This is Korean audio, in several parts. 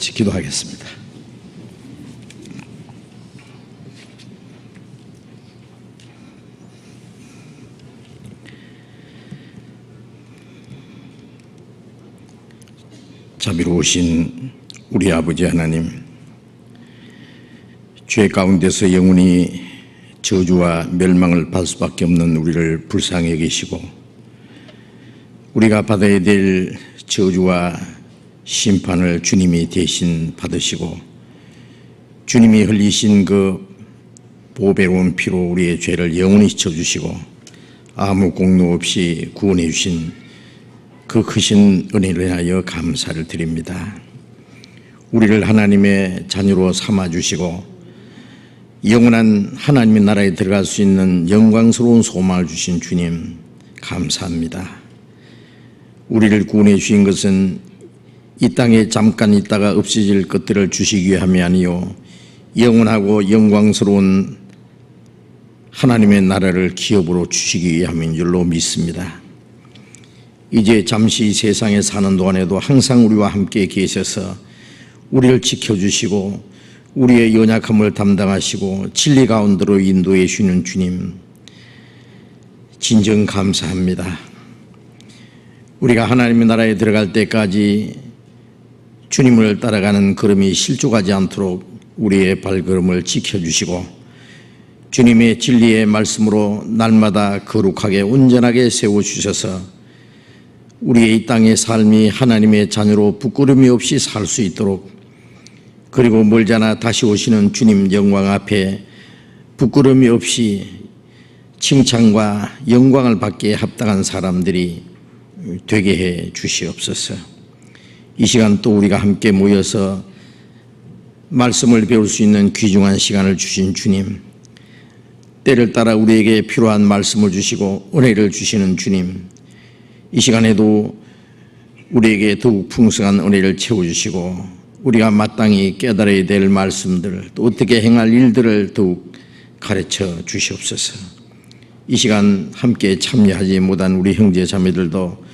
같이 기도하겠습니다. 자비로우신 우리 아버지 하나님, 죄 가운데서 영원히 저주와 멸망을 받을 수밖에 없는 우리를 불쌍히 여기시고 우리가 받아야 될 저주와 심판을 주님이 대신 받으시고 주님이 흘리신 그 보배로운 피로 우리의 죄를 영원히 씻어주시고 아무 공로 없이 구원해 주신 그 크신 은혜를 하여 감사를 드립니다. 우리를 하나님의 자녀로 삼아주시고 영원한 하나님의 나라에 들어갈 수 있는 영광스러운 소망을 주신 주님 감사합니다. 우리를 구원해 주신 것은 이 땅에 잠깐 있다가 없어질 것들을 주시기 위함이 아니요 영원하고 영광스러운 하나님의 나라를 기업으로 주시기 위함인 줄로 믿습니다. 이제 잠시 세상에 사는 동안에도 항상 우리와 함께 계셔서 우리를 지켜주시고 우리의 연약함을 담당하시고 진리 가운데로 인도해 주시는 주님 진정 감사합니다. 우리가 하나님의 나라에 들어갈 때까지 주님을 따라가는 걸음이 실족하지 않도록 우리의 발걸음을 지켜주시고 주님의 진리의 말씀으로 날마다 거룩하게 온전하게 세워주셔서 우리의 이 땅의 삶이 하나님의 자녀로 부끄러움이 없이 살 수 있도록 그리고 멀잖아 다시 오시는 주님 영광 앞에 부끄러움이 없이 칭찬과 영광을 받기에 합당한 사람들이 되게 해 주시옵소서. 이 시간 또 우리가 함께 모여서 말씀을 배울 수 있는 귀중한 시간을 주신 주님, 때를 따라 우리에게 필요한 말씀을 주시고 은혜를 주시는 주님, 이 시간에도 우리에게 더욱 풍성한 은혜를 채워주시고 우리가 마땅히 깨달아야 될 말씀들 또 어떻게 행할 일들을 더욱 가르쳐 주시옵소서. 이 시간 함께 참여하지 못한 우리 형제 자매들도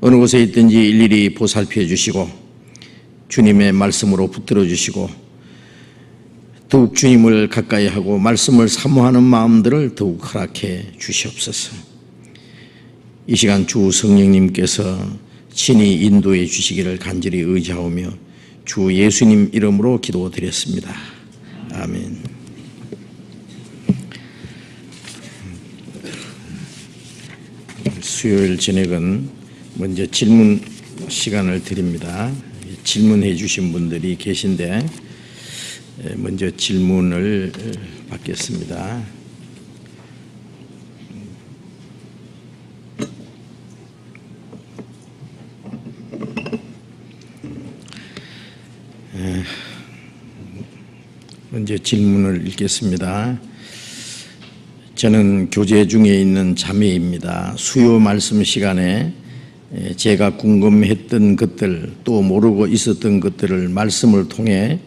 어느 곳에 있든지 일일이 보살펴 주시고 주님의 말씀으로 붙들어 주시고 더욱 주님을 가까이 하고 말씀을 사모하는 마음들을 더욱 허락해 주시옵소서. 이 시간 주 성령님께서 친히 인도해 주시기를 간절히 의지하오며 주 예수님 이름으로 기도드렸습니다. 아멘. 수요일 저녁은 먼저 질문 시간을 드립니다. 질문해 주신 분들이 계신데 먼저 질문을 받겠습니다. 먼저 질문을 읽겠습니다. 저는 교제 중에 있는 자매입니다. 수요 말씀 시간에 제가 궁금했던 것들 또 모르고 있었던 것들을 말씀을 통해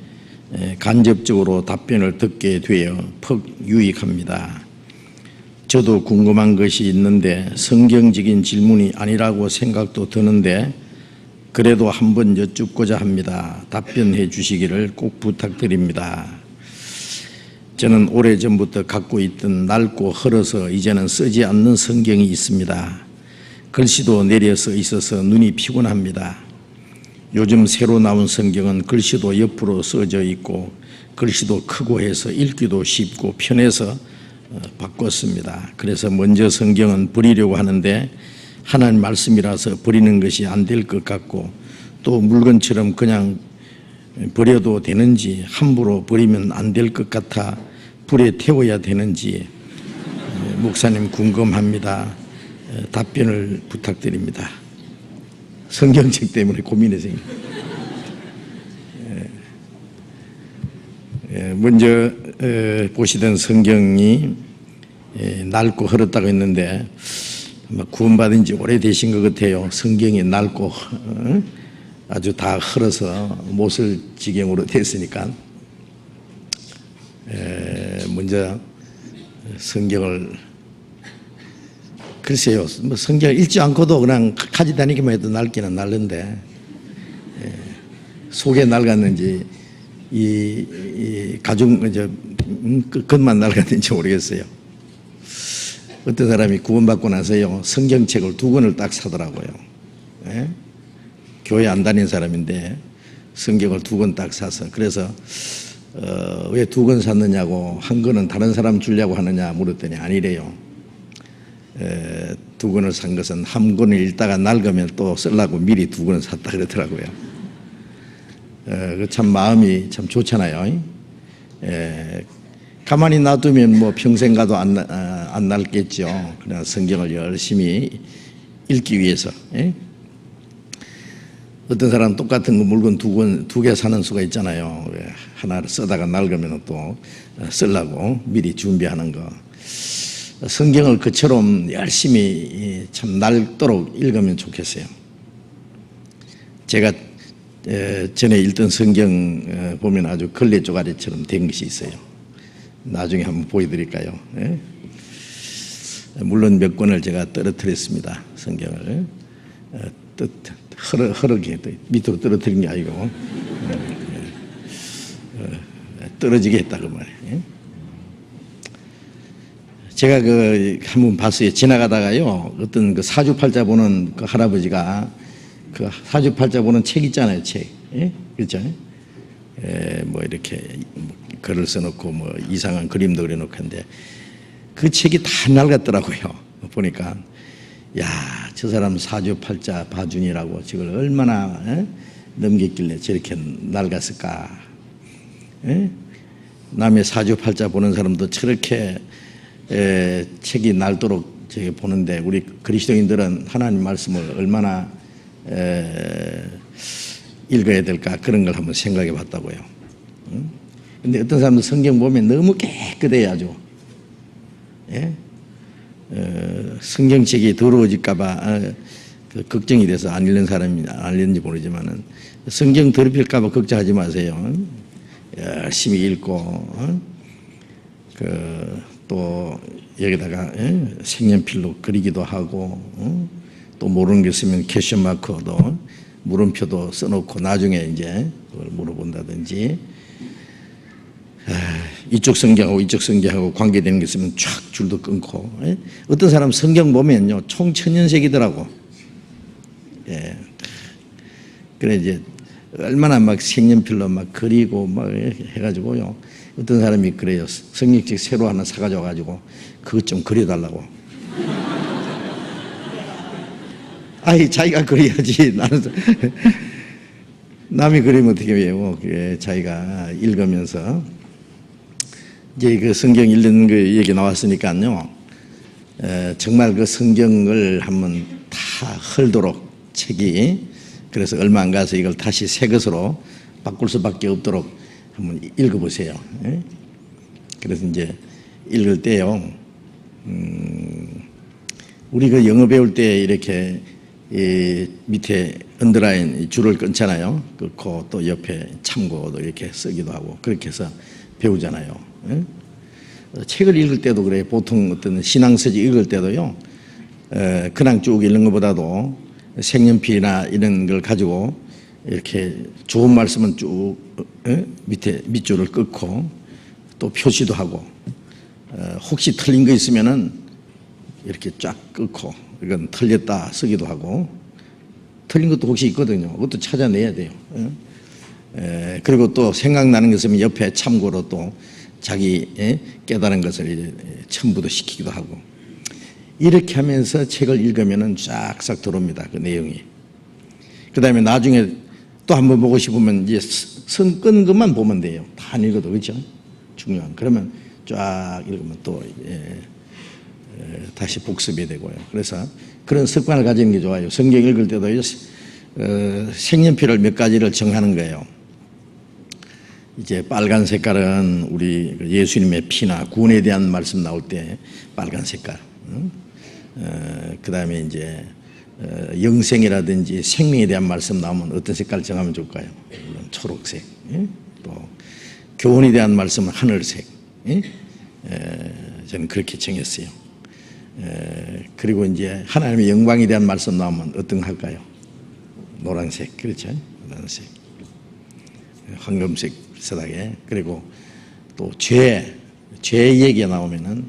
간접적으로 답변을 듣게 되어 퍽 유익합니다. 저도 궁금한 것이 있는데 성경적인 질문이 아니라고 생각도 드는데 그래도 한번 여쭙고자 합니다. 답변해 주시기를 꼭 부탁드립니다. 저는 오래전부터 갖고 있던 낡고 헐어서 이제는 쓰지 않는 성경이 있습니다. 글씨도 내려서 있어서 눈이 피곤합니다. 요즘 새로 나온 성경은 글씨도 옆으로 써져 있고 글씨도 크고 해서 읽기도 쉽고 편해서 바꿨습니다. 그래서 먼저 성경은 버리려고 하는데 하나님 말씀이라서 버리는 것이 안 될 것 같고 또 물건처럼 그냥 버려도 되는지 함부로 버리면 안 될 것 같아 불에 태워야 되는지 목사님 궁금합니다. 답변을 부탁드립니다. 성경책 때문에 고민해서 먼저 보시던 성경이 낡고 헐었다고 했는데 구원받은 지 오래되신 것 같아요. 성경이 낡고 아주 다 헐어서 못 쓸 지경으로 됐으니까 먼저 성경을 글쎄요, 뭐 성경을 읽지 않고도 그냥 가지고 다니기만 해도 낡기는 낡는데 속에 낡았는지 이 가죽 겉만 낡았는지 모르겠어요. 어떤 사람이 구원받고 나서요 성경책을 2권을 딱 사더라고요. 예? 교회 안 다닌 사람인데 성경을 2권 딱 사서 그래서 왜 2권 샀느냐고 한 권은 다른 사람 주려고 하느냐 물었더니 아니래요. 2권을 산 것은 한 권을 읽다가 낡으면 또 쓰려고 미리 2권을 샀다 그러더라고요. 참 마음이 참 좋잖아요. 가만히 놔두면 뭐 평생 가도 안 낡겠죠. 그러나 성경을 열심히 읽기 위해서. 어떤 사람 똑같은 거 물건 2개 사는 수가 있잖아요. 하나를 쓰다가 낡으면 또 쓰려고 미리 준비하는 거. 성경을 그처럼 열심히 참 낡도록 읽으면 좋겠어요. 제가 전에 읽던 성경 보면 아주 걸레 쪼가리처럼 된 것이 있어요. 나중에 한번 보여드릴까요? 물론 몇 권을 제가 떨어뜨렸습니다. 성경을 흐르게 밑으로 떨어뜨린 게 아니고 떨어지게 했다 그 말이에요. 제가 한번 봤어요. 지나가다가요 어떤 그 사주팔자 보는 그 할아버지가 그 사주팔자 보는 책 있잖아요. 책 그렇죠? 뭐 이렇게 글을 써놓고 뭐 이상한 그림도 그려놓고 했는데 그 책이 다 낡았더라고요. 보니까 야, 저 사람 사주팔자 봐준이라고 저걸 얼마나 넘겼길래 저렇게 낡았을까. 남의 사주팔자 보는 사람도 저렇게 책이 낡도록 저기 보는데 우리 그리스도인들은 하나님 말씀을 얼마나 읽어야 될까 그런 걸 한번 생각해 봤다고요. 근데 어떤 사람들 성경 보면 너무 깨끗해요. 아주. 성경책이 더러워질까봐 걱정이 돼서 안 읽는 사람이 안 읽는지 모르지만은 성경 더럽힐까봐 걱정하지 마세요. 열심히 읽고 또 여기다가 색연필로 그리기도 하고 또 모르는 게 있으면 퀘스천 마크도 물음표도 써놓고 나중에 이제 그걸 물어본다든지 이쪽 성경하고 이쪽 성경하고 관계되는 게 있으면 쫙 줄도 끊고 어떤 사람 성경 보면요 총 1000년색이더라고. 그래 이제 얼마나 막 색연필로 막 그리고 막 해가지고요 어떤 사람이 그래요. 성경책 새로 하나 사가지고 가지고 그것 좀 그려달라고. 아이 자기가 그려야지. 나는 남이 그리면 어떻게 해요? 자기가 읽으면서 이제 그 성경 읽는 그 얘기 나왔으니까요. 정말 그 성경을 한번 다 헐도록 책이 그래서 얼마 안 가서 이걸 다시 새 것으로 바꿀 수밖에 없도록 한번 읽어보세요. 그래서 이제 읽을 때요. 우리 그 영어 배울 때 이렇게 밑에 언더라인 줄을 끊잖아요. 끊고 또 옆에 참고도 이렇게 쓰기도 하고 그렇게 해서 배우잖아요. 책을 읽을 때도 그래요. 보통 어떤 신앙서적 읽을 때도요. 그냥 쭉 읽는 것보다도 색연필이나 이런 걸 가지고 이렇게 좋은 말씀은 쭉 밑에 밑줄을 끊고 또 표시도 하고 혹시 틀린 거 있으면은 이렇게 쫙 끊고 이건 틀렸다 쓰기도 하고 틀린 것도 혹시 있거든요. 그것도 찾아내야 돼요. 그리고 또 생각나는 것 있으면 옆에 참고로 또 자기 깨달은 것을 첨부도 시키기도 하고 이렇게 하면서 책을 읽으면은 쫙싹 들어옵니다. 그 내용이. 그 다음에 나중에 또 한번 보고 싶으면 이제 선 끄는 것만 보면 돼요. 다 안 읽어도 그렇죠? 중요한. 그러면 쫙 읽으면 또 다시 복습이 되고요. 그래서 그런 습관을 가지는 게 좋아요. 성경 읽을 때도 색연필을 몇 가지를 정하는 거예요. 이제 빨간 색깔은 우리 예수님의 피나 구원에 대한 말씀 나올 때 빨간 색깔. 그 다음에 이제 영생이라든지 생명에 대한 말씀 나오면 어떤 색깔 정하면 좋을까요? 물론 초록색. 또 교훈에 대한 말씀은 하늘색. 저는 그렇게 정했어요. 그리고 이제 하나님의 영광에 대한 말씀 나오면 어떤 거 할까요? 노란색. 그렇죠? 노란색. 황금색 비슷하게. 그리고 또 죄 얘기가 나오면은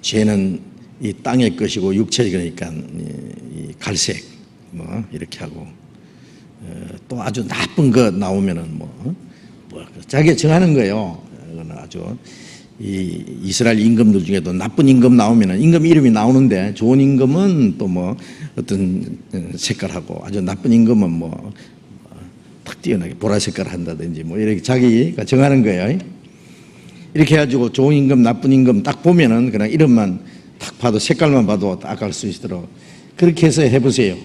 죄는 이 땅의 것이고 육체니까 이 갈색 뭐 이렇게 하고 또 아주 나쁜 것 나오면은 뭐 자기가 정하는 거예요. 이거는 아주 이 이스라엘 임금들 중에도 나쁜 임금 나오면은 임금 이름이 나오는데 좋은 임금은 또 뭐 어떤 색깔하고 아주 나쁜 임금은 뭐 탁 뛰어나게 보라 색깔 한다든지 뭐 이렇게 자기가 정하는 거예요. 이렇게 해가지고 좋은 임금 나쁜 임금 딱 보면은 그냥 이름만 딱 봐도 색깔만 봐도 딱 알 수 있도록 그렇게 해서 해보세요.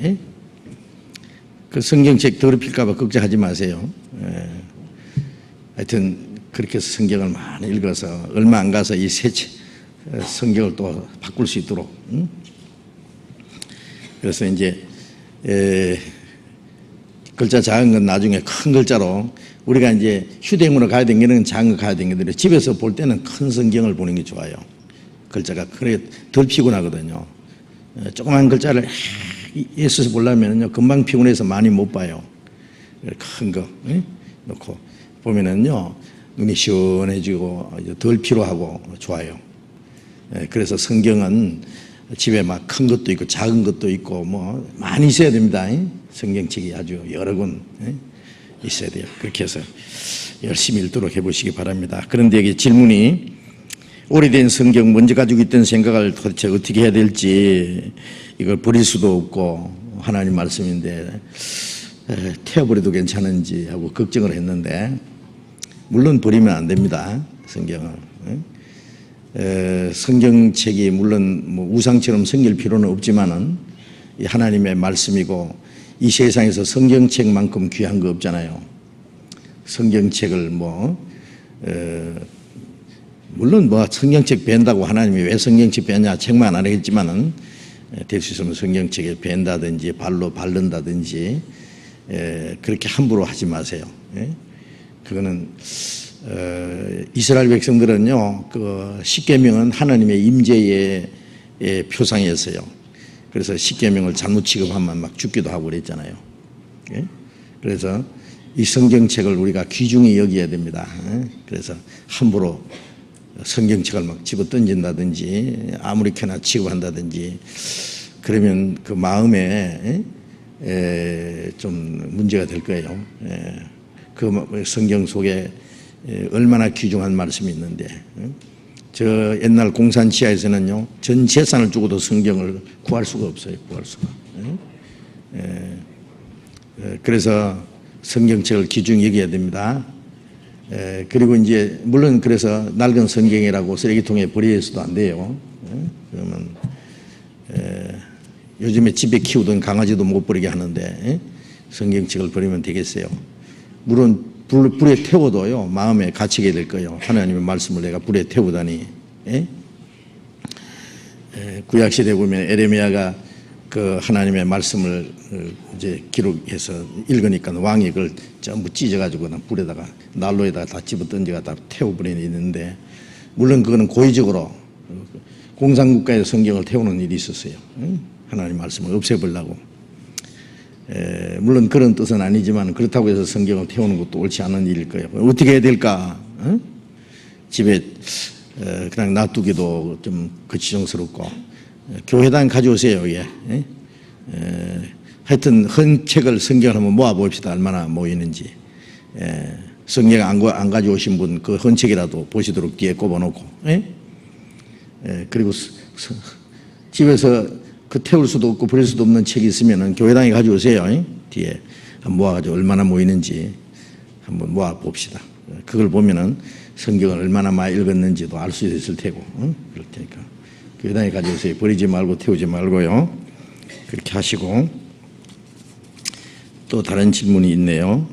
예? 그 성경책 더럽힐까봐 걱정하지 마세요. 예. 하여튼 그렇게 해서 성경을 많이 읽어서 얼마 안 가서 이 새 성경을 또 바꿀 수 있도록. 그래서 이제 글자 작은 건 나중에 큰 글자로 우리가 이제 휴대용으로 가야 되는 건 작은 거 가야 되는 게 집에서 볼 때는 큰 성경을 보는 게 좋아요. 글자가 그래 덜 피곤하거든요. 조그만 글자를 예수서 보려면요 금방 피곤해서 많이 못 봐요. 큰 거 놓고 보면은요 눈이 시원해지고 덜 피로하고 좋아요. 그래서 성경은 집에 막 큰 것도 있고 작은 것도 있고 뭐 많이 있어야 됩니다. 성경책이 아주 여러 권 있어야 돼요. 그렇게 해서 열심히 읽도록 해보시기 바랍니다. 그런데 여기 질문이 오래된 성경 먼저 가지고 있던 생각을 도대체 어떻게 해야 될지 이걸 버릴 수도 없고 하나님 말씀인데 태워버려도 괜찮은지 하고 걱정을 했는데 물론 버리면 안 됩니다. 성경을. 성경책이 물론 뭐 우상처럼 생길 필요는 없지만은 하나님의 말씀이고 이 세상에서 성경책만큼 귀한 거 없잖아요. 성경책을 물론 뭐 성경책 벤다고 하나님이 왜 성경책 벤냐 책만 안 하겠지만은 될 수 있으면 성경책에 벤다든지 발로 바른다든지 그렇게 함부로 하지 마세요. 그거는 이스라엘 백성들은요 그 십계명은 하나님의 임재의 표상이었어요. 그래서 십계명을 잘못 취급하면 막 죽기도 하고 그랬잖아요. 그래서 이 성경책을 우리가 귀중히 여겨야 됩니다. 그래서 함부로 성경책을 막 집어 던진다든지 아무렇게나 취급한다든지 그러면 그 마음에 좀 문제가 될 거예요. 그 성경 속에 얼마나 귀중한 말씀이 있는데 저 옛날 공산 지하에서는요 전 재산을 주고도 성경을 구할 수가 없어요. 구할 수가. 그래서 성경책을 귀중히 여겨야 됩니다. 그리고 이제 물론 그래서 낡은 성경이라고 쓰레기통에 버려서도 안 돼요. 그러면 요즘에 집에 키우던 강아지도 못 버리게 하는데 성경책을 버리면 되겠어요. 물론 불에 태워도요 마음에 갇히게 될 거예요. 하나님의 말씀을 내가 불에 태우다니. 구약시대에 보면 에레미야가 그 하나님의 말씀을 이제 기록해서 읽으니까 왕이 그걸 전부 찢어가지고 불에다가 난로에다가 다 집어 던져가 다 태워버리는 있는데 물론 그거는 고의적으로 공산국가의 성경을 태우는 일이 있었어요. 하나님 말씀을 없애버리려고. 물론 그런 뜻은 아니지만 그렇다고 해서 성경을 태우는 것도 옳지 않은 일일 거예요. 어떻게 해야 될까? 집에 그냥 놔두기도 좀 거치정스럽고 교회당 가져오세요. 예. 하여튼 헌 책을 성경을 한번 모아봅시다. 얼마나 모이는지. 성경 안 가져오신 분 그 헌 책이라도 보시도록 뒤에 꼽아놓고. 그리고 집에서 그 태울 수도 없고 버릴 수도 없는 책이 있으면은 교회당에 가져오세요. 뒤에 모아가지고 얼마나 모이는지 한번 모아봅시다. 그걸 보면은 성경을 얼마나 많이 읽었는지도 알 수 있을 테고. 그럴 테니까. 교회당에 가져오세요. 버리지 말고 태우지 말고요. 그렇게 하시고 또 다른 질문이 있네요.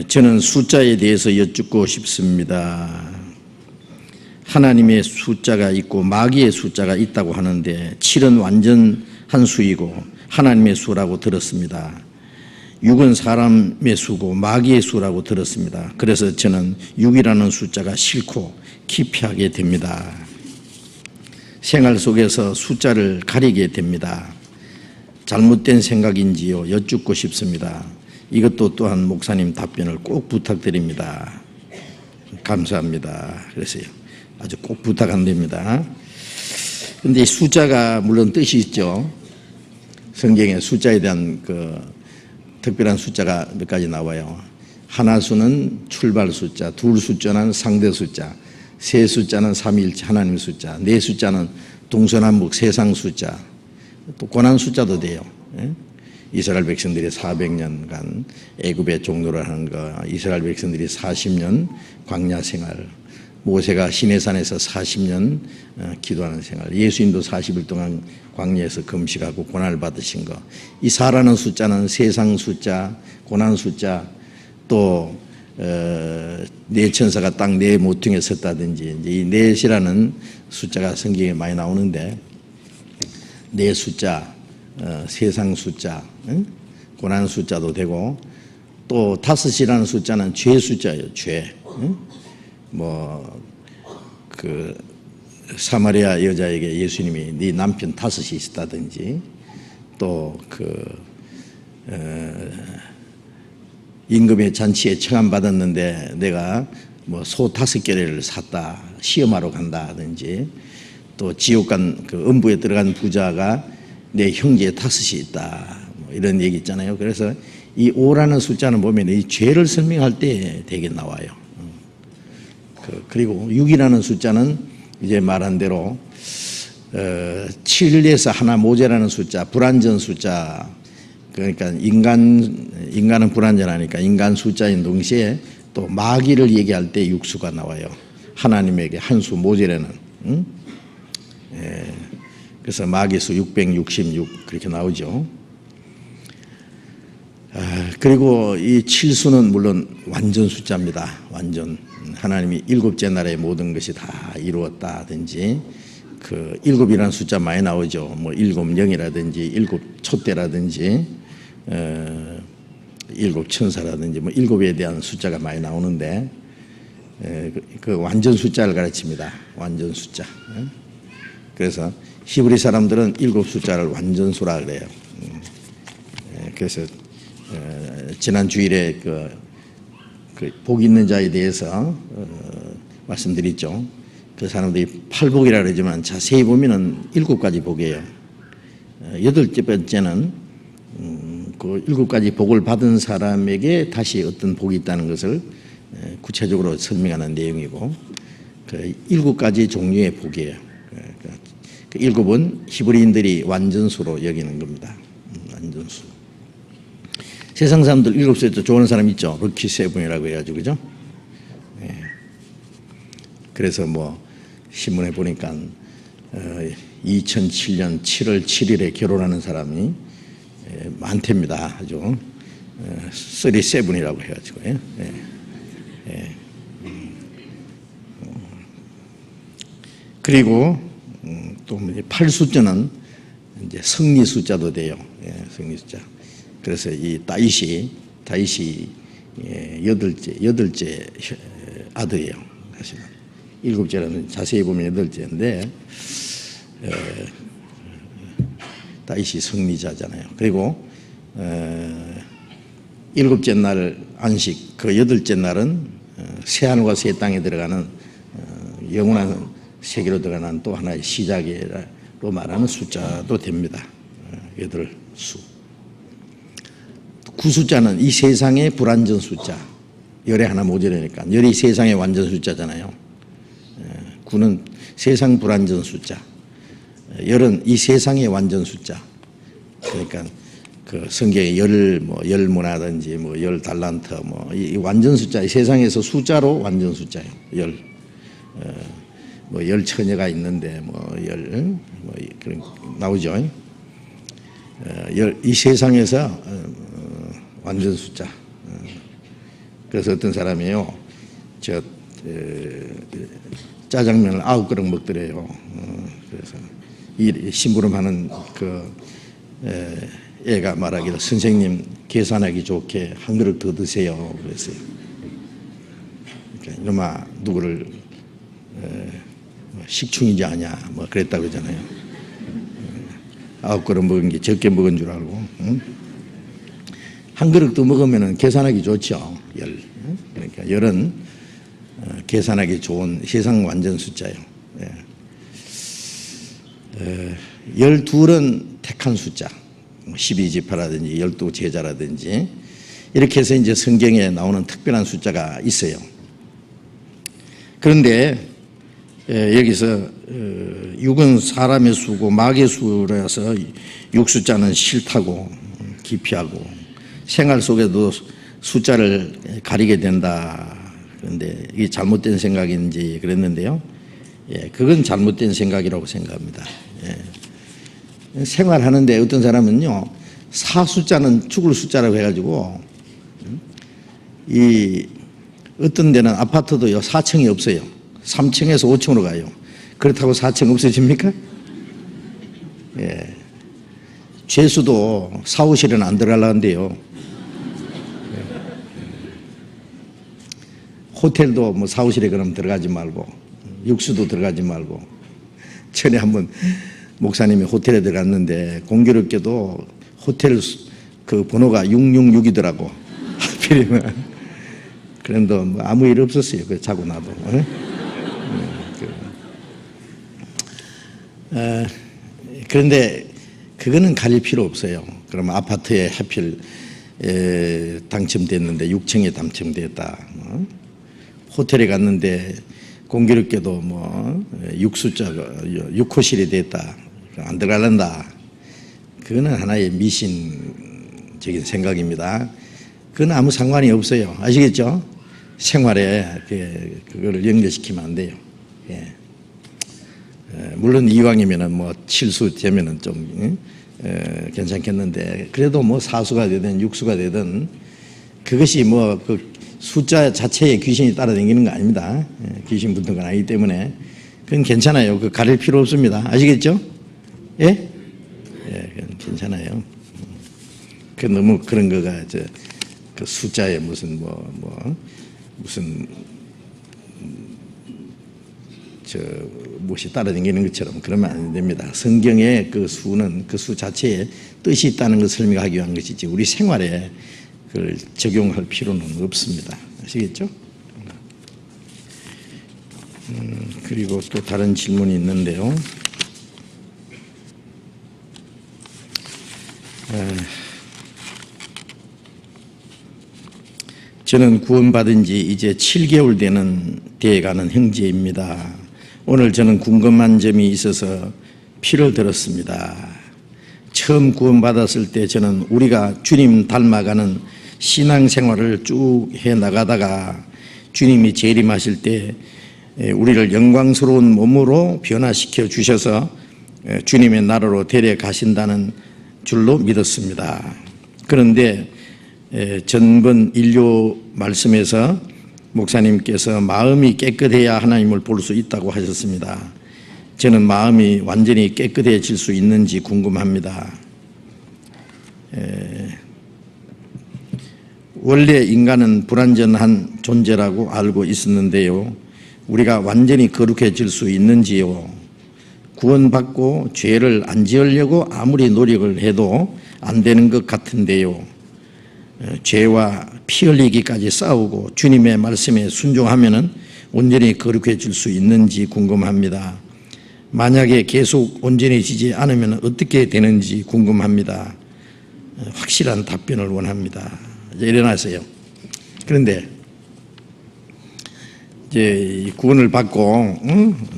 저는 숫자에 대해서 여쭙고 싶습니다. 하나님의 숫자가 있고 마귀의 숫자가 있다고 하는데 7은 완전한 수이고 하나님의 수라고 들었습니다. 6은 사람의 수고 마귀의 수라고 들었습니다. 그래서 저는 6이라는 숫자가 싫고 기피하게 됩니다. 생활 속에서 숫자를 가리게 됩니다. 잘못된 생각인지요? 여쭙고 싶습니다. 이것도 또한 목사님 답변을 꼭 부탁드립니다. 감사합니다. 그래서요. 아주 꼭 부탁한답니다. 근데 숫자가 물론 뜻이 있죠. 성경에 숫자에 대한 특별한 숫자가 몇 가지 나와요. 하나 수는 출발 숫자, 둘 숫자는 상대 숫자, 세 숫자는 삼위일체 하나님 숫자, 네 숫자는 동서남북 세상 숫자, 또 고난 숫자도 돼요. 이스라엘 백성들이 400년간 애굽의 종노를 하는 거, 이스라엘 백성들이 40년 광야 생활, 모세가 시내산에서 40년 기도하는 생활, 예수님도 40일 동안 광야에서 금식하고 고난을 받으신 거. 이 4라는 숫자는 세상 숫자, 고난 숫자, 또 네 천사가 딱 네 모퉁이에 섰다든지, 이 넷이라는 숫자가 성경에 많이 나오는데, 네 숫자, 세상 숫자, 고난 숫자도 되고, 또 5이라는 숫자는 죄 숫자예요. 죄. 사마리아 여자에게 예수님이 네 남편 5이 있었다든지, 또 임금의 잔치에 청함받았는데 내가 소 5개를 샀다, 시험하러 간다든지, 또 지옥 간 음부에 들어간 부자가 내 형제 5이 있다, 이런 얘기 있잖아요. 그래서 이 5라는 숫자는 보면 이 죄를 설명할 때 되게 나와요. 그리고 6이라는 숫자는 이제 말한 대로 7에서 하나 모자라는 숫자, 불완전 숫자. 그러니까 인간은 불완전하니까 인간 숫자인 동시에 또 마귀를 얘기할 때 육수가 나와요. 하나님에게 한 수 모자라는. 그래서 마귀수 666 그렇게 나오죠. 그리고 이 7수는 물론 완전 숫자입니다. 완전. 하나님이 7째 날에 모든 것이 다 이루었다든지, 7이라는 숫자 많이 나오죠. 7영이라든지 7촛대라든지 7천사라든지 7에 대한 숫자가 많이 나오는데, 그 완전 숫자를 가르칩니다. 완전 숫자. 그래서 히브리 사람들은 7 숫자를 완전수라 그래요. 그래서 지난 주일에 복 있는 자에 대해서 말씀드렸죠. 그 사람들이 팔복이라 그러지만 자세히 보면은 7가지 복이에요. 8번째는 그 7가지 복을 받은 사람에게 다시 어떤 복이 있다는 것을 구체적으로 설명하는 내용이고, 7가지 종류의 복이에요. 7은 히브리인들이 완전수로 여기는 겁니다. 완전수. 세상 사람들 7수에도 좋아하는 사람 있죠. 럭키 세븐이라고 해가지고, 그죠? 그래서 신문에 보니까 2007년 7월 7일에 결혼하는 사람이 많답니다. 아주 37이라고 해가지고. 그리고 또 8숫자는 이제 승리 숫자도 돼요. 승리 숫자. 그래서 이 다윗이 8째 아들이에요. 사실은 7째는 자세히 보면 8째인데, 다윗이 승리자잖아요. 그리고 7째 날 안식, 그 8째 날은 새하늘과 새 땅에 들어가는 영원한 세계로 들어가는 또 하나의 시작이라고 말하는 숫자도 됩니다. 8수. 9숫자는 이 세상의 불완전 숫자. 열에 하나 모자라니까. 열이 세상의 완전 숫자잖아요. 9는 세상 불완전 숫자. 열은 이 세상의 완전 숫자. 그러니까 성경에 열 문화든지 열 달란트 이 완전 숫자, 이 세상에서 숫자로 완전 숫자예요. 열 처녀가 있는데 그런 나오죠. 이 세상에서 완전 숫자. 그래서 어떤 사람이요, 짜장면을 9그릇 먹더래요. 그래서 이 심부름하는 애가 말하기를, 선생님 계산하기 좋게 한 그릇 더 드세요. 그랬어요. 그러니까 이놈아 누구를 식충이지 아냐 그랬다 그러잖아요. 9그릇 먹은 게 적게 먹은 줄 알고. 한 그릇 더 먹으면 계산하기 좋죠. 열. 그러니까 열은 계산하기 좋은 세상 완전 숫자예요. 12은 택한 숫자. 12지파라든지 12제자라든지 이렇게 해서 이제 성경에 나오는 특별한 숫자가 있어요. 그런데 여기서 6은 사람의 수고 마귀의 수라서 6숫자는 싫다고 기피하고 생활 속에도 숫자를 가리게 된다. 그런데 이게 잘못된 생각인지 그랬는데요. 그건 잘못된 생각이라고 생각합니다. 생활하는데 어떤 사람은요, 사숫자는 죽을 숫자라고 해가지고 이 어떤 데는 아파트도요 4층이 없어요. 3층에서 5층으로 가요. 그렇다고 4층 없어집니까? 죄수도 사무실에는 안 들어가려는데요. 호텔도 뭐 사무실에 그럼 들어가지 말고 육수도 들어가지 말고. 전에 한번 목사님이 호텔에 들어갔는데 공교롭게도 호텔 그 번호가 666이더라고. 하필이면. 그런데 뭐 아무 일 없었어요. 그 자고 나도. 그런데 그거는 가릴 필요 없어요. 그러면 아파트에 하필 당첨됐는데 6층에 당첨됐다. 호텔에 갔는데 공교롭게도 뭐 6숫자가 6호실이 됐다. 안 들어갈란다. 그거는 하나의 미신적인 생각입니다. 그건 아무 상관이 없어요. 아시겠죠? 생활에 그거를 연결시키면 안 돼요. 물론 이왕이면은 뭐 7수 되면은 좀 괜찮겠는데 그래도 뭐 4수가 되든 6수가 되든 그것이 뭐 그 숫자 자체에 귀신이 따라다니는 거 아닙니다. 귀신 붙은 건 아니기 때문에 그건 괜찮아요. 그 가릴 필요 없습니다. 아시겠죠? 예? 그건 괜찮아요. 그 너무 그런 거가 그 숫자에 무슨 무슨 무엇이 따라다니는 것처럼 그러면 안 됩니다. 성경의 그 수는 그 수 자체에 뜻이 있다는 것을 설명하기 위한 것이지 우리 생활에 그걸 적용할 필요는 없습니다. 아시겠죠? 그리고 또 다른 질문이 있는데요. 저는 구원받은 지 이제 7개월 되어가는 형제입니다. 오늘 저는 궁금한 점이 있어서 피를 들었습니다. 처음 구원받았을 때 저는 우리가 주님 닮아가는 신앙생활을 쭉 해나가다가 주님이 재림하실 때 우리를 영광스러운 몸으로 변화시켜 주셔서 주님의 나라로 데려가신다는 줄로 믿었습니다. 그런데 전번 인류 말씀에서 목사님께서 마음이 깨끗해야 하나님을 볼 수 있다고 하셨습니다. 저는 마음이 완전히 깨끗해질 수 있는지 궁금합니다. 원래 인간은 불완전한 존재라고 알고 있었는데요. 우리가 완전히 거룩해질 수 있는지요? 구원받고 죄를 안 지으려고 아무리 노력을 해도 안 되는 것 같은데요. 죄와 피 흘리기까지 싸우고 주님의 말씀에 순종하면은 온전히 거룩해질 수 있는지 궁금합니다. 만약에 계속 온전해지지 않으면 어떻게 되는지 궁금합니다. 확실한 답변을 원합니다. 이제 일어나세요. 그런데 이제 구원을 받고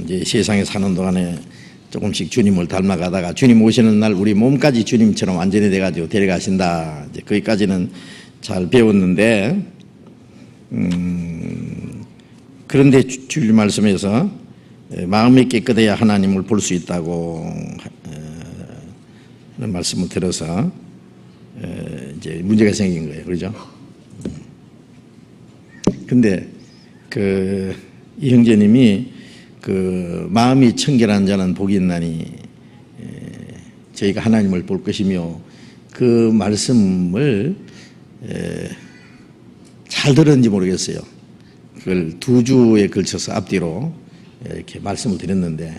이제 세상에 사는 동안에 조금씩 주님을 닮아가다가 주님 오시는 날 우리 몸까지 주님처럼 완전히 돼가지고 데려가신다. 이제 거기까지는 잘 배웠는데 그런데 주일 말씀에서 마음이 깨끗해야 하나님을 볼 수 있다고 하는 말씀을 들어서 이제 문제가 생긴 거예요. 그렇죠? 근데 이 형제님이 마음이 청결한 자는 복이 있나니 저희가 하나님을 볼 것이며 그 말씀을 잘 들었는지 모르겠어요. 그걸 2주에 걸쳐서 앞뒤로 이렇게 말씀을 드렸는데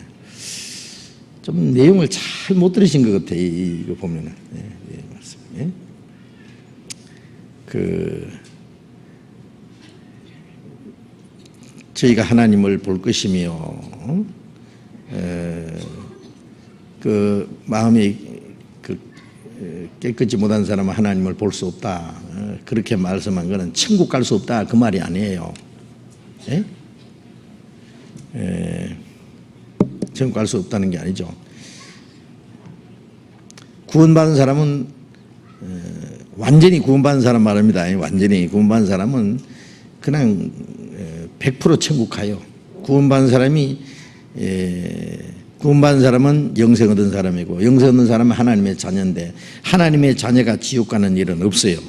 좀 내용을 잘 못 들으신 것 같아요. 이거 보면은. 저희가 하나님을 볼 것이며 마음이 깨끗이 못한 사람은 하나님을 볼 수 없다. 그렇게 말씀한 것은 천국 갈 수 없다 그 말이 아니에요. 예? 천국 갈 수 없다는 게 아니죠. 구원받은 사람은 완전히 구원받은 사람 말합니다. 완전히 구원받은 사람은 그냥 100% 천국 가요. 구원받은 사람은 영생 얻은 사람이고 영생 얻은 사람은 하나님의 자녀인데 하나님의 자녀가 지옥 가는 일은 없어요.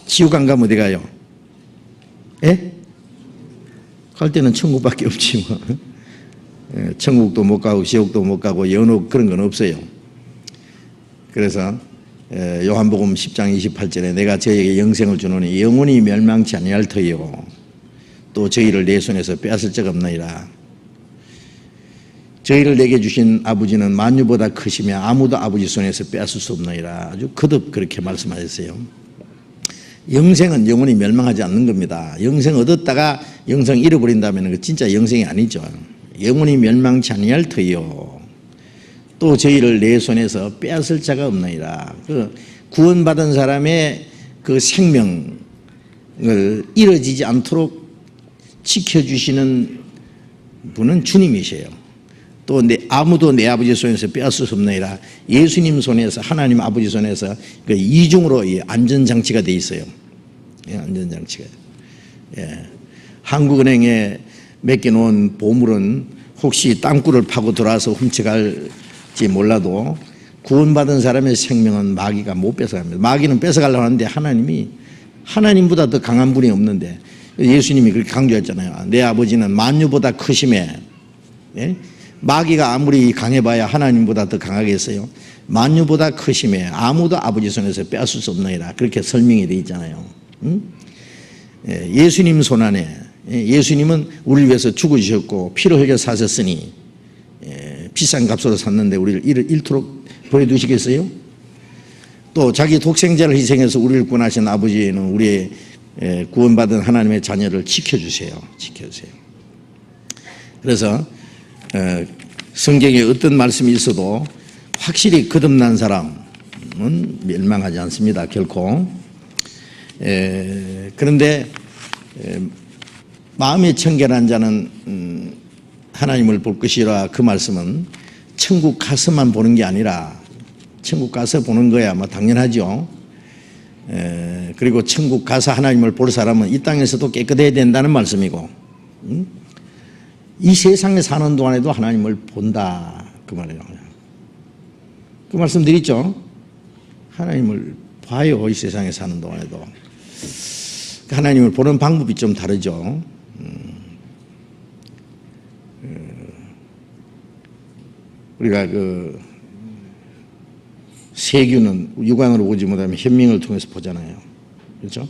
지옥 안 가면 어디 가요? 예? 갈 때는 천국밖에 없지 뭐. 천국도 못 가고 지옥도 못 가고 연옥 그런 건 없어요. 그래서 요한복음 10장 28절에 내가 저에게 영생을 주노니 영원히 멸망치 아니할 터이요 또 저희를 내 손에서 빼앗을 적 없나이다. 저희를 내게 주신 아버지는 만유보다 크시며 아무도 아버지 손에서 빼앗을 수 없나이다. 아주 거듭 그렇게 말씀하셨어요. 영생은 영원히 멸망하지 않는 겁니다. 영생 얻었다가 영생 잃어버린다면 그 진짜 영생이 아니죠. 영원히 멸망치 아니할 터이요 또 저희를 내 손에서 빼앗을 자가 없나이다. 그 구원받은 사람의 그 생명을 잃어지지 않도록 지켜주시는 분은 주님이세요. 또 아무도 내 아버지 손에서 빼앗을 수 없나이다. 예수님 손에서 하나님 아버지 손에서 그 이중으로 안전장치가 돼 있어요. 예, 안전장치가. 예. 한국은행에 맡겨놓은 보물은 혹시 땅굴을 파고 들어와서 훔쳐갈지 몰라도 구원받은 사람의 생명은 마귀가 못 뺏어갑니다. 마귀는 뺏어가려고 하는데 하나님이 하나님보다 더 강한 분이 없는데 예수님이 그렇게 강조했잖아요. 내 아버지는 만유보다 크심에 예? 마귀가 아무리 강해봐야 하나님보다 더 강하겠어요. 만유보다 크심에 아무도 아버지 손에서 빼앗을 수 없나이다. 그렇게 설명이 되어 있잖아요. 응? 예수님 손 안에 예수님은 우리를 위해서 죽으셨고 피를 흘려 사셨으니 비싼 값으로 샀는데 우리를 잃도록 버려두시겠어요? 또 자기 독생자를 희생해서 우리를 구원하신 아버지는 우리의 구원받은 하나님의 자녀를 지켜주세요. 지켜주세요. 그래서 성경에 어떤 말씀이 있어도 확실히 거듭난 사람은 멸망하지 않습니다. 결코. 그런데 마음이 청결한 자는 하나님을 볼 것이라 그 말씀은 천국 가서만 보는 게 아니라 천국 가서 보는 거야 뭐 당연하죠. 그리고 천국 가서 하나님을 볼 사람은 이 땅에서도 깨끗해야 된다는 말씀이고 이 세상에 사는 동안에도 하나님을 본다 그 말이에요. 그 말씀 드리죠. 하나님을 봐요. 이 세상에 사는 동안에도. 하나님을 보는 방법이 좀 다르죠. 우리가 세균은 육안으로 보지 못하면 현명을 통해서 보잖아요. 그렇죠?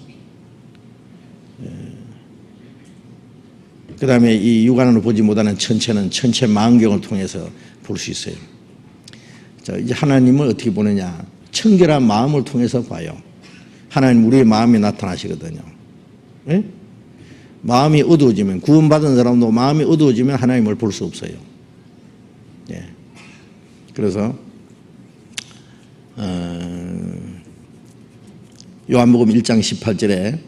그 다음에 이 육안으로 보지 못하는 천체는 천체 망경을 통해서 볼 수 있어요. 자, 이제 하나님을 어떻게 보느냐? 청결한 마음을 통해서 봐요. 하나님 우리의 마음이 나타나시거든요. 예? 마음이 어두워지면 구원받은 사람도 마음이 어두워지면 하나님을 볼 수 없어요. 예. 그래서 요한복음 1장 18절에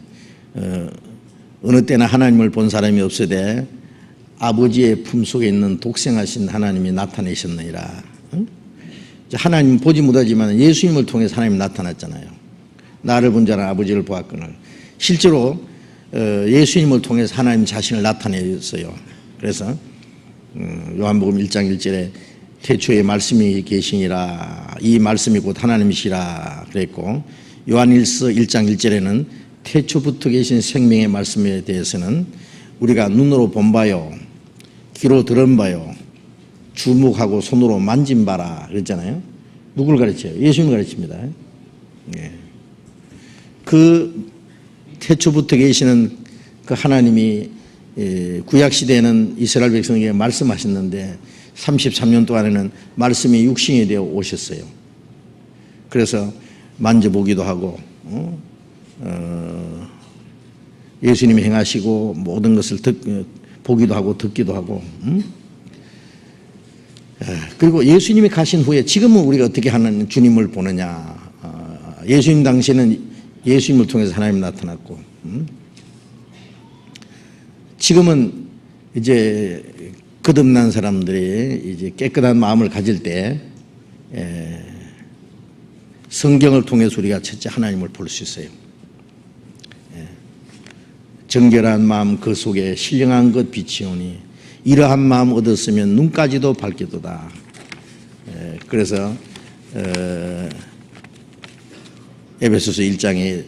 어느 때나 하나님을 본 사람이 없으되 아버지의 품속에 있는 독생하신 하나님이 나타내셨느니라. 하나님 보지 못하지만 예수님을 통해서 하나님이 나타났잖아요. 나를 본 자는 아버지를 보았거늘. 실제로 예수님을 통해서 하나님 자신을 나타내셨어요. 그래서 요한복음 1장 1절에 태초에 말씀이 계시니라 이 말씀이 곧 하나님이시라 그랬고 요한일서 1장 1절에는 태초부터 계신 생명의 말씀에 대해서는 우리가 눈으로 본 바요 귀로 들은 바요 주목하고 손으로 만진 바라 그랬잖아요. 누구를 가르쳐요? 예수님을 가르칩니다. 예. 그 태초부터 계시는 그 하나님이 구약시대에는 이스라엘 백성에게 말씀하셨는데 33년 동안에는 말씀이 육신이 되어 오셨어요. 그래서 만져보기도 하고 예수님이 행하시고 모든 것을 보기도 하고 듣기도 하고, 그리고 예수님이 가신 후에 지금은 우리가 어떻게 하는 주님을 보느냐. 예수님 당시에는 예수님을 통해서 하나님이 나타났고, 지금은 이제 거듭난 사람들이 이제 깨끗한 마음을 가질 때 성경을 통해서 우리가 첫째 하나님을 볼 수 있어요. 정결한 마음 그 속에 신령한 것 비치오니 이러한 마음 얻었으면 눈까지도 밝게도다. 그래서 에베소서 1장에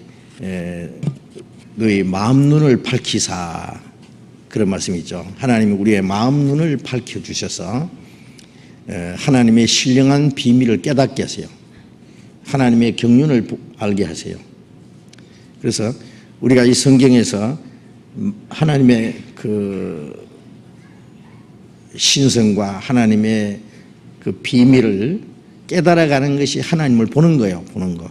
너희 마음 눈을 밝히사 그런 말씀이 있죠. 하나님이 우리의 마음 눈을 밝혀주셔서 하나님의 신령한 비밀을 깨닫게 하세요. 하나님의 경륜을 알게 하세요. 그래서 우리가 이 성경에서 하나님의 그 신성과 하나님의 그 비밀을 깨달아가는 것이 하나님을 보는 거예요. 보는 거.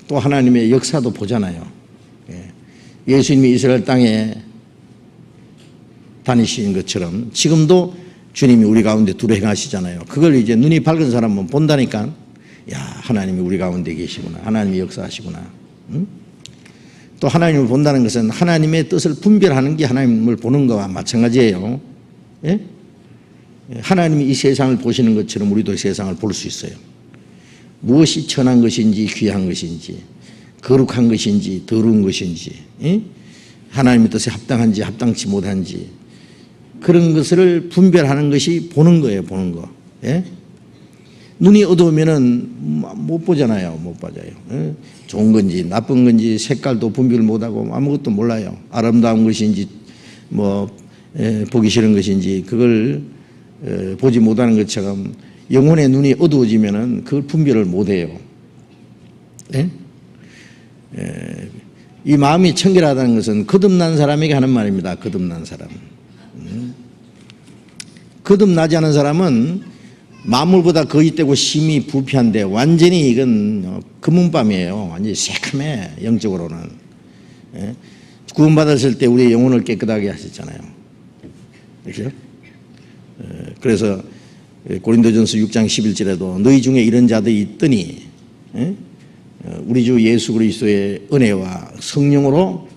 또 하나님의 역사도 보잖아요. 예수님이 이스라엘 땅에 다니신 것처럼 지금도 주님이 우리 가운데 두루 행하시잖아요. 그걸 이제 눈이 밝은 사람은 본다니까, 야, 하나님이 우리 가운데 계시구나. 하나님이 역사하시구나. 또 하나님을 본다는 것은 하나님의 뜻을 분별하는 게 하나님을 보는 것과 마찬가지예요. 예? 하나님이 이 세상을 보시는 것처럼 우리도 세상을 볼 수 있어요. 무엇이 천한 것인지 귀한 것인지 거룩한 것인지 더러운 것인지, 예? 하나님의 뜻에 합당한지 합당치 못한지 그런 것을 분별하는 것이 보는 거예요. 보는 거. 예? 눈이 어두우면은 못 보잖아요. 못 봐요. 예? 좋은 건지 나쁜 건지 색깔도 분별을 못하고 아무것도 몰라요. 아름다운 것인지 보기 싫은 것인지 그걸 보지 못하는 것처럼 영혼의 눈이 어두워지면은 그걸 분별을 못해요. 예? 이 마음이 청결하다는 것은 거듭난 사람에게 하는 말입니다. 거듭난 사람. 거듭나지 않은 사람은 만물보다 거짓되고 심히 부패한데 완전히 이건 금은밤이에요. 완전히 새카매 영적으로는. 구원받았을 때 우리의 영혼을 깨끗하게 하셨잖아요. 그렇죠? 그래서 고린도전서 6장 11절에도 너희 중에 이런 자들이 있더니 우리 주 예수 그리스도의 은혜와 성령으로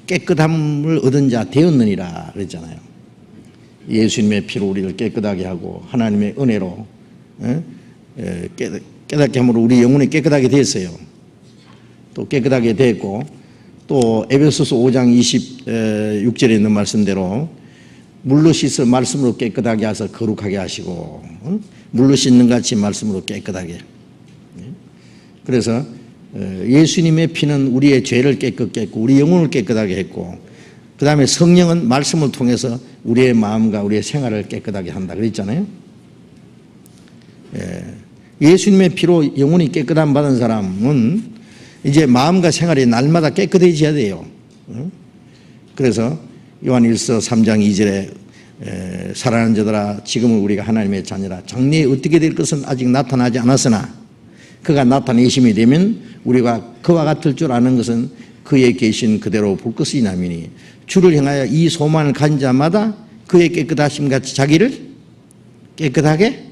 깨끗함을 얻은 자 되었느니라 그랬잖아요. 예수님의 피로 우리를 깨끗하게 하고 하나님의 은혜로 깨닫게 함으로 우리 영혼이 깨끗하게 됐어요. 또 깨끗하게 됐고 또 에베소서 5장 26절에 있는 말씀대로 물로 씻어 말씀으로 깨끗하게 하셔서 거룩하게 하시고 물로 씻는 같이 말씀으로 깨끗하게. 그래서 예수님의 피는 우리의 죄를 깨끗게 했고 우리 영혼을 깨끗하게 했고 그 다음에 성령은 말씀을 통해서 우리의 마음과 우리의 생활을 깨끗하게 한다 그랬잖아요. 예수님의 피로 영혼이 깨끗함 받은 사람은 이제 마음과 생활이 날마다 깨끗해져야 돼요. 그래서 요한일서 3장 2절에 사랑하는 자들아 지금은 우리가 하나님의 자녀라 장래에 어떻게 될 것은 아직 나타나지 않았으나 그가 나타내심이 되면 우리가 그와 같을 줄 아는 것은 그에 계신 그대로 볼 것이 남이니 주를 향하여 이 소망을 가진 자마다 그의 깨끗하심 같이 자기를 깨끗하게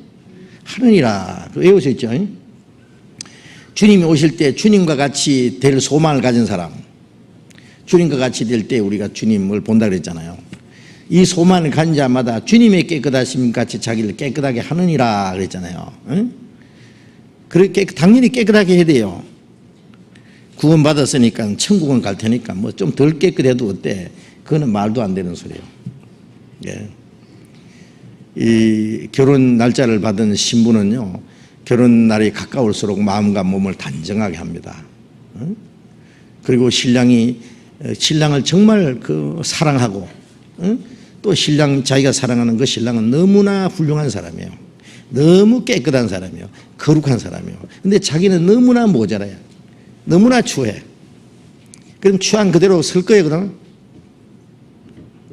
하느니라. 외우셨죠? 주님이 오실 때 주님과 같이 될 소망을 가진 사람, 주님과 같이 될 때 우리가 주님을 본다 그랬잖아요. 이 소망을 가진 자마다 주님의 깨끗하심 같이 자기를 깨끗하게 하느니라 그랬잖아요. 그렇게 당연히 깨끗하게 해야 돼요. 구원 받았으니까 천국은 갈 테니까 뭐 좀 덜 깨끗해도 어때? 그거는 말도 안 되는 소리예요. 예. 이 결혼 날짜를 받은 신부는요, 결혼 날이 가까울수록 마음과 몸을 단정하게 합니다. 그리고 신랑을 정말 사랑하고, 또 자기가 사랑하는 그 신랑은 너무나 훌륭한 사람이에요. 너무 깨끗한 사람이에요. 거룩한 사람이에요. 근데 자기는 너무나 모자라요. 너무나 추해. 그럼 추한 그대로 설 거예요, 그러면?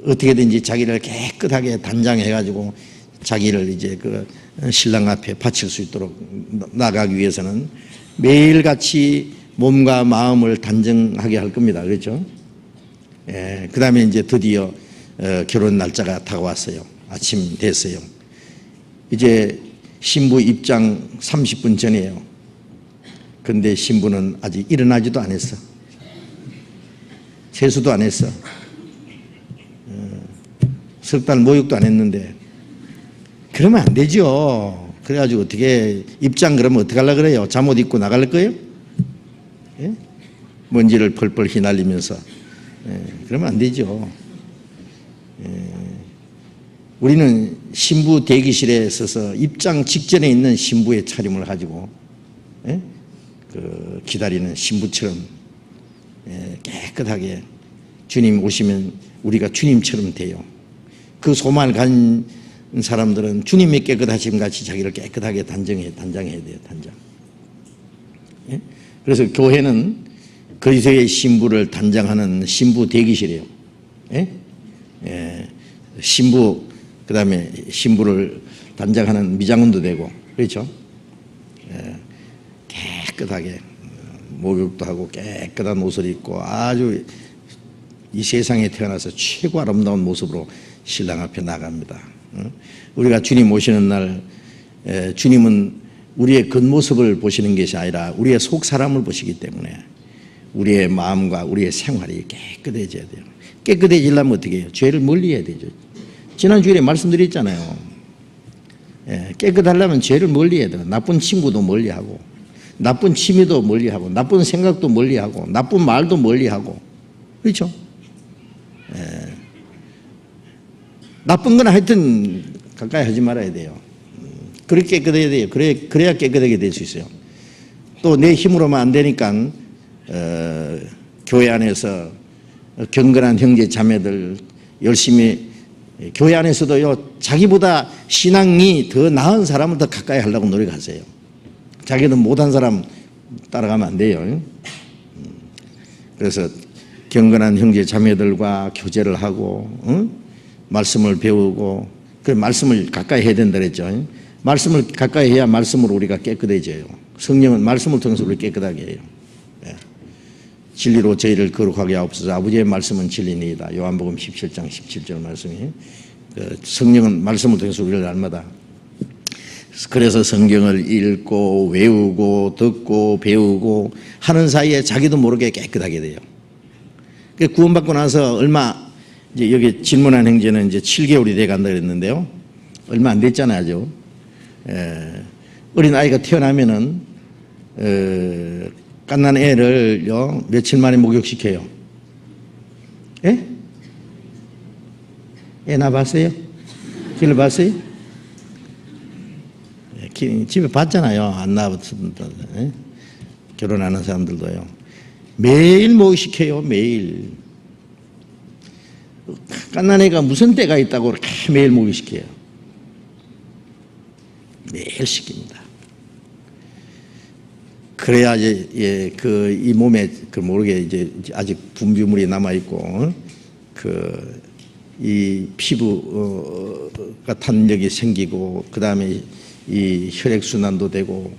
어떻게든지 자기를 깨끗하게 단장해가지고 자기를 이제 그 신랑 앞에 바칠 수 있도록 나가기 위해서는 매일같이 몸과 마음을 단정하게 할 겁니다. 그렇죠? 예, 그 다음에 이제 드디어 결혼 날짜가 다가왔어요. 아침 됐어요. 이제 신부 입장 30분 전이에요. 근데 신부는 아직 일어나지도 않았어. 세수도 안 했어. 석 달 모욕도 안 했는데. 그러면 안 되죠. 그래가지고 어떻게 입장 그러면 어떻게 하려고 그래요? 잠옷 입고 나갈 거예요? 예? 먼지를 펄펄 휘날리면서. 예, 그러면 안 되죠. 예. 우리는 신부 대기실에 서서 입장 직전에 있는 신부의 차림을 가지고 예? 그 기다리는 신부처럼 예, 깨끗하게 주님 오시면 우리가 주님처럼 돼요. 그 소망을 가진 사람들은 주님의 깨끗하심 같이 자기를 깨끗하게 단장해야 돼요. 단장. 예? 그래서 교회는 그리스도의 신부를 단장하는 신부 대기실이에요. 예? 예. 신부 그다음에 신부를 단장하는 미장원도 되고 그렇죠? 예. 깨끗하게 목욕도 하고 깨끗한 옷을 입고 아주 이 세상에 태어나서 최고 아름다운 모습으로 신랑 앞에 나갑니다. 우리가 주님 오시는 날 주님은 우리의 겉모습을 보시는 것이 아니라 우리의 속 사람을 보시기 때문에 우리의 마음과 우리의 생활이 깨끗해져야 돼요. 깨끗해지려면 어떻게 해요? 죄를 멀리해야 되죠. 지난 주일에 말씀드렸잖아요. 깨끗하려면 죄를 멀리해야 돼요. 나쁜 친구도 멀리하고 나쁜 취미도 멀리하고 나쁜 생각도 멀리하고 나쁜 말도 멀리하고 그렇죠? 나쁜 건 하여튼 가까이 하지 말아야 돼요. 그렇게 깨끗해야 돼요. 그래야 깨끗하게 될 수 있어요. 또 내 힘으로만 안 되니까 교회 안에서 경건한 형제 자매들 열심히 교회 안에서도요 자기보다 신앙이 더 나은 사람을 더 가까이 하려고 노력하세요. 자기는 못한 사람 따라가면 안 돼요. 그래서 경건한 형제 자매들과 교제를 하고 말씀을 배우고 그 말씀을 가까이 해야 된다 그랬죠. 말씀을 가까이 해야 말씀으로 우리가 깨끗해져요. 성령은 말씀을 통해서 우리를 깨끗하게 해요. 진리로 저희를 거룩하게 하옵소서. 아버지의 말씀은 진리니이다. 요한복음 17장 17절 말씀이 성령은 말씀을 통해서 우리를 날마다 그래서 성경을 읽고 외우고 듣고 배우고 하는 사이에 자기도 모르게 깨끗하게 돼요. 구원받고 나서 얼마 이제 여기 질문한 형제는 이제 7개월이 돼 간다 그랬는데요. 얼마 안 됐잖아요, 아주. 어린 아이가 태어나면은 갓난 애를요 며칠 만에 목욕시켜요. 예? 애 낳아봤어요? 길을 봤어요? 집에 봤잖아요. 안 낳았습니다. 결혼하는 사람들도요. 매일 목욕시켜요. 매일. 갓난 애가 무슨 때가 있다고 그렇게 매일 목욕시켜요. 매일 시킵니다. 그래야 이제 이 몸에 모르게 이제 아직 분비물이 남아 있고 이 피부가 탄력이 생기고 그 다음에 이 혈액 순환도 되고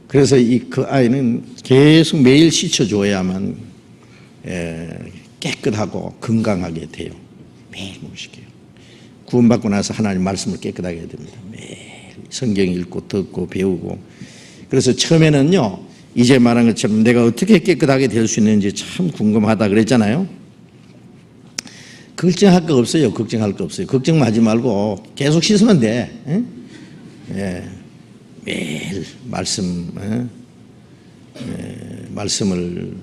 그래서 그 아이는 계속 매일 씻어줘야만 깨끗하고 건강하게 돼요. 매일 목욕시켜요. 구원받고 나서 하나님 말씀을 깨끗하게 해야 됩니다. 매일 성경 읽고 듣고 배우고 그래서 처음에는요 이제 말한 것처럼 내가 어떻게 깨끗하게 될 수 있는지 참 궁금하다 그랬잖아요. 걱정할 거 없어요. 걱정할 거 없어요. 걱정하지 말고 계속 씻으면 돼. 매일 말씀을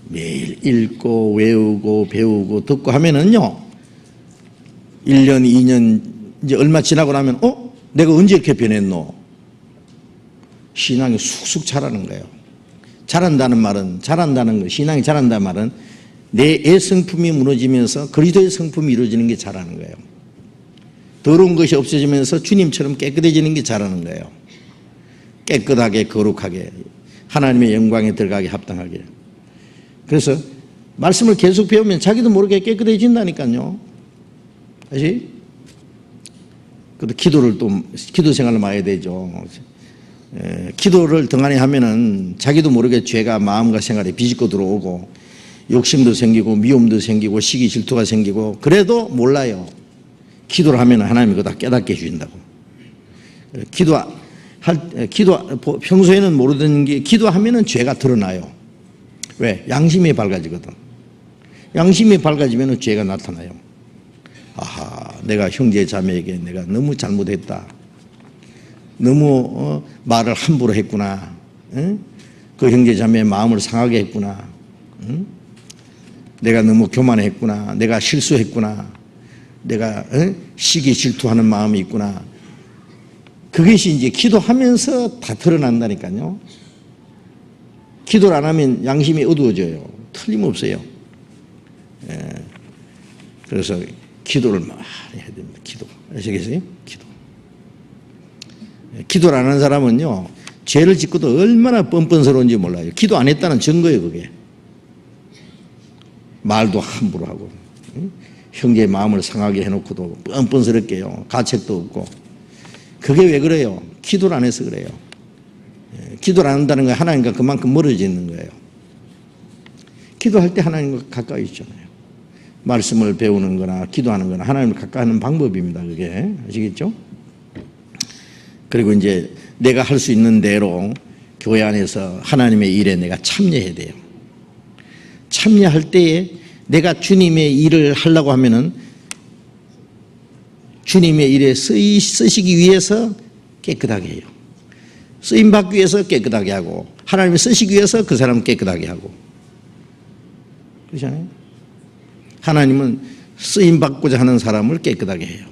매일 읽고 외우고 배우고 듣고 하면은요 1년 2년 이제 얼마 지나고 나면 내가 언제 이렇게 변했노? 신앙이 쑥쑥 자라는 거예요. 자란다는 거, 신앙이 자란다는 말은 내 애성품이 무너지면서 그리스도의 성품이 이루어지는 게 자라는 거예요. 더러운 것이 없어지면서 주님처럼 깨끗해지는 게 자라는 거예요. 깨끗하게 거룩하게 하나님의 영광에 들어가게 합당하게. 그래서 말씀을 계속 배우면 자기도 모르게 깨끗해진다니까요. 다시? 기도 생활을 많이 해야 되죠. 기도를 등한히 하면은 자기도 모르게 죄가 마음과 생활에 비집고 들어오고 욕심도 생기고 미움도 생기고 시기 질투가 생기고 그래도 몰라요. 기도를 하면 하나님이 그거 다 깨닫게 해주신다고. 평소에는 모르던 게 기도하면은 죄가 드러나요. 왜? 양심이 밝아지거든. 양심이 밝아지면은 죄가 나타나요. 아하, 내가 형제 자매에게 내가 너무 잘못했다. 너무 말을 함부로 했구나. 그 형제 자매의 마음을 상하게 했구나. 내가 너무 교만했구나. 내가 실수했구나. 내가 시기 질투하는 마음이 있구나. 그것이 이제 기도하면서 다 드러난다니까요. 기도를 안 하면 양심이 어두워져요. 틀림없어요. 그래서 기도를 많이 해야 됩니다. 기도. 아시겠어요? 기도. 기도를 안 하는 사람은요, 죄를 짓고도 얼마나 뻔뻔스러운지 몰라요. 기도 안 했다는 증거예요, 그게. 말도 함부로 하고, 형제의 마음을 상하게 해놓고도 뻔뻔스럽게요. 가책도 없고. 그게 왜 그래요? 기도를 안 해서 그래요. 기도를 안 한다는 건 하나님과 그만큼 멀어져 있는 거예요. 기도할 때 하나님과 가까이 있잖아요. 말씀을 배우는 거나 기도하는 거나 하나님을 가까이 하는 방법입니다. 그게. 아시겠죠? 그리고 이제 내가 할 수 있는 대로 교회 안에서 하나님의 일에 내가 참여해야 돼요. 참여할 때에 내가 주님의 일을 하려고 하면은 주님의 일에 쓰시기 위해서 깨끗하게 해요. 쓰임받기 위해서 깨끗하게 하고 하나님이 쓰시기 위해서 그 사람을 깨끗하게 하고 그렇잖아요. 하나님은 쓰임받고자 하는 사람을 깨끗하게 해요.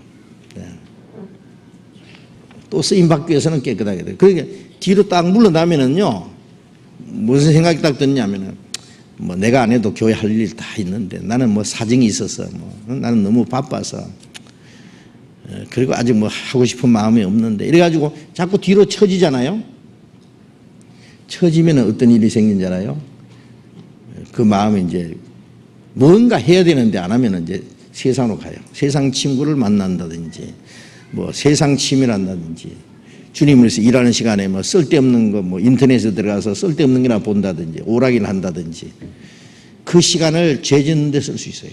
또 쓰임받기 위해서는 깨끗하게 돼요. 그러니까 뒤로 딱 물러나면은요, 무슨 생각이 딱 드냐면은, 뭐 내가 안 해도 교회 할 일 다 있는데 나는 뭐 사정이 있어서 나는 너무 바빠서 그리고 아직 뭐 하고 싶은 마음이 없는데 이래가지고 자꾸 뒤로 처지잖아요. 처지면 어떤 일이 생긴 줄 알아요? 그 마음이 이제 뭔가 해야 되는데 안 하면 이제 세상으로 가요. 세상 친구를 만난다든지 뭐 세상 취미를 한다든지 주님을 위해서 일하는 시간에 뭐 쓸데없는 거 뭐 인터넷에 들어가서 쓸데없는 거나 본다든지 오락을 한다든지 그 시간을 죄 짓는 데 쓸 수 있어요.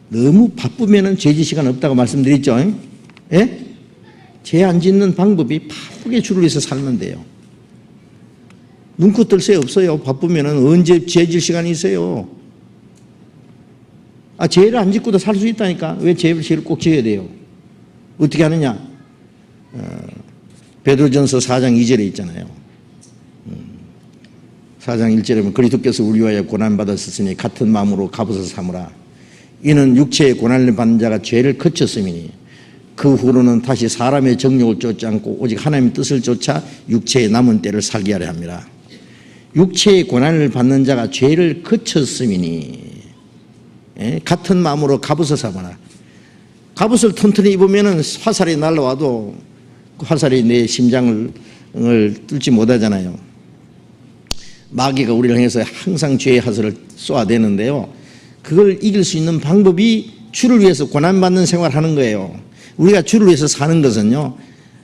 너무 바쁘면은 죄 짓 시간 없다고 말씀드렸죠. 예? 죄 안 짓는 방법이 바쁘게 주를 위해서 살면 돼요. 눈코 뜰 새 없어요. 바쁘면은 언제 죄 질 시간이 있어요. 죄를 안 짓고도 살 수 있다니까. 왜 죄를 꼭 지어야 돼요? 어떻게 하느냐? 베드로전서 4장 2절에 있잖아요. 4장 1절에 보면 그리스도께서 우리 위하여 고난받으셨으니 같은 마음으로 갑옷을 삼으라. 이는 육체의 고난을 받는 자가 죄를 거쳤음이니 그 후로는 다시 사람의 정욕을 쫓지 않고 오직 하나님의 뜻을 쫓아 육체의 남은 때를 살게 하려 합니다. 육체의 고난을 받는 자가 죄를 거쳤음이니 같은 마음으로 갑옷을 삼아라. 갑옷을 튼튼히 입으면 화살이 날라와도 그 화살이 내 심장을 뚫지 못하잖아요. 마귀가 우리를 향해서 항상 죄의 화살을 쏘아대는데요. 그걸 이길 수 있는 방법이 주를 위해서 고난받는 생활하는 거예요. 우리가 주를 위해서 사는 것은요,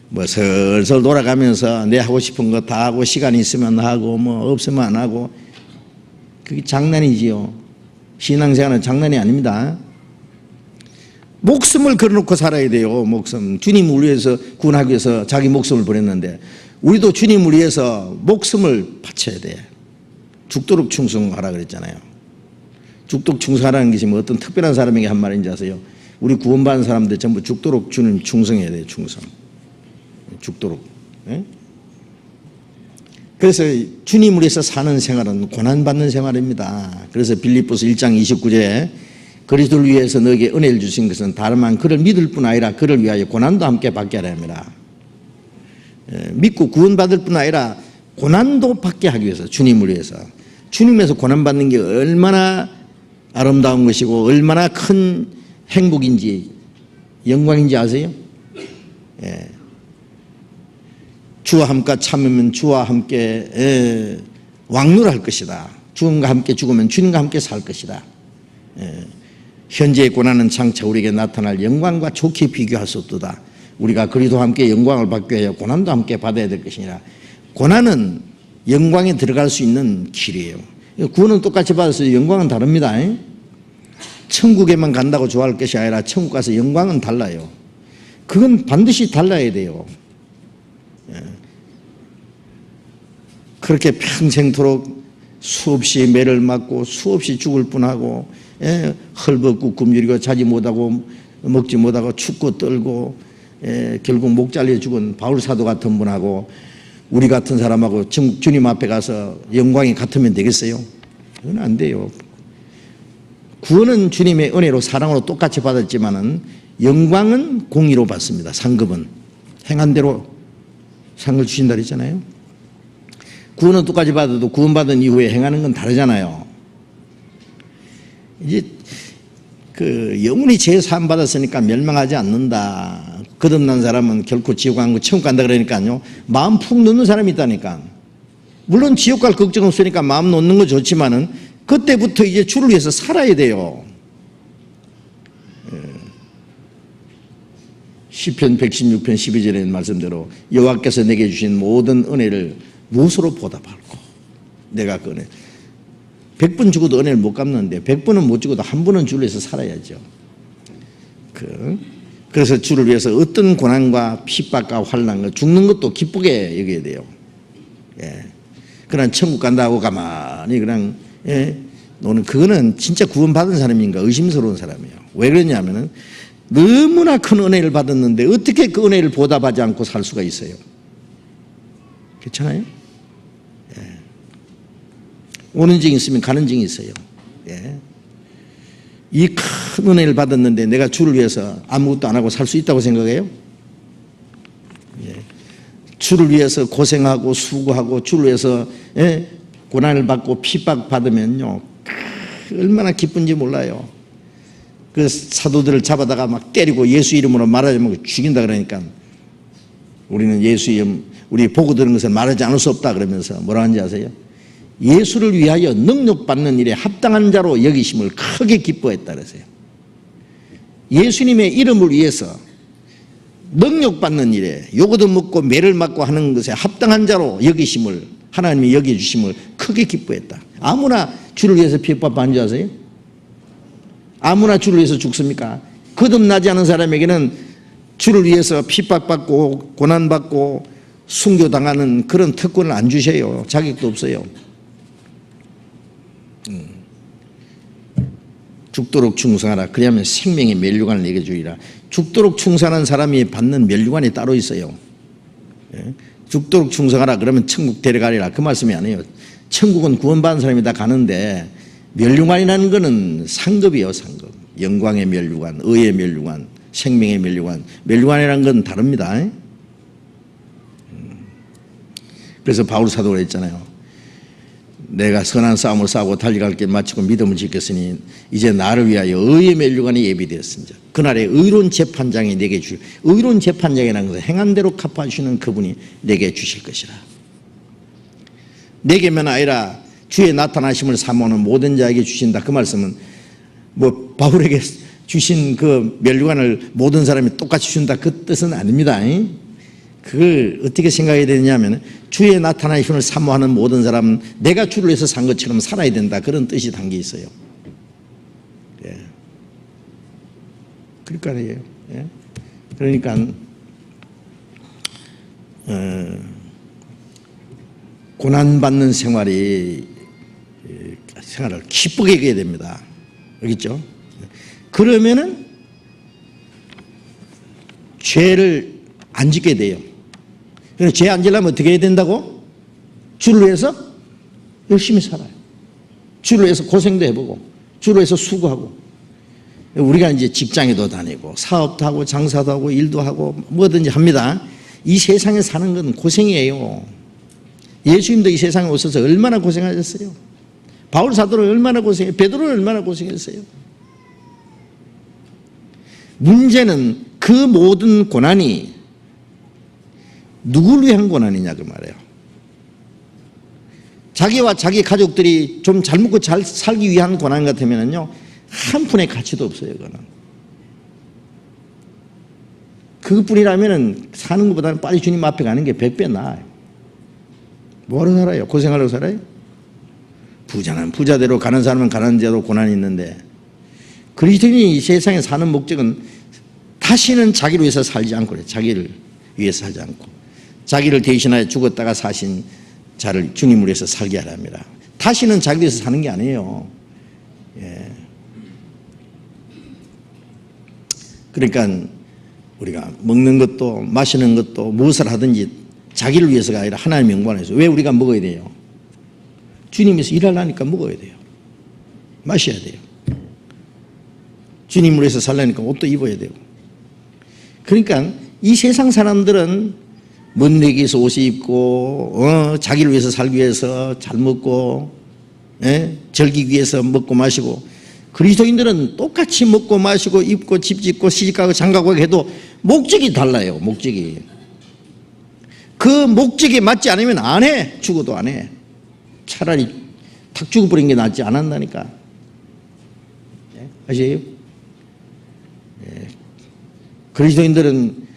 뭐 슬슬 돌아가면서 내 하고 싶은 거 다 하고 시간이 있으면 하고 뭐 없으면 안 하고 그게 장난이지요. 신앙생활은 장난이 아닙니다. 목숨을 걸어놓고 살아야 돼요. 목숨. 주님을 위해서 구원하기 위해서 자기 목숨을 버렸는데 우리도 주님을 위해서 목숨을 바쳐야 돼. 죽도록 충성하라 그랬잖아요. 죽도록 충성하라는 것이 뭐 어떤 특별한 사람에게 한 말인지 아세요? 우리 구원받은 사람들 전부 죽도록 주님 충성해야 돼요. 충성. 죽도록. 예? 그래서 주님을 위해서 사는 생활은 고난받는 생활입니다. 그래서 빌립보서 1장 29절에 그리스도를 위해서 너에게 은혜를 주신 것은 다름한 그를 믿을 뿐 아니라 그를 위하여 고난도 함께 받게 하려 합니다. 믿고 구원받을 뿐 아니라 고난도 받게 하기 위해서 주님을 위해서 주님에서 고난받는 게 얼마나 아름다운 것이고 얼마나 큰 행복인지 영광인지 아세요? 예. 주와 함께 참으면 주와 함께 왕노할 것이다. 주님과 함께 죽으면 주님과 함께 살 것이다. 현재의 고난은 장차 우리에게 나타날 영광과 좋게 비교할 수 없도다. 우리가 그리스도와 함께 영광을 받기 위하여 고난도 함께 받아야 될 것이니라. 고난은 영광에 들어갈 수 있는 길이에요. 구원은 똑같이 받았어요. 영광은 다릅니다. 천국에만 간다고 좋아할 것이 아니라 천국 가서 영광은 달라요. 그건 반드시 달라야 돼요. 그렇게 평생토록 수없이 매를 맞고 수없이 죽을 뻔하고 헐벗고 굶주리고 자지 못하고 먹지 못하고 춥고 떨고 결국 목 잘려 죽은 바울 사도 같은 분하고 우리 같은 사람하고 주님 앞에 가서 영광이 같으면 되겠어요? 그건 안 돼요. 구원은 주님의 은혜로 사랑으로 똑같이 받았지만은 영광은 공의로 받습니다. 상급은 행한 대로 상을 주신다 그랬잖아요. 구원은 똑같이 받아도 구원받은 이후에 행하는 건 다르잖아요. 이제 그 영원히 죄 사함 받았으니까 멸망하지 않는다. 거듭난 사람은 결코 지옥 안 가고 천국 간다 그러니까요. 마음 푹 놓는 사람이 있다니까. 물론 지옥 갈 걱정 없으니까 마음 놓는 거 좋지만은 그때부터 이제 주를 위해서 살아야 돼요. 시편 116편 12절에 말씀대로 여호와께서 내게 주신 모든 은혜를 무엇으로 보답할꼬. 내가 그 은혜 100번 죽어도 은혜를 못 갚는데 100번은 못 죽어도 한 번은 주를 위해서 살아야죠. 그래서 주를 위해서 어떤 고난과 핍박과 환난과 죽는 것도 기쁘게 여겨야 돼요. 그냥 천국 간다고 가만히 그냥 노는 그거는 진짜 구원받은 사람인가 의심스러운 사람이에요. 왜 그러냐면은 너무나 큰 은혜를 받았는데 어떻게 그 은혜를 보답하지 않고 살 수가 있어요? 그렇잖아요? 오는 증이 있으면 가는 증이 있어요. 이 큰 은혜를 받았는데 내가 주를 위해서 아무것도 안 하고 살 수 있다고 생각해요? 주를 위해서 고생하고 수고하고 주를 위해서 고난을 받고 핍박받으면요 얼마나 기쁜지 몰라요. 그 사도들을 잡아다가 막 때리고 예수 이름으로 말하자면 죽인다 그러니까 우리는 예수 이름 우리 보고 들은 것을 말하지 않을 수 없다 그러면서 뭐라 하는지 아세요? 예수를 위하여 능력받는 일에 합당한 자로 여기심을 크게 기뻐했다 그러세요. 예수님의 이름을 위해서 능력받는 일에 요거도 먹고 매를 맞고 하는 것에 합당한 자로 여기심을 하나님이 여겨주심을 크게 기뻐했다. 아무나 주를 위해서 핍박받는 줄 아세요? 아무나 주를 위해서 죽습니까? 거듭나지 않은 사람에게는 주를 위해서 핍박받고 고난받고 순교당하는 그런 특권을 안 주셔요. 자격도 없어요. 죽도록 충성하라. 그리하면 생명의 면류관을 내게 주리라. 죽도록 충성하는 사람이 받는 면류관이 따로 있어요. 죽도록 충성하라 그러면 천국 데려가리라 그 말씀이 아니에요. 천국은 구원받은 사람이 다 가는데 면류관이라는 것은 상급이에요. 상급. 영광의 면류관, 의의 면류관, 생명의 면류관. 면류관이라는 건 다릅니다. 그래서 바울 사도가 했잖아요. 내가 선한 싸움을 싸우고 달려갈 길 마치고 믿음을 지켰으니 이제 나를 위하여 의의 면류관이 예비되었습니다. 그날에 의로운 재판장이 내게 주실 의로운 재판장이라는 것은 행한 대로 갚아주시는 그분이 내게 주실 것이라. 내게만 아니라 주의 나타나심을 사모하는 모든 자에게 주신다. 그 말씀은 뭐 바울에게 주신 그 면류관을 모든 사람이 똑같이 준다 그 뜻은 아닙니다. 그걸 어떻게 생각해야 되냐면 주의 나타나심을 사모하는 모든 사람은 내가 주를 위해서 산 것처럼 살아야 된다 그런 뜻이 담겨 있어요. 그러니까 그러니까 고난받는 생활을 기쁘게 해야 됩니다. 알겠죠? 그러면은 죄를 안 짓게 돼요. 그래서 죄 안 지려면 어떻게 해야 된다고? 주를 위해서 열심히 살아요. 주를 위해서 고생도 해보고 주를 위해서 수고하고. 우리가 이제 직장에도 다니고 사업도 하고 장사도 하고 일도 하고 뭐든지 합니다. 이 세상에 사는 건 고생이에요. 예수님도 이 세상에 오셔서 얼마나 고생하셨어요. 바울 사도는 얼마나 고생했어요. 베드로는 얼마나 고생했어요. 문제는 그 모든 고난이 누구를 위한 고난이냐 그 말이에요. 자기와 자기 가족들이 좀 잘 먹고 잘 살기 위한 고난 같으면요 한 푼의 가치도 없어요. 그뿐이라면 사는 것보다는 빨리 주님 앞에 가는 게 100배 나아요. 뭐하러 살아요? 고생하려고 살아요? 부자는 부자대로, 가는 사람은 가는 대로 고난이 있는데, 그리스도인이 이 세상에 사는 목적은 다시는 자기를 위해서 살지 않고 그래요. 자기를 위해서 살지 않고 자기를 대신하여 죽었다가 사신 자를 주님을 위해서 살게 하랍니다. 다시는 자기를 위해서 사는 게 아니에요. 예. 그러니까 우리가 먹는 것도 마시는 것도 무엇을 하든지 자기를 위해서가 아니라 하나님의 영광을 위해서. 왜 우리가 먹어야 돼요? 주님께서 일하려니까 먹어야 돼요. 마셔야 돼요. 주님을 위해서 살려니까 옷도 입어야 되고. 그러니까 이 세상 사람들은 먼 데에서 옷을 입고 자기를 위해서 살기 위해서 잘 먹고 즐기기 위해서 먹고 마시고, 그리스도인들은 똑같이 먹고 마시고 입고 집 짓고 시집가고 장가고 해도 목적이 달라요. 목적이. 그 목적에 맞지 않으면 안 해. 죽어도 안 해. 차라리 탁 죽어버린 게 낫지 않았다니까. 아시죠? 그리스도인들은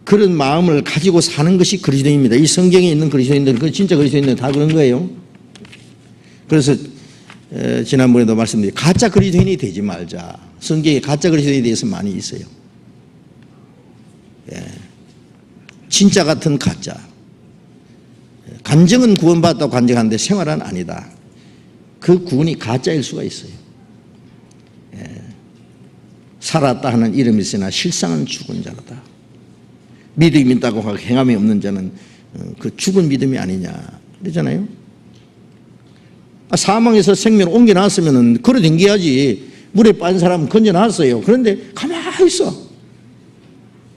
그런 마음을 가지고 사는 것이 그리스도인입니다. 이 성경에 있는 그리스도인들은, 그 진짜 그리스도인들은 다 그런 거예요. 그래서 지난번에도 말씀드린 가짜 그리스도인이 되지 말자. 성경에 가짜 그리스도인에 대해서 많이 있어요. 진짜 같은 가짜. 감정은 구원받았다고 간증하는데 생활은 아니다. 그 구원이 가짜일 수가 있어요. 살았다 하는 이름이 있으나 실상은 죽은 자로다. 믿음이 있다고 하고 행함이 없는 자는 그 죽은 믿음이 아니냐 그러잖아요. 사망에서 생명을 옮겨놨으면 걸어 댕겨야지. 물에 빠진 사람은 건져놨어요. 그런데 가만히 있어.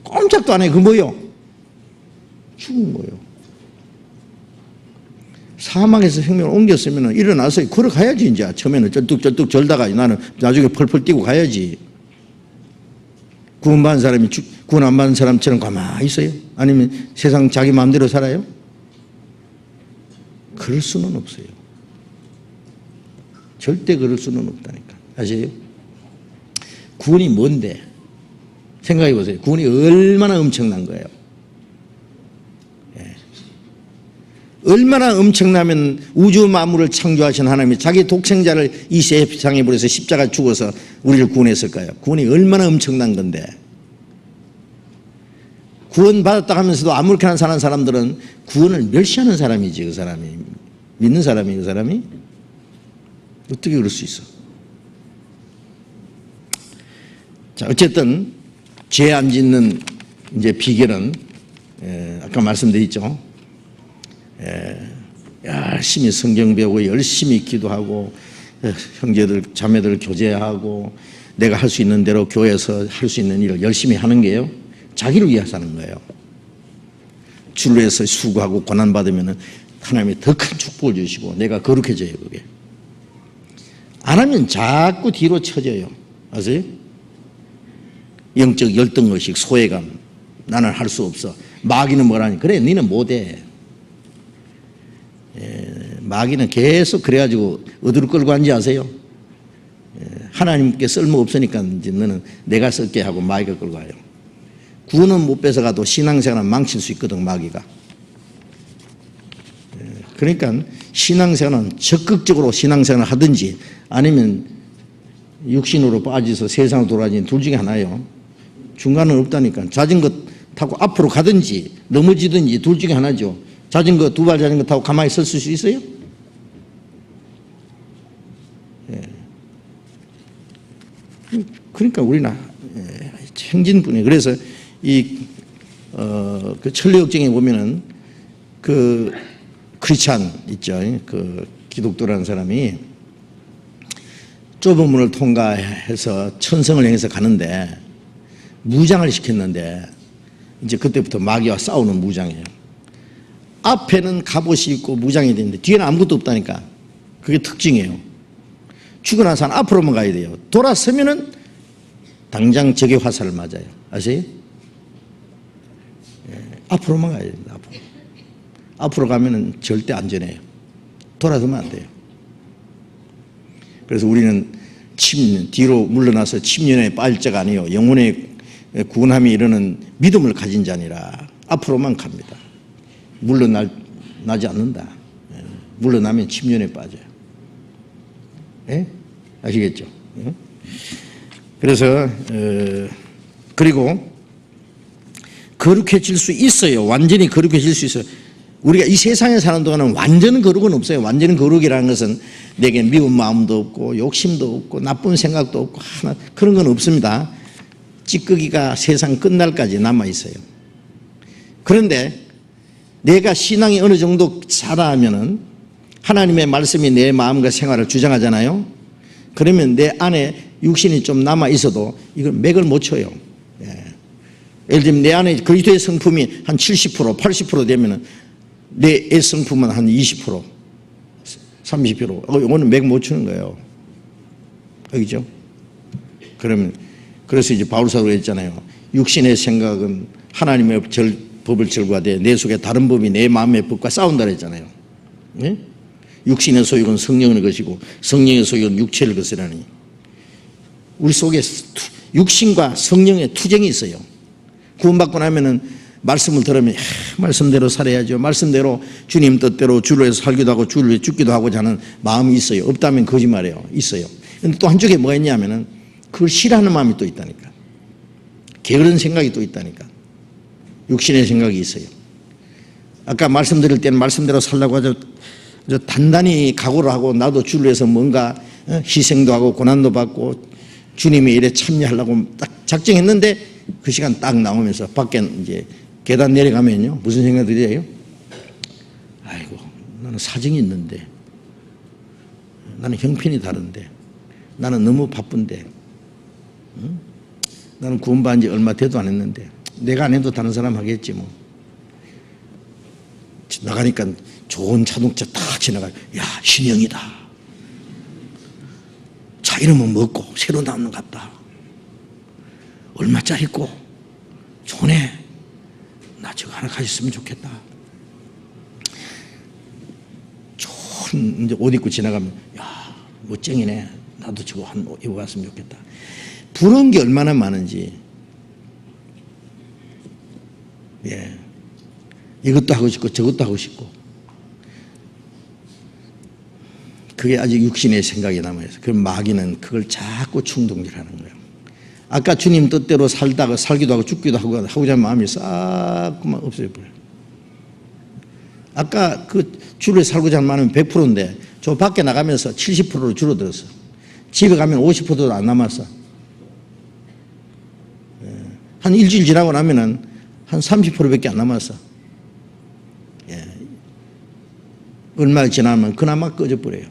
꼼짝도 안 해. 그 뭐요? 죽은 거예요. 사망에서 생명을 옮겼으면 일어나서 걸어가야지. 이제 처음에는 쩔뚝쩔뚝 절다가 나는 나중에 펄펄 뛰고 가야지. 구원받은 사람이 구원 안 받은 사람처럼 가만히 있어요? 아니면 세상 자기 마음대로 살아요? 그럴 수는 없어요. 절대 그럴 수는 없다니까. 아세요? 구원이 뭔데? 생각해 보세요. 구원이 얼마나 엄청난 거예요. 얼마나 엄청나면 우주 만물을 창조하신 하나님이 자기 독생자를 이 세상에 보내서 십자가 죽어서 우리를 구원했을까요? 구원이 얼마나 엄청난 건데. 구원받았다 하면서도 아무렇게나 사는 사람들은 구원을 멸시하는 사람이지. 그 사람이 믿는 사람이, 그 사람이 어떻게 그럴 수 있어? 자, 어쨌든 죄 안 짓는 이제 비결은 아까 말씀드렸죠. 열심히 성경 배우고 열심히 기도하고 형제들 자매들 교제하고 내가 할 수 있는 대로 교회에서 할 수 있는 일을 열심히 하는 게요, 자기를 위해서 하는 거예요. 주를 위해서 수고하고 고난받으면 하나님이 더 큰 축복을 주시고 내가 거룩해져요. 그게 안 하면 자꾸 뒤로 쳐져요. 아세요? 영적 열등의식, 소외감. 나는 할 수 없어. 마귀는 뭐라니? 그래, 너는 못해. 마귀는 계속 그래가지고 어디로 끌고 간지 아세요? 하나님께 쓸모 없으니까 이제 너는 내가 쓸게 하고 마귀가 끌고 가요. 구원은 못 뺏어가도 신앙생활은 망칠 수 있거든, 마귀가. 그러니까 신앙생활은 적극적으로 신앙생활을 하든지 아니면 육신으로 빠져서 세상으로 돌아다니는 둘 중에 하나예요. 중간은 없다니까. 자전거 타고 앞으로 가든지 넘어지든지 둘 중에 하나죠. 자전거, 두발 자전거 타고 가만히 설 수 있어요? 그러니까 우리는 행진뿐이에요. 그래서 그 천리역정에 보면은 그 크리스찬 있죠. 그 기독교라는 사람이 좁은 문을 통과해서 천성을 향해서 가는데 무장을 시켰는데 이제 그때부터 마귀와 싸우는 무장이에요. 앞에는 갑옷이 있고 무장이 되는데 뒤에는 아무것도 없다니까. 그게 특징이에요. 죽어난 사람 앞으로만 가야 돼요. 돌아서면은 당장 적의 화살을 맞아요. 아세요? 앞으로만 가야 됩니다. 앞으로 가면은 절대 안전해요. 돌아서면 안 돼요. 그래서 우리는 뒤로 물러나서 침륜의 빠질 자가 아니요 영혼의 구원함이 이르는 믿음을 가진 자니라. 앞으로만 갑니다. 물러나지 않는다. 물러나면 침륜에 빠져요. 예? 아시겠죠? 예? 그래서 그리고 거룩해질 수 있어요. 완전히 거룩해질 수 있어요. 우리가 이 세상에 사는 동안은 완전 거룩은 없어요. 완전 거룩이라는 것은 내게 미운 마음도 없고 욕심도 없고 나쁜 생각도 없고 하나 그런 건 없습니다. 찌꺼기가 세상 끝날까지 남아있어요. 그런데 내가 신앙이 어느 정도 자라면은 하나님의 말씀이 내 마음과 생활을 주장하잖아요. 그러면 내 안에 육신이 좀 남아있어도 이걸 맥을 못 쳐요. 예. 예를 들면 내 안에 그리스도의 성품이 한 70%, 80% 되면은 내 애 성품은 한 20%, 30%. 이거는 맥 못 치는 거예요. 알겠죠? 그러면 그래서 이제 바울 사도가 했잖아요. 육신의 생각은 하나님의 법을 절구하되 내 속에 다른 법이 내 마음의 법과 싸운다 그랬잖아요. 예? 육신의 소욕은 성령의 것이고 성령의 소욕은 육체의 것이라니. 우리 속에 육신과 성령의 투쟁이 있어요. 구원받고 나면은 말씀을 들으면 말씀대로 살아야죠. 말씀대로 주님 뜻대로 주를 위해서 살기도 하고 주를 위해 죽기도 하고자 하는 마음이 있어요. 없다면 거짓말이에요. 있어요. 그런데 또 한쪽에 뭐가 있냐면은 그걸 싫어하는 마음이 또 있다니까. 게으른 생각이 또 있다니까. 육신의 생각이 있어요. 아까 말씀드릴 때는 말씀대로 살라고 하죠. 단단히 각오를 하고 나도 주를 위해서 뭔가 희생도 하고 고난도 받고 주님의 일에 참여하려고 딱 작정했는데 그 시간 딱 나오면서 밖에 이제 계단 내려가면요. 무슨 생각이 들어요? 아이고, 나는 사정이 있는데, 나는 형편이 다른데, 나는 너무 바쁜데, 응? 나는 구원받은 지 얼마 되도 안 했는데, 내가 안 해도 다른 사람 하겠지 뭐. 나가니까 좋은 자동차 딱 지나가요. 야, 신형이다. 차 이름은 뭐고 새로 나오는 것 같다. 얼마짜리고 좋네. 나 저거 하나 가졌으면 좋겠다. 좋은 이제 옷 입고 지나가면 야, 멋쟁이네. 나도 저거 한 옷 입고 갔으면 좋겠다. 부러운 게 얼마나 많은지. 예, 이것도 하고 싶고 저것도 하고 싶고. 그게 아직 육신의 생각이 남아있어요. 그럼 마귀는 그걸 자꾸 충동질하는 거예요. 아까 주님 뜻대로 살다가 살기도 하고 죽기도 하고자 하는 마음이 싹 그만 없어져 버려요. 아까 그 주를 살고자 하는 마음은 100%인데 저 밖에 나가면서 70%로 줄어들었어. 집에 가면 50%도 안 남았어. 한 일주일 지나고 나면은 한 30%밖에 안 남았어. 예. 얼마 지나면 그나마 꺼져버려요.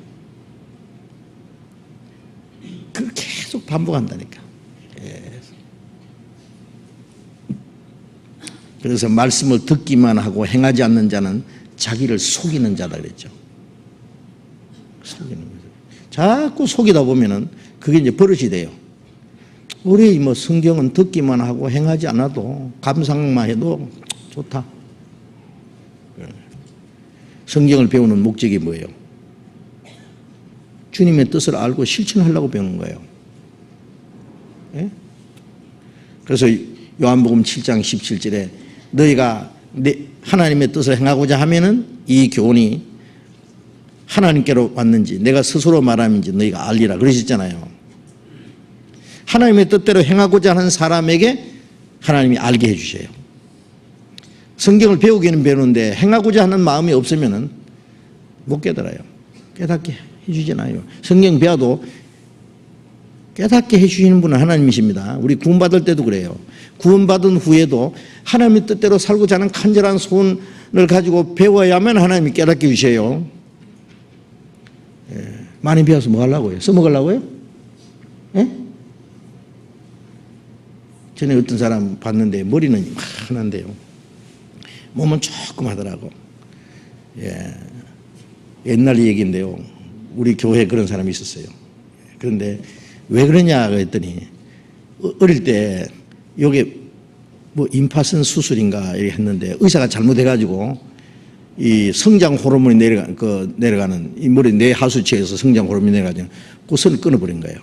그걸 계속 반복한다니까. 예. 그래서 말씀을 듣기만 하고 행하지 않는 자는 자기를 속이는 자다 그랬죠. 속이는 거죠. 자꾸 속이다 보면은 그게 이제 버릇이 돼요. 우리 뭐 성경은 듣기만 하고 행하지 않아도 감상만 해도 좋다. 성경을 배우는 목적이 뭐예요? 주님의 뜻을 알고 실천하려고 배우는 거예요. 예? 그래서 요한복음 7장 17절에 너희가 하나님의 뜻을 행하고자 하면은 이 교훈이 하나님께로 왔는지 내가 스스로 말함인지 너희가 알리라 그러셨잖아요. 하나님의 뜻대로 행하고자 하는 사람에게 하나님이 알게 해주셔요. 성경을 배우기는 배우는데 행하고자 하는 마음이 없으면 못 깨달아요. 깨닫게 해주잖아요. 성경 배워도 깨닫게 해주시는 분은 하나님이십니다. 우리 구원받을 때도 그래요. 구원받은 후에도 하나님의 뜻대로 살고자 하는 간절한 소원을 가지고 배워야만 하나님이 깨닫게 해주셔요. 예. 많이 배워서 뭐 하려고요? 써먹으려고요? 예? 전에 어떤 사람 봤는데 머리는 이만한데요. 몸은 조금 하더라고. 예. 옛날 얘기인데요. 우리 교회에 그런 사람이 있었어요. 그런데 왜 그러냐 그랬더니 어릴 때 여기 뭐 임파선 수술인가 이렇게 했는데 의사가 잘못해가지고 이 성장 호르몬이 내려가는 이 머리 뇌 하수체에서 성장 호르몬이 내려가지고 그 선을 끊어버린 거예요.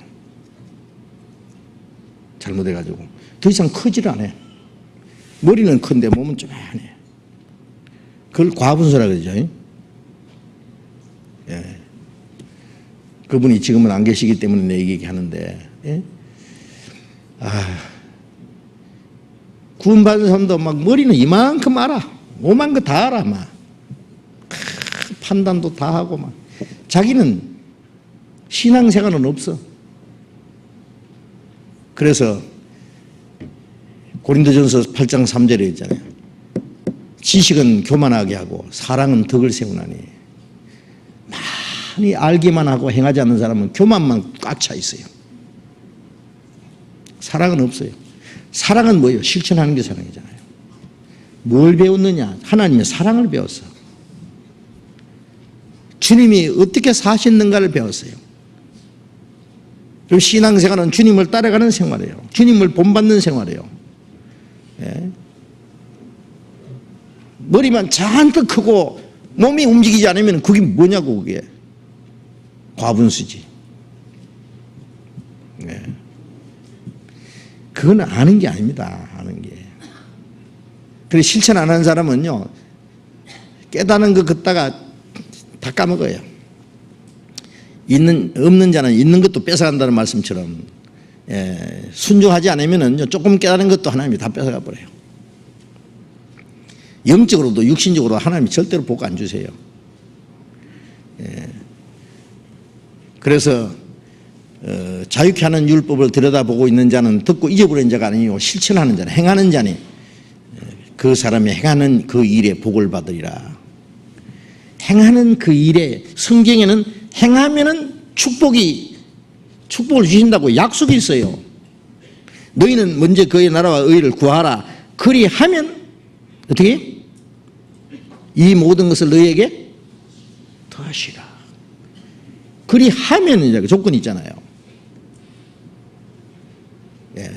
잘못해가지고 더 이상 크질 않아요. 머리는 큰데 몸은 쪼만해. 그걸 과분수라 그러죠. 예. 그분이 지금은 안 계시기 때문에 내 얘기하는데, 예? 구원받은 사람도 막 머리는 이만큼 알아. 오만 거 다 알아, 막. 판단도 다 하고, 막. 자기는 신앙생활은 없어. 그래서 고린도전서 8장 3절에 있잖아요. 지식은 교만하게 하고 사랑은 덕을 세우나니. 많이 알기만 하고 행하지 않는 사람은 교만만 꽉 차 있어요. 사랑은 없어요. 사랑은 뭐예요? 실천하는 게 사랑이잖아요. 뭘 배웠느냐? 하나님의 사랑을 배웠어. 주님이 어떻게 사셨는가를 배웠어요. 그리고 신앙생활은 주님을 따라가는 생활이에요. 주님을 본받는 생활이에요. 예. 머리만 잔뜩 크고 몸이 움직이지 않으면 그게 뭐냐고, 그게. 과분수지. 예. 그건 아는 게 아닙니다. 아는 게. 그래 실천 안 하는 사람은요, 깨닫는 거 걷다가 다 까먹어요. 없는 자는 있는 것도 뺏어간다는 말씀처럼, 예, 순종하지 않으면은 조금 깨달은 것도 하나님이 다 뺏어가 버려요. 영적으로도 육신적으로도 하나님이 절대로 복 안 주세요. 예. 그래서 자유케 하는 율법을 들여다보고 있는 자는 듣고 잊어버린 자가 아니요 실천하는 자는, 행하는 자니 그 사람이 행하는 그 일에 복을 받으리라. 행하는 그 일에, 성경에는 행하면은 축복을 주신다고 약속이 있어요. 너희는 먼저 그의 나라와 의를 구하라. 그리하면 어떻게? 이 모든 것을 너희에게 더하시라. 그리하면 이제 조건이 있잖아요. 예.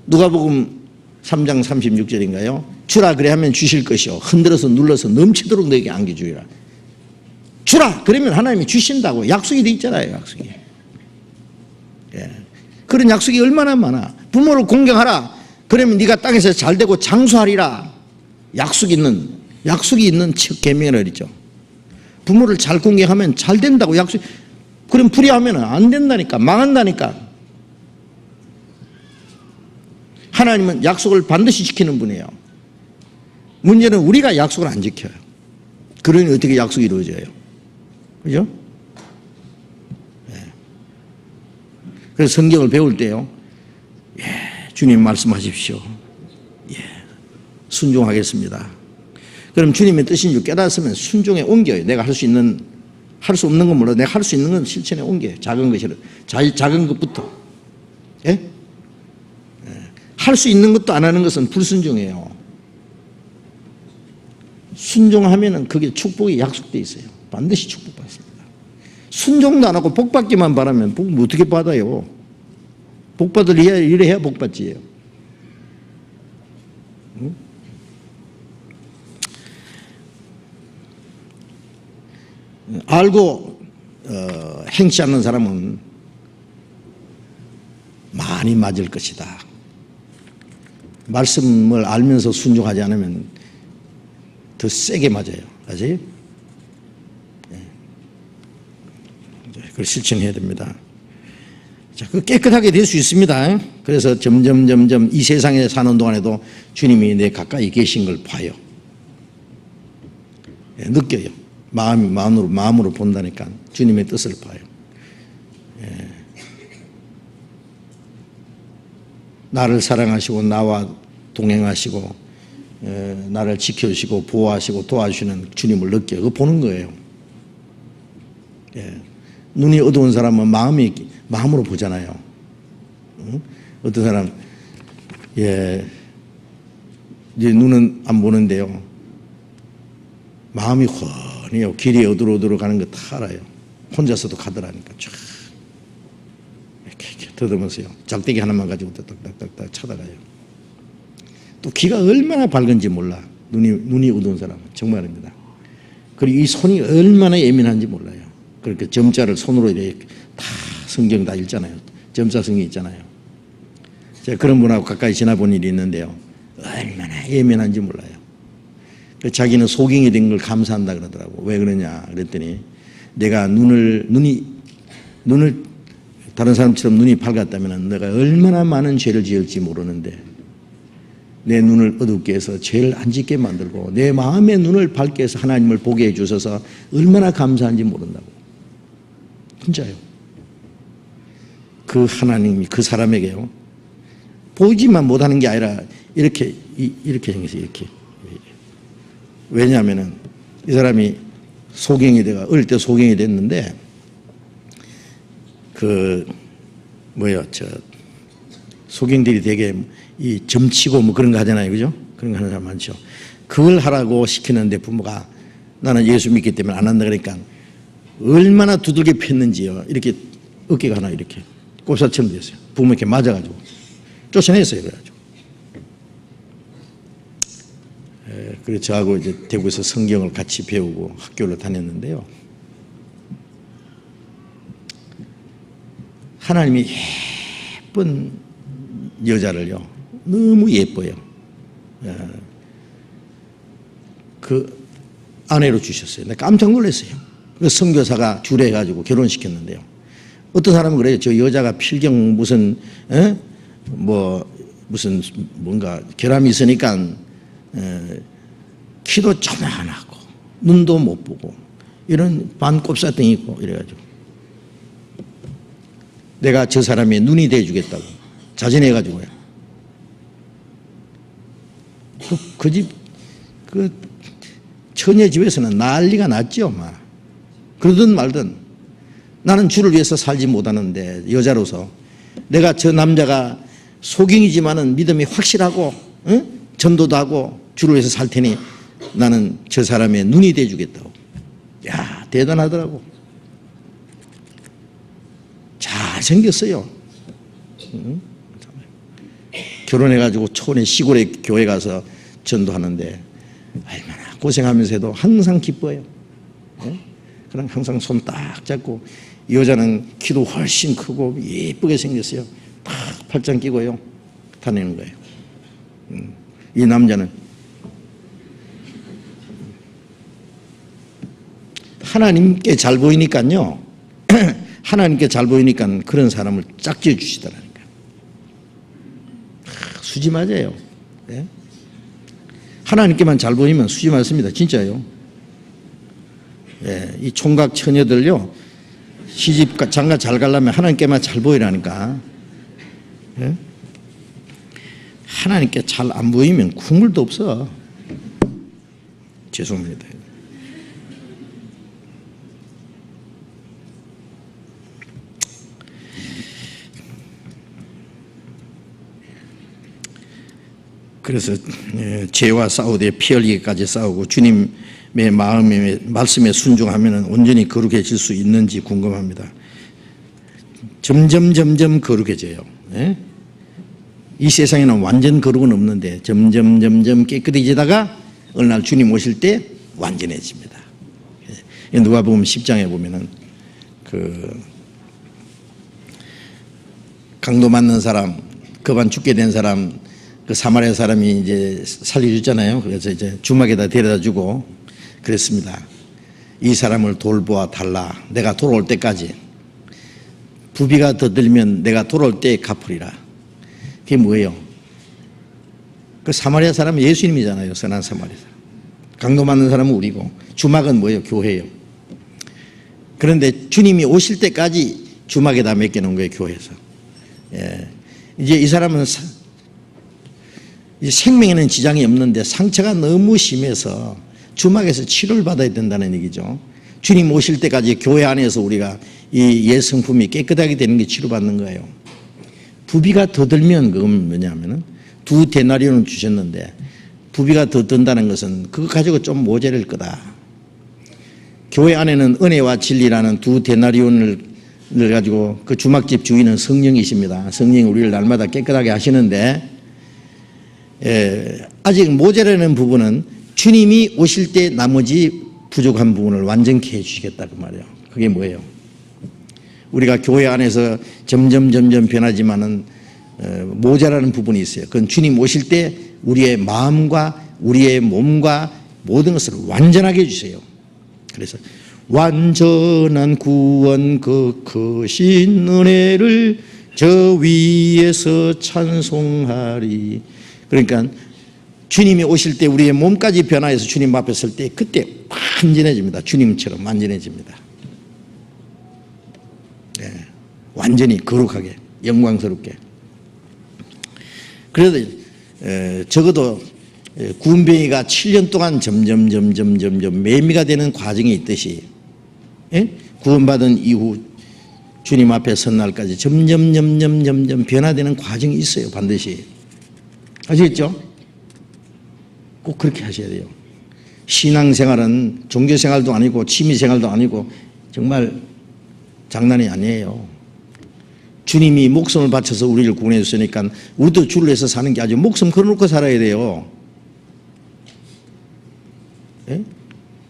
누가복음 3장 36절인가요? 주라 그래하면 주실 것이요 흔들어서 눌러서 넘치도록 너에게 안겨주리라. 주라 그러면 하나님이 주신다고 약속이 돼 있잖아요. 약속이. 예. 그런 약속이 얼마나 많아. 부모를 공경하라 그러면 네가 땅에서 잘되고 장수하리라. 약속이 있는 계명이라 그랬죠. 부모를 잘 공경하면 잘 된다고 약속. 그럼 불의하면 안 된다니까, 망한다니까. 하나님은 약속을 반드시 지키는 분이에요. 문제는 우리가 약속을 안 지켜요. 그러니 어떻게 약속이 이루어져요? 그죠? 네. 그래서 성경을 배울 때요, 예, 주님 말씀하십시오. 예, 순종하겠습니다. 그럼 주님의 뜻인 줄 깨닫으면 순종에 옮겨요. 내가 할 수 없는 건 몰라도 내가 할 수 있는 건 실천에 옮겨요. 작은 것이라. 작은 것부터. 예? 할 수 있는 것도 안 하는 것은 불순종이에요. 순종하면은 그게 축복이 약속되어 있어요. 반드시 축복받습니다. 순종도 안 하고 복 받기만 바라면 복 어떻게 받아요? 복 받을 일을 해야 복 받지요. 응? 알고 행치 않는 사람은 많이 맞을 것이다. 말씀을 알면서 순종하지 않으면 더 세게 맞아요. 맞아요? 네. 그걸 실천해야 됩니다. 자, 그 깨끗하게 될 수 있습니다. 그래서 점점 이 세상에 사는 동안에도 주님이 내 가까이 계신 걸 봐요. 네, 느껴요. 마음으로 본다니까 주님의 뜻을 봐요. 예. 나를 사랑하시고 나와 동행하시고 나를 지켜주시고 보호하시고 도와주시는 주님을 느껴요. 그거 보는 거예요. 예. 눈이 어두운 사람은 마음으로 보잖아요. 응? 어떤 사람, 예, 이제 눈은 안 보는데요. 마음이 훤해요. 길이 어디로 가는 거 다 알아요. 혼자서도 가더라니까. 쫙 이렇게 더듬으세요. 작대기 하나만 가지고 딱딱딱딱 쳐다가요. 또 귀가 얼마나 밝은지 몰라. 눈이 어두운 사람은 정말입니다. 그리고 이 손이 얼마나 예민한지 몰라요. 그렇게 점자를 손으로 이렇게 다 성경 다 읽잖아요. 점자 성이 있잖아요. 제가 그런 분하고 가까이 지나본 일이 있는데요. 얼마나 예민한지 몰라요. 자기는 소경이 된 걸 감사한다 그러더라고. 왜 그러냐 그랬더니 내가 눈을 다른 사람처럼 눈이 밝았다면 내가 얼마나 많은 죄를 지을지 모르는데 내 눈을 어둡게 해서 죄를 안 짓게 만들고 내 마음의 눈을 밝게 해서 하나님을 보게 해주셔서 얼마나 감사한지 모른다고. 진짜요. 그 하나님이 그 사람에게요. 보이지만 못하는 게 아니라 이렇게 생겼어요. 이렇게. 왜냐하면은 이 사람이 소경이 돼가 어릴 때 소경이 됐는데 소경들이 되게 이 점치고 뭐 그런 거 하잖아요, 그죠? 그런 거 하는 사람 많죠. 그걸 하라고 시키는데 부모가 나는 예수 믿기 때문에 안 한다 그러니까 얼마나 두들겨 팼는지요. 이렇게 어깨가 하나 이렇게 꼽사처럼 됐어요. 부모 이렇게 맞아가지고 쫓아냈어요, 그래가지고. 그래서 저하고 이제 대구에서 성경을 같이 배우고 학교를 다녔는데요. 하나님이 예쁜 여자를요, 너무 예뻐요. 그 아내로 주셨어요. 내가 깜짝 놀랐어요. 그 선교사가 주례해가지고 결혼시켰는데요. 어떤 사람은 그래요. 저 여자가 필경 무슨 뭔가 결함이 있으니까 키도 조만하고 눈도 못 보고 이런 반곱사등이 있고 이래가지고 내가 저 사람의 눈이 돼주겠다고 자진해가지고요. 그 처녀 집에서는 난리가 났죠. 막 그러든 말든 나는 주를 위해서 살지 못하는데 여자로서 내가 저 남자가 소경이지만은 믿음이 확실하고 전도도 하고 주를 위해서 살 테니 나는 저 사람의 눈이 돼주겠다고. 야, 대단하더라고. 잘생겼어요. 결혼해가지고 초원에 시골에 교회 가서 전도하는데 얼마나 고생하면서도 항상 기뻐요. 그냥 항상 손 딱 잡고 이 여자는 키도 훨씬 크고 예쁘게 생겼어요. 딱 팔짱 끼고요 다니는 거예요. 이 남자는 하나님께 잘 보이니까요. 하나님께 잘 보이니까 그런 사람을 짝지어 주시더라니까. 수지 맞아요. 네? 하나님께만 잘 보이면 수지 맞습니다. 진짜요. 네, 이 총각 처녀들요 시집 장가 잘 가려면 하나님께만 잘 보이라니까. 네? 하나님께 잘 안 보이면 국물도 없어. 죄송합니다. 그래서 죄와 싸우되 피 흘리기까지 싸우고 주님의 마음의 말씀에 순종하면 온전히 거룩해질 수 있는지 궁금합니다. 점점 거룩해져요. 이 세상에는 완전 거룩은 없는데 점점 깨끗해지다가 어느 날 주님 오실 때 완전해집니다. 누가복음 10장에 보면은 그 강도 맞는 사람, 급한 죽게 된 사람, 그 사마리아 사람이 이제 살려줬잖아요. 그래서 이제 주막에다 데려다 주고 그랬습니다. 이 사람을 돌보아 달라. 내가 돌아올 때까지. 부비가 더 들면 내가 돌아올 때 갚으리라. 그게 뭐예요? 그 사마리아 사람은 예수님이잖아요. 선한 사마리아 사람. 강도 맞는 사람은 우리고 주막은 뭐예요? 교회예요. 그런데 주님이 오실 때까지 주막에다 맡겨놓은 거예요. 교회에서. 예. 이제 이 사람은 생명에는 지장이 없는데 상처가 너무 심해서 주막에서 치료를 받아야 된다는 얘기죠. 주님 오실 때까지 교회 안에서 우리가 이 옛 성품이 깨끗하게 되는 게 치료받는 거예요. 부비가 더 들면 그건 뭐냐면은 2 데나리온을 주셨는데 부비가 더 든다는 것은 그거 가지고 좀 모자랄 거다. 교회 안에는 은혜와 진리라는 2 데나리온을 가지고 그 주막집 주인은 성령이십니다. 성령이 우리를 날마다 깨끗하게 하시는데 아직 모자라는 부분은 주님이 오실 때 나머지 부족한 부분을 완전케 해주시겠다 그 말이에요. 그게 뭐예요? 우리가 교회 안에서 점점 변하지만은 모자라는 부분이 있어요. 그건 주님 오실 때 우리의 마음과 우리의 몸과 모든 것을 완전하게 해주세요. 그래서 완전한 구원 그 크신 은혜를 저 위에서 찬송하리. 그러니까 주님이 오실 때 우리의 몸까지 변화해서 주님 앞에 설 때 그때 완전해집니다. 주님처럼 완전해집니다. 네, 완전히 거룩하게 영광스럽게. 그래도 적어도 구은병이가 7년 동안 점점 매미가 되는 과정이 있듯이 구원받은 이후 주님 앞에 선 날까지 점점 변화되는 과정이 있어요. 반드시. 아시겠죠? 꼭 그렇게 하셔야 돼요. 신앙생활은 종교생활도 아니고 취미생활도 아니고 정말 장난이 아니에요. 주님이 목숨을 바쳐서 우리를 구원해 줬으니까 우리도 주를 위해서 사는 게 아주 목숨 걸어놓고 살아야 돼요. 예?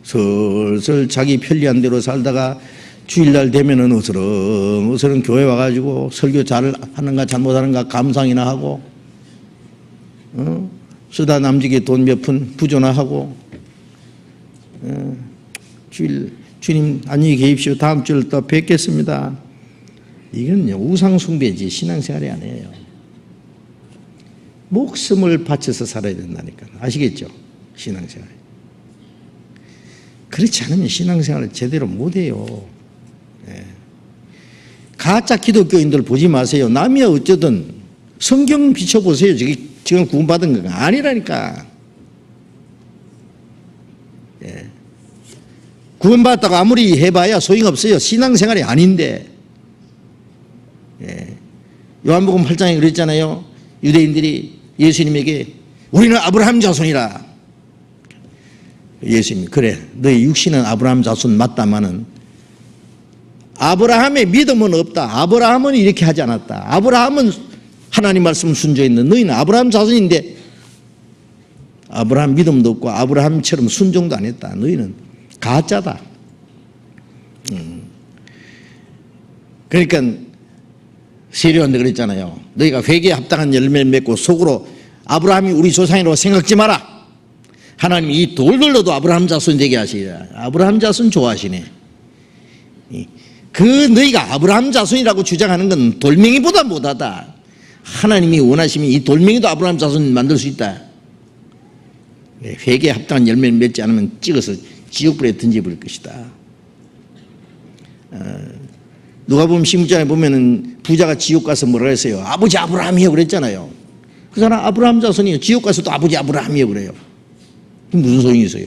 슬슬 자기 편리한 대로 살다가 주일날 되면은 어스렁 교회 와가지고 설교 잘 하는가 잘못하는가 감상이나 하고 쓰다 남지게 돈 몇 푼 부조나 하고 주님 안녕히 계십시오. 다음 주를 또 뵙겠습니다. 이건요 우상숭배지 신앙생활이 아니에요. 목숨을 바쳐서 살아야 된다니까. 아시겠죠? 신앙생활. 그렇지 않으면 신앙생활을 제대로 못해요. 가짜 기독교인들 보지 마세요. 남이 어쩌든 성경 비춰보세요. 지금 구원받은 건가? 아니라니까. 구원받았다고 아무리 해봐야 소용없어요. 신앙생활이 아닌데. 요한복음 8장에 그랬잖아요. 유대인들이 예수님에게 우리는 아브라함 자손이라. 예수님이 그래 너희 육신은 아브라함 자손 맞다마는 아브라함의 믿음은 없다. 아브라함은 이렇게 하지 않았다. 아브라함은 하나님 말씀 순종했는데 너희는 아브라함 자손인데 아브라함 믿음도 없고 아브라함처럼 순종도 안 했다. 너희는 가짜다. 그러니까 세례요한도 그랬잖아요. 너희가 회개에 합당한 열매를 맺고 속으로 아브라함이 우리 조상이라고 생각지 마라. 하나님이 이 돌들로도 아브라함 자손 되게 하시리라. 아브라함 자손 좋아하시네. 그 너희가 아브라함 자손이라고 주장하는 건 돌멩이보다 못하다. 하나님이 원하시면 이 돌멩이도 아브라함 자손 만들 수 있다. 회개에 합당한 열매를 맺지 않으면 찍어서 지옥불에 던져버릴 것이다. 누가복음 16장에 보면은 부자가 지옥 가서 뭐라 했어요? 아버지 아브라함이요 그랬잖아요. 그 사람 아브라함 자손이요. 지옥 가서도 아버지 아브라함이요 그래요. 무슨 소용이 있어요?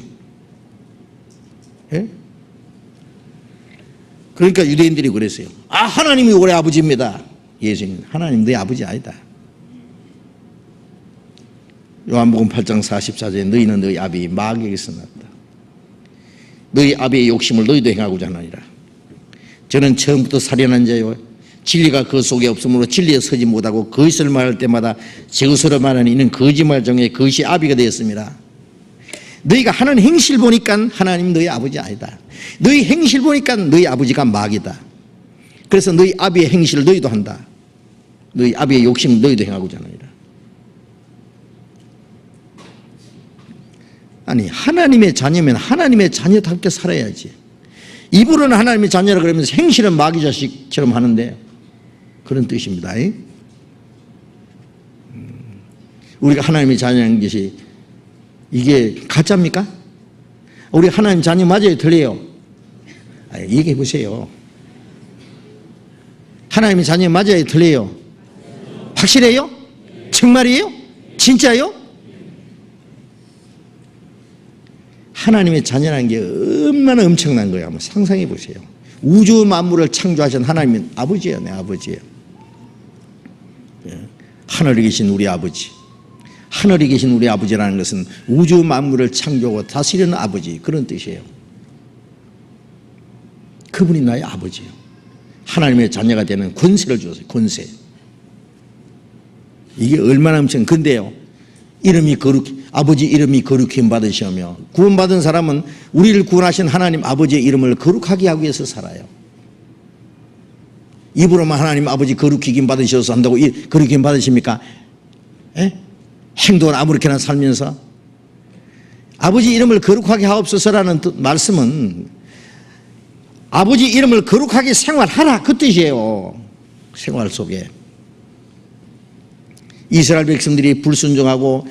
예? 그러니까 유대인들이 그랬어요. 아 하나님이 우리 아버지입니다. 예수님 하나님 너희 아버지 아니다. 요한복음 8장 44절에 너희는 너희 아비 마귀에게서 났다. 너희 아비의 욕심을 너희도 행하고자 하느니라. 저는 처음부터 살인한 자요 진리가 그 속에 없으므로 진리에 서지 못하고 거짓을 말할 때마다 제 것으로 말하는 이는 거짓말 중에 거짓이 아비가 되었습니다. 너희가 하는 행실 보니까 하나님 너희 아버지 아니다. 너희 행실 보니까 너희 아버지가 마귀다. 그래서 너희 아비의 행실을 너희도 한다. 너희 아비의 욕심을 너희도 행하고자 하느니라. 아니 하나님의 자녀면 하나님의 자녀답게 살아야지. 입으로는 하나님의 자녀라 그러면서 행실은 마귀 자식처럼 하는데 그런 뜻입니다. 우리가 하나님의 자녀라는 것이 이게 가짜입니까? 우리 하나님 자녀 맞아요? 틀려요? 얘기해 보세요. 하나님의 자녀 맞아요? 틀려요? 확실해요? 정말이에요? 진짜요? 하나님의 자녀라는 게 얼마나 엄청난 거예요. 한번 상상해 보세요. 우주 만물을 창조하신 하나님은 아버지예요. 내 아버지예요. 하늘에 계신 우리 아버지. 하늘에 계신 우리 아버지라는 것은 우주 만물을 창조하고 다스리는 아버지 그런 뜻이에요. 그분이 나의 아버지예요. 하나님의 자녀가 되는 권세를 주었어요. 권세. 이게 얼마나 엄청 근데요. 이름이 아버지 이름이 거룩힘 받으시며 구원받은 사람은 우리를 구원하신 하나님 아버지의 이름을 거룩하게 하기 위해서 살아요. 입으로만 하나님 아버지 거룩히 긴 받으셔서 한다고 거룩히 긴 받으십니까? 에? 행동을 아무렇게나 살면서 아버지 이름을 거룩하게 하옵소서라는 말씀은 아버지 이름을 거룩하게 생활하라 그 뜻이에요. 생활 속에 이스라엘 백성들이 불순종하고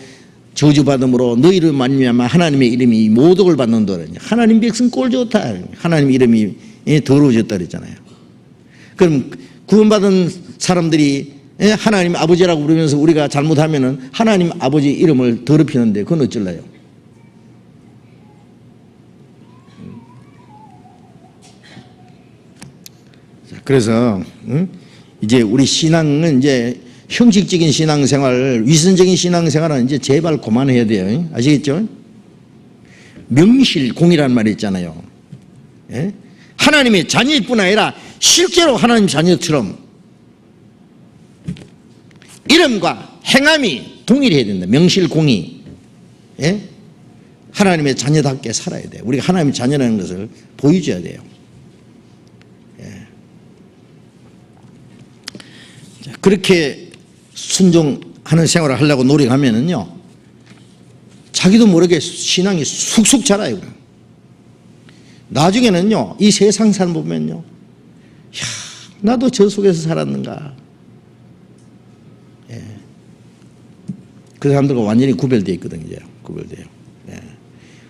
저주받음으로 너희를 말미암아 하나님의 이름이 모독을 받는다. 하나님 백성 꼴 좋다. 하나님 이름이 더러워졌다 그랬잖아요. 그럼 구원받은 사람들이 하나님 아버지라고 부르면서 우리가 잘못하면은 하나님 아버지 이름을 더럽히는데 그건 어쩔래요? 그래서 이제 우리 신앙은 이제 형식적인 신앙생활, 위선적인 신앙생활은 이제 제발 그만해야 돼요. 아시겠죠? 명실공히란 말이 있잖아요. 예? 하나님의 자녀일 뿐 아니라 실제로 하나님 자녀처럼 이름과 행함이 동일해야 된다. 명실공히. 예? 하나님의 자녀답게 살아야 돼요. 우리가 하나님의 자녀라는 것을 보여줘야 돼요. 예. 자, 그렇게 순종하는 생활을 하려고 노력하면은요, 자기도 모르게 신앙이 쑥쑥 자라요. 나중에는요, 이 세상 사람 보면요, 야, 나도 저 속에서 살았는가. 예. 그 사람들과 완전히 구별되어 있거든요. 이제 구별돼요. 예.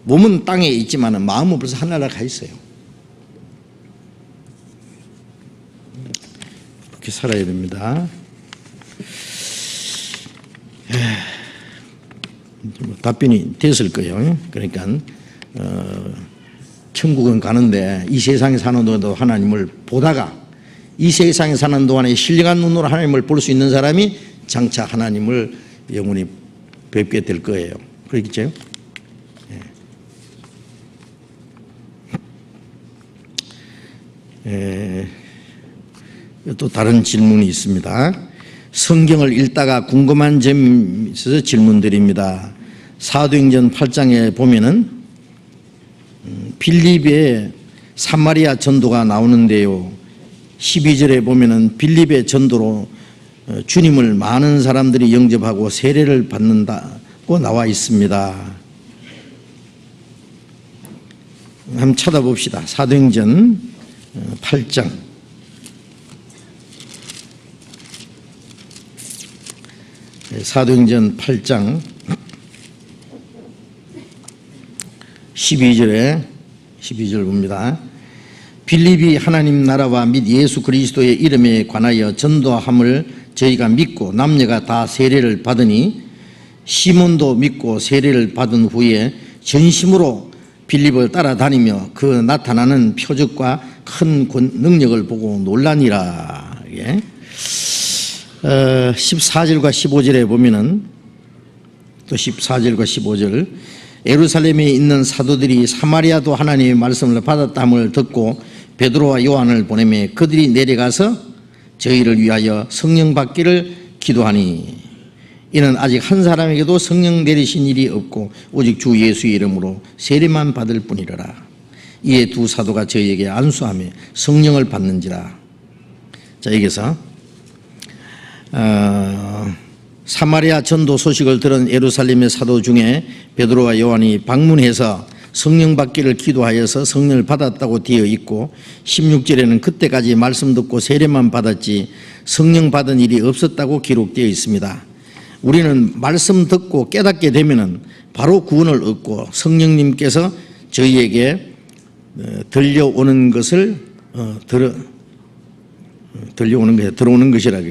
몸은 땅에 있지만 마음은 벌써 하늘나라 가 있어요. 그렇게 살아야 됩니다. 답변이 됐을 거예요. 그러니까 천국은 가는데 이 세상에 사는 동안도 하나님을 보다가 이 세상에 사는 동안에 신령한 눈으로 하나님을 볼 수 있는 사람이 장차 하나님을 영원히 뵙게 될 거예요. 그렇겠죠? 또 다른 질문이 있습니다. 성경을 읽다가 궁금한 점이 있어서 질문드립니다. 사도행전 8장에 보면은 빌립의 사마리아 전도가 나오는데요. 12절에 보면은 빌립의 전도로 주님을 많은 사람들이 영접하고 세례를 받는다고 나와 있습니다. 한번 찾아봅시다. 사도행전 8장. 사도행전 8장 12절 봅니다. 빌립이 하나님 나라와 및 예수 그리스도의 이름에 관하여 전도함을 저희가 믿고 남녀가 다 세례를 받으니 시몬도 믿고 세례를 받은 후에 전심으로 빌립을 따라다니며 그 나타나는 표적과 큰 능력을 보고 놀라니라. 14절과 15절에 보면은 또 14절과 15절 예루살렘에 있는 사도들이 사마리아도 하나님의 말씀을 받았다함을 듣고 베드로와 요한을 보내매 그들이 내려가서 저희를 위하여 성령 받기를 기도하니 이는 아직 한 사람에게도 성령 내리신 일이 없고 오직 주 예수의 이름으로 세례만 받을 뿐이라. 이에 두 사도가 저희에게 안수하며 성령을 받는지라. 자, 여기서 사마리아 전도 소식을 들은 예루살렘의 사도 중에 베드로와 요한이 방문해서 성령 받기를 기도하여서 성령을 받았다고 되어 있고 16절에는 그때까지 말씀 듣고 세례만 받았지 성령 받은 일이 없었다고 기록되어 있습니다. 우리는 말씀 듣고 깨닫게 되면은 바로 구원을 얻고 성령님께서 저희에게 들려오는 것을 들어오는 것이라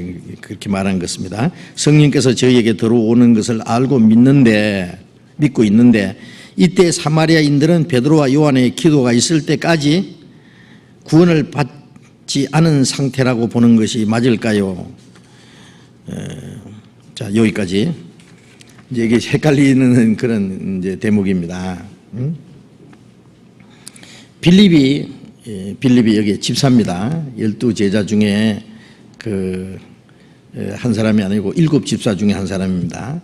그렇게 말한 것입니다. 성령께서 저희에게 들어오는 것을 알고 믿고 있는데 이때 사마리아인들은 베드로와 요한의 기도가 있을 때까지 구원을 받지 않은 상태라고 보는 것이 맞을까요? 자, 여기까지. 이제 이게 헷갈리는 그런 이제 대목입니다. 빌립이 여기 집사입니다. 12제자 중에 한 사람이 아니고 7 집사 중에 한 사람입니다.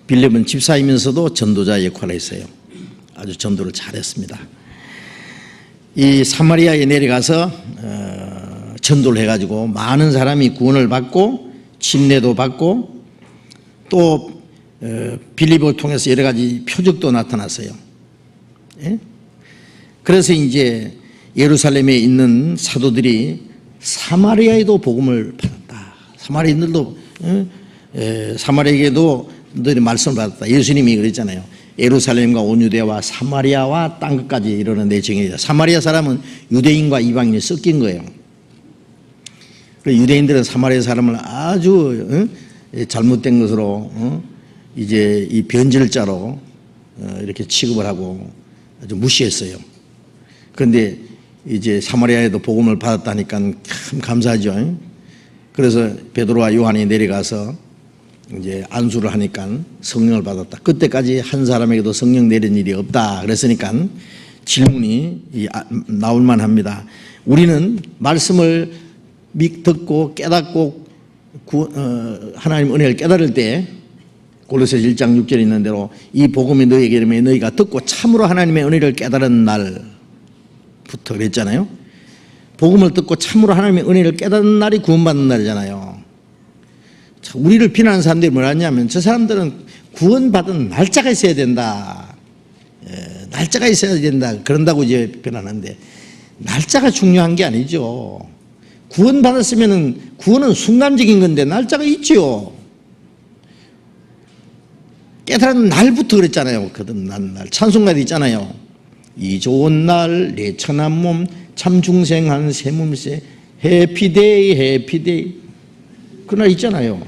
빌립은 집사이면서도 전도자 역할을 했어요. 아주 전도를 잘했습니다. 이 사마리아에 내려가서 전도를 해가지고 많은 사람이 구원을 받고 침례도 받고 또 빌립을 통해서 여러 가지 표적도 나타났어요. 예? 그래서 이제 예루살렘에 있는 사도들이 사마리아에도 복음을 받았다. 사마리아인들도 사마리아에게도 너희들이 말씀을 받았다. 예수님이 그랬잖아요. 예루살렘과 온 유대와 사마리아와 땅 끝까지 이르는 내 정예이다. 사마리아 사람은 유대인과 이방인이 섞인 거예요. 유대인들은 사마리아 사람을 아주 잘못된 것으로 이제 이 변절자로 이렇게 취급을 하고 아주 무시했어요. 그런데 이제 사마리아에도 복음을 받았다니까 참 감사하죠. 그래서 베드로와 요한이 내려가서 이제 안수를 하니까 성령을 받았다. 그때까지 한 사람에게도 성령 내린 일이 없다. 그랬으니까 질문이 나올만 합니다. 우리는 말씀을 듣고 깨닫고 하나님 은혜를 깨달을 때 골로새서 1장 6절에 있는 대로 이 복음이 너희에게 이르매 너희가 듣고 참으로 하나님의 은혜를 깨달은 날부터 그랬잖아요. 복음을 듣고 참으로 하나님의 은혜를 깨닫는 날이 구원받는 날이잖아요. 우리를 비난하는 사람들이 뭐라 하냐면 저 사람들은 구원받은 날짜가 있어야 된다. 날짜가 있어야 된다. 그런다고 이제 비난하는데 날짜가 중요한 게 아니죠. 구원받았으면 구원은 순간적인 건데 날짜가 있죠. 깨달은 날부터 그랬잖아요. 거듭난 날. 찬송가도 있잖아요. 이 좋은 날 내 천한 몸 참 중생한 새 몸새 해피데이 해피데이 그날 있잖아요.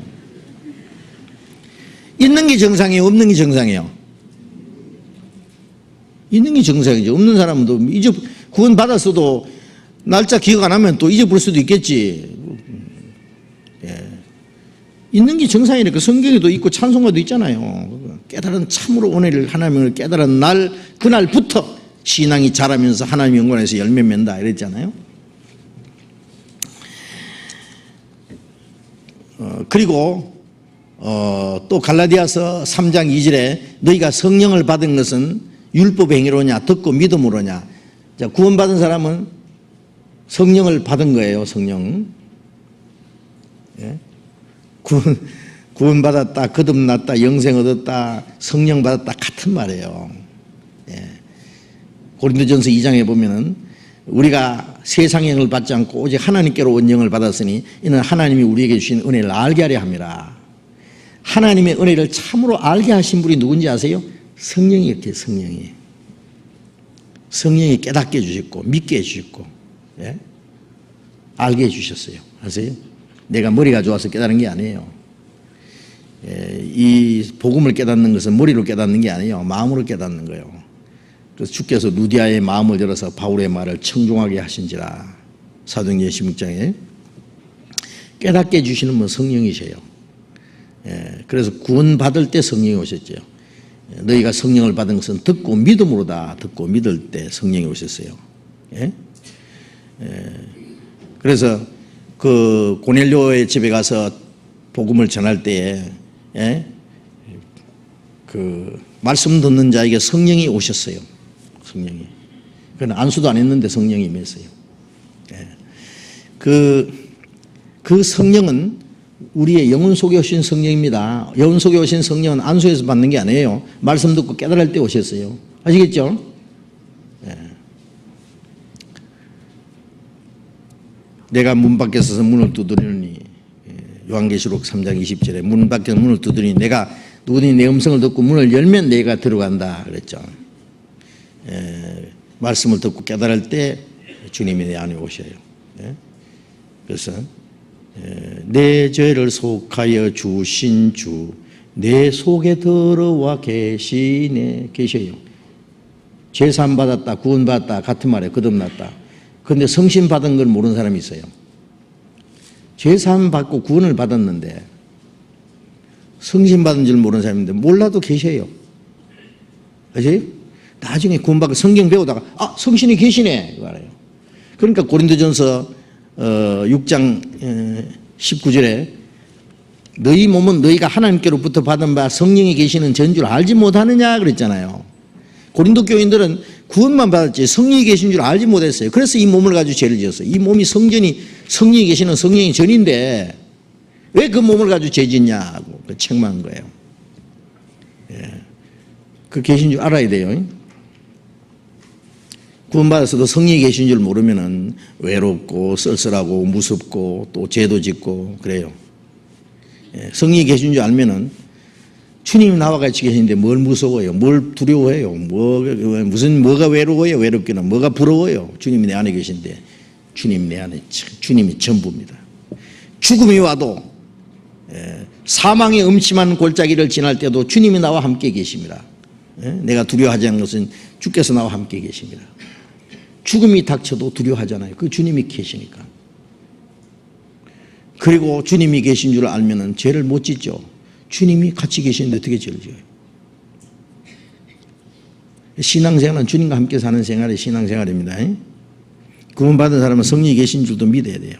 있는 게 정상이에요? 없는 게 정상이에요? 있는 게 정상이죠. 없는 사람도 구원 받았어도 날짜 기억 안 하면 또 잊어버릴 수도 있겠지. 예. 있는 게 정상이니까 성경에도 있고 찬송가도 있잖아요. 깨달은 참으로 은혜를 하나님을 깨달은 날 그날부터 신앙이 자라면서 하나님 영광에서 열매 맺는다 이랬잖아요. 그리고 또 갈라디아서 3장 2절에 너희가 성령을 받은 것은 율법의 행위로냐 듣고 믿음으로냐. 자, 구원받은 사람은 성령을 받은 거예요. 성령. 예? 구원받았다, 거듭났다, 영생 얻었다, 성령 받았다 같은 말이에요. 예. 고린도전서 2장에 보면은 우리가 세상의 영을 받지 않고 오직 하나님께로 온 영을 받았으니 이는 하나님이 우리에게 주신 은혜를 알게 하려 함이라. 하나님의 은혜를 참으로 알게 하신 분이 누군지 아세요? 성령이 이렇게 성령이 깨닫게 해주셨고 믿게 해주셨고 예? 알게 해주셨어요. 아세요? 내가 머리가 좋아서 깨달은 게 아니에요. 이 복음을 깨닫는 것은 머리로 깨닫는 게 아니에요. 마음으로 깨닫는 거예요. 그래서 주께서 루디아의 마음을 열어서 바울의 말을 청종하게 하신지라. 사도행전 16장에 깨닫게 해주시는 분 성령이세요. 그래서 구원받을 때 성령이 오셨죠. 너희가 성령을 받은 것은 듣고 믿음으로다. 듣고 믿을 때 성령이 오셨어요. 그래서 그 고넬료의 집에 가서 복음을 전할 때에 그 말씀 듣는 자에게 성령이 오셨어요. 성령이. 그건 안수도 안 했는데 성령이 임했어요. 그 성령은 우리의 영혼 속에 오신 성령입니다. 영혼 속에 오신 성령은 안수에서 받는 게 아니에요. 말씀 듣고 깨달을 때 오셨어요. 아시겠죠? 내가 문 밖에 서서 문을 두드리니 요한계시록 3장 20절에 문 밖에서 문을 두드리니 내가 누구든지 내 음성을 듣고 문을 열면 내가 들어간다 그랬죠. 말씀을 듣고 깨달을 때 주님이 내 안에 오셔요. 그래서 내 죄를 속하여 주신 주 내 속에 들어와 계시네 계셔요. 죄사함 받았다 구원 받았다 같은 말이에요. 거듭났다. 그런데 성신 받은 걸 모르는 사람이 있어요. 죄사함 받고 구원을 받았는데 성신 받은 줄 모르는 사람인데 몰라도 계셔요. 아세요? 나중에 구원받고 성경 배우다가 성신이 계시네 이거 알아요. 그러니까 고린도전서 6장 19절에 너희 몸은 너희가 하나님께로부터 받은 바 성령이 계시는 전줄 알지 못하느냐 그랬잖아요. 고린도 교인들은 구원만 받았지 성령이 계신 줄 알지 못했어요. 그래서 이 몸을 가지고 죄를 지었어요. 이 몸이 성령이 계시는 성령이 전인데 왜 그 몸을 가지고 죄 짓냐고 책망한 거예요. 예. 그 계신 줄 알아야 돼요. 구원받아서도 성령이 계신 줄 모르면은 외롭고 쓸쓸하고 무섭고 또 죄도 짓고 그래요. 예. 성령이 계신 줄 알면은 주님이 나와 같이 계시는데 뭘 무서워요? 뭘 두려워해요? 뭐가 외로워요? 외롭기는 뭐가 부러워요? 주님이 내 안에 계신데 주님이 내 안에 주님이 전부입니다. 죽음이 와도 사망의 음침한 골짜기를 지날 때도 주님이 나와 함께 계십니다. 내가 두려워하지 않는 것은 주께서 나와 함께 계십니다. 죽음이 닥쳐도 두려워하잖아요. 그 주님이 계시니까. 그리고 주님이 계신 줄 알면은 죄를 못 짓죠. 주님이 같이 계시는데 어떻게 죄를 지어요? 신앙생활은 주님과 함께 사는 생활이 신앙생활입니다. 구원받은 사람은 성령이 계신 줄도 믿어야 돼요.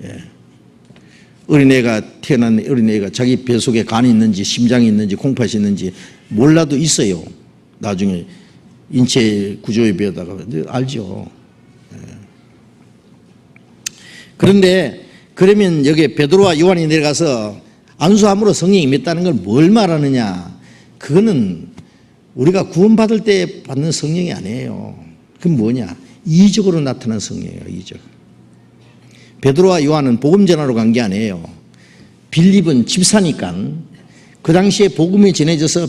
예. 어린애가 태어난 어린애가 자기 배 속에 간이 있는지 심장이 있는지 콩팥이 있는지 몰라도 있어요. 나중에 인체 구조에 비하다가 알죠. 예. 그런데 그러면 여기 베드로와 요한이 내려가서 안수함으로 성령이 임했다는 걸 뭘 말하느냐? 그거는 우리가 구원받을 때 받는 성령이 아니에요. 그건 뭐냐? 이적으로 나타난 성령이에요. 이적. 베드로와 요한은 복음 전하러 간 게 아니에요. 빌립은 집사니까 그 당시에 복음이 전해져서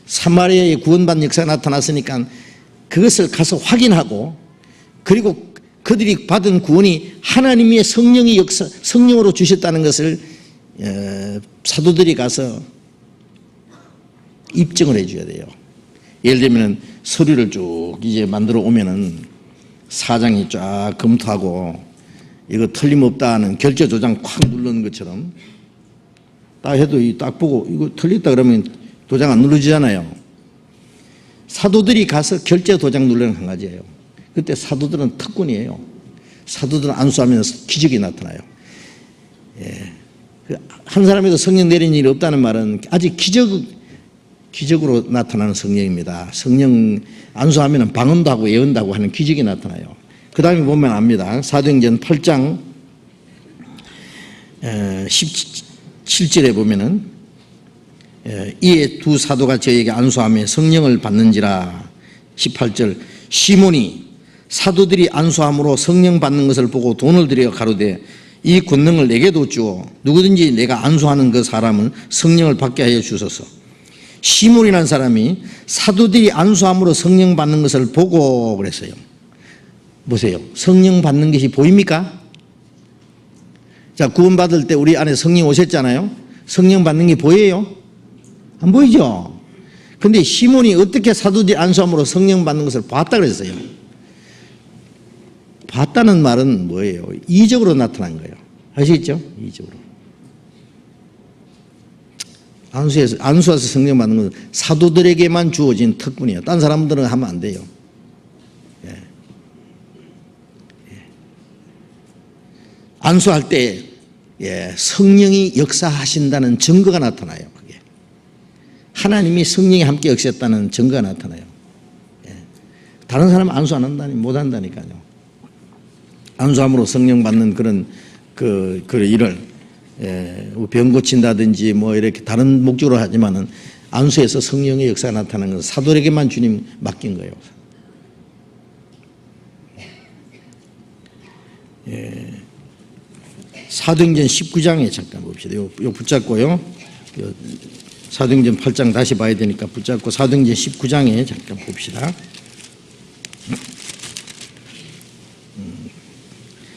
사마리아의 구원받는 역사가 나타났으니까 그것을 가서 확인하고 그리고 그들이 받은 구원이 하나님의 성령의 역사, 성령으로 주셨다는 것을 사도들이 가서 입증을 해줘야 돼요. 예를 들면 서류를 쭉 이제 만들어 오면은 사장이 쫙 검토하고 이거 틀림없다 하는 결제 도장 콱 누르는 것처럼 딱 해도 딱 보고 이거 틀렸다 그러면 도장 안 눌러지잖아요. 사도들이 가서 결제 도장 누르는 한 가지예요. 그때 사도들은 특권이에요. 사도들은 안수하면 기적이 나타나요. 예. 한 사람에도 성령 내린 일이 없다는 말은 아직 기적으로 나타나는 성령입니다. 성령 안수하면 방언도 하고 예언도 하고 하는 기적이 나타나요. 그 다음에 보면 압니다. 사도행전 8장 17절에 보면은 이에 두 사도가 저에게 안수하며 성령을 받는지라. 18절 시몬이 사도들이 안수함으로 성령 받는 것을 보고 돈을 들여 가로되 이 권능을 내게도 주어 누구든지 내가 안수하는 그 사람은 성령을 받게 하여 주소서. 시몬이라는 사람이 사도들이 안수함으로 성령 받는 것을 보고 그랬어요. 보세요. 성령 받는 것이 보입니까? 자, 구원받을 때 우리 안에 성령 오셨잖아요. 성령 받는 게 보여요? 안 보이죠? 근데 시몬이 어떻게 사도들이 안수함으로 성령 받는 것을 봤다 그랬어요? 봤다는 말은 뭐예요? 이적으로 나타난 거예요. 아시겠죠? 이적으로. 안수해서 성령 받는 것은 사도들에게만 주어진 특권이에요. 다른 사람들은 하면 안 돼요. 예. 예. 안수할 때 성령이 역사하신다는 증거가 나타나요. 그게. 하나님이 성령이 함께 역사했다는 증거가 나타나요. 예. 다른 사람은 안수 안 한다니 못 한다니까요. 안수함으로 성령 받는 그런 그 일을 병 고친다든지 뭐 이렇게 다른 목적으로 하지만은 안수에서 성령의 역사가 나타나는 것은 사도에게만 주님 맡긴 거예요. 사도행전 19장에 잠깐 봅시다. 요 붙잡고요. 사도행전 8장 다시 봐야 되니까 붙잡고 사도행전 19장에 잠깐 봅시다.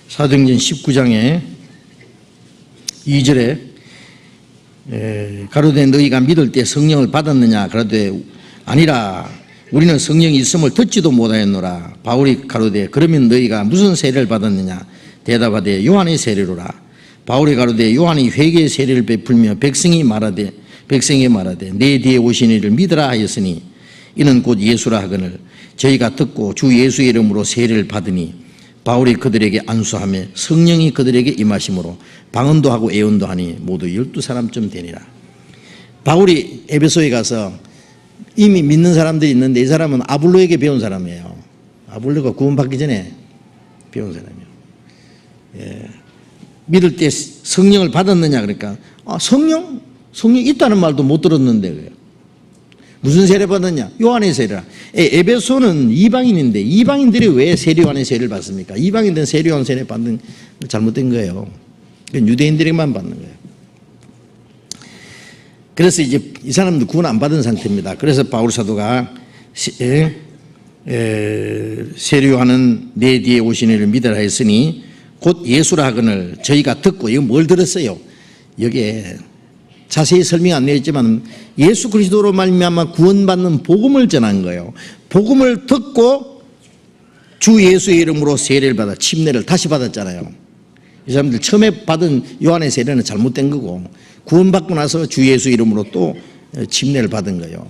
사도행전 19장에 2절에 가로되 너희가 믿을 때 성령을 받았느냐? 가로되 아니라 우리는 성령이 있음을 듣지도 못하였노라. 바울이 가로되 그러면 너희가 무슨 세례를 받았느냐? 대답하되 요한의 세례로라. 바울이 가로되 요한이 회개의 세례를 베풀며 백성에게 말하되 내 뒤에 오신 이를 믿으라 하였으니 이는 곧 예수라 하거늘 저희가 듣고 주 예수의 이름으로 세례를 받으니 바울이 그들에게 안수하며 성령이 그들에게 임하심으로 방언도 하고 예언도 하니 모두 12사람쯤 되니라. 바울이 에베소에 가서 이미 믿는 사람들이 있는데 이 사람은 아볼로에게 배운 사람이에요. 아볼로가 구원받기 전에 배운 사람이에요. 예. 믿을 때 성령을 받았느냐 그러니까 성령 있다는 말도 못 들었는데 그래요. 무슨 세례 받았냐? 요한의 세례라. 에베소는 이방인인데 이방인들이 왜 세례요한의 세례를 받습니까? 이방인들은 세례요한 세례 받는 잘못된 거예요. 유대인들에게만 받는 거예요. 그래서 이제 이 사람도 구원 안 받은 상태입니다. 그래서 바울 사도가 세례요한은 내 뒤에 오신 이를 믿으라 했으니 곧 예수라 하거늘 저희가 듣고 이거 뭘 들었어요? 여기에 자세히 설명 안 되었지만 예수 그리스도로 말미암아 구원받는 복음을 전한 거예요. 복음을 듣고 주 예수의 이름으로 세례를 받아 침례를 다시 받았잖아요. 이 사람들 처음에 받은 요한의 세례는 잘못된 거고 구원받고 나서 주 예수 이름으로 또 침례를 받은 거예요.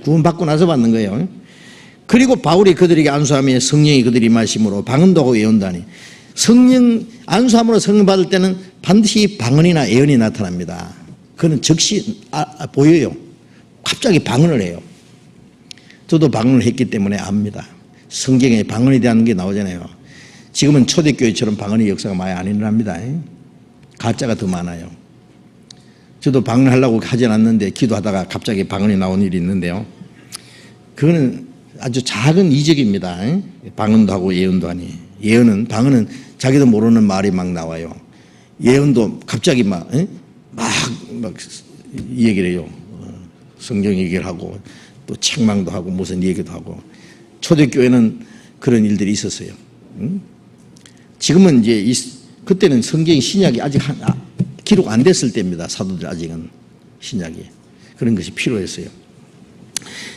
구원받고 나서 받는 거예요. 그리고 바울이 그들에게 안수하며 성령이 그들이 마심으로 방언도 하고 예언도 하니 성령 안수함으로 성령 받을 때는 반드시 방언이나 예언이 나타납니다. 그는 즉시 보여요. 갑자기 방언을 해요. 저도 방언을 했기 때문에 압니다. 성경에 방언에 대한 게 나오잖아요. 지금은 초대교회처럼 방언의 역사가 많이 안 일어납니다. 가짜가 더 많아요. 저도 방언을 하려고 하진 않는데 기도하다가 갑자기 방언이 나온 일이 있는데요. 그거는 아주 작은 이적입니다. 방언도 하고 예언도 하니. 방언은 자기도 모르는 말이 막 나와요. 예언도 갑자기 막 얘기를 해요. 성경 얘기를 하고 또 책망도 하고 무슨 얘기도 하고. 초대교회는 그런 일들이 있었어요. 지금은 이제 그때는 성경 신약이 아직 기록 안 됐을 때입니다. 사도들 아직은 신약이. 그런 것이 필요했어요.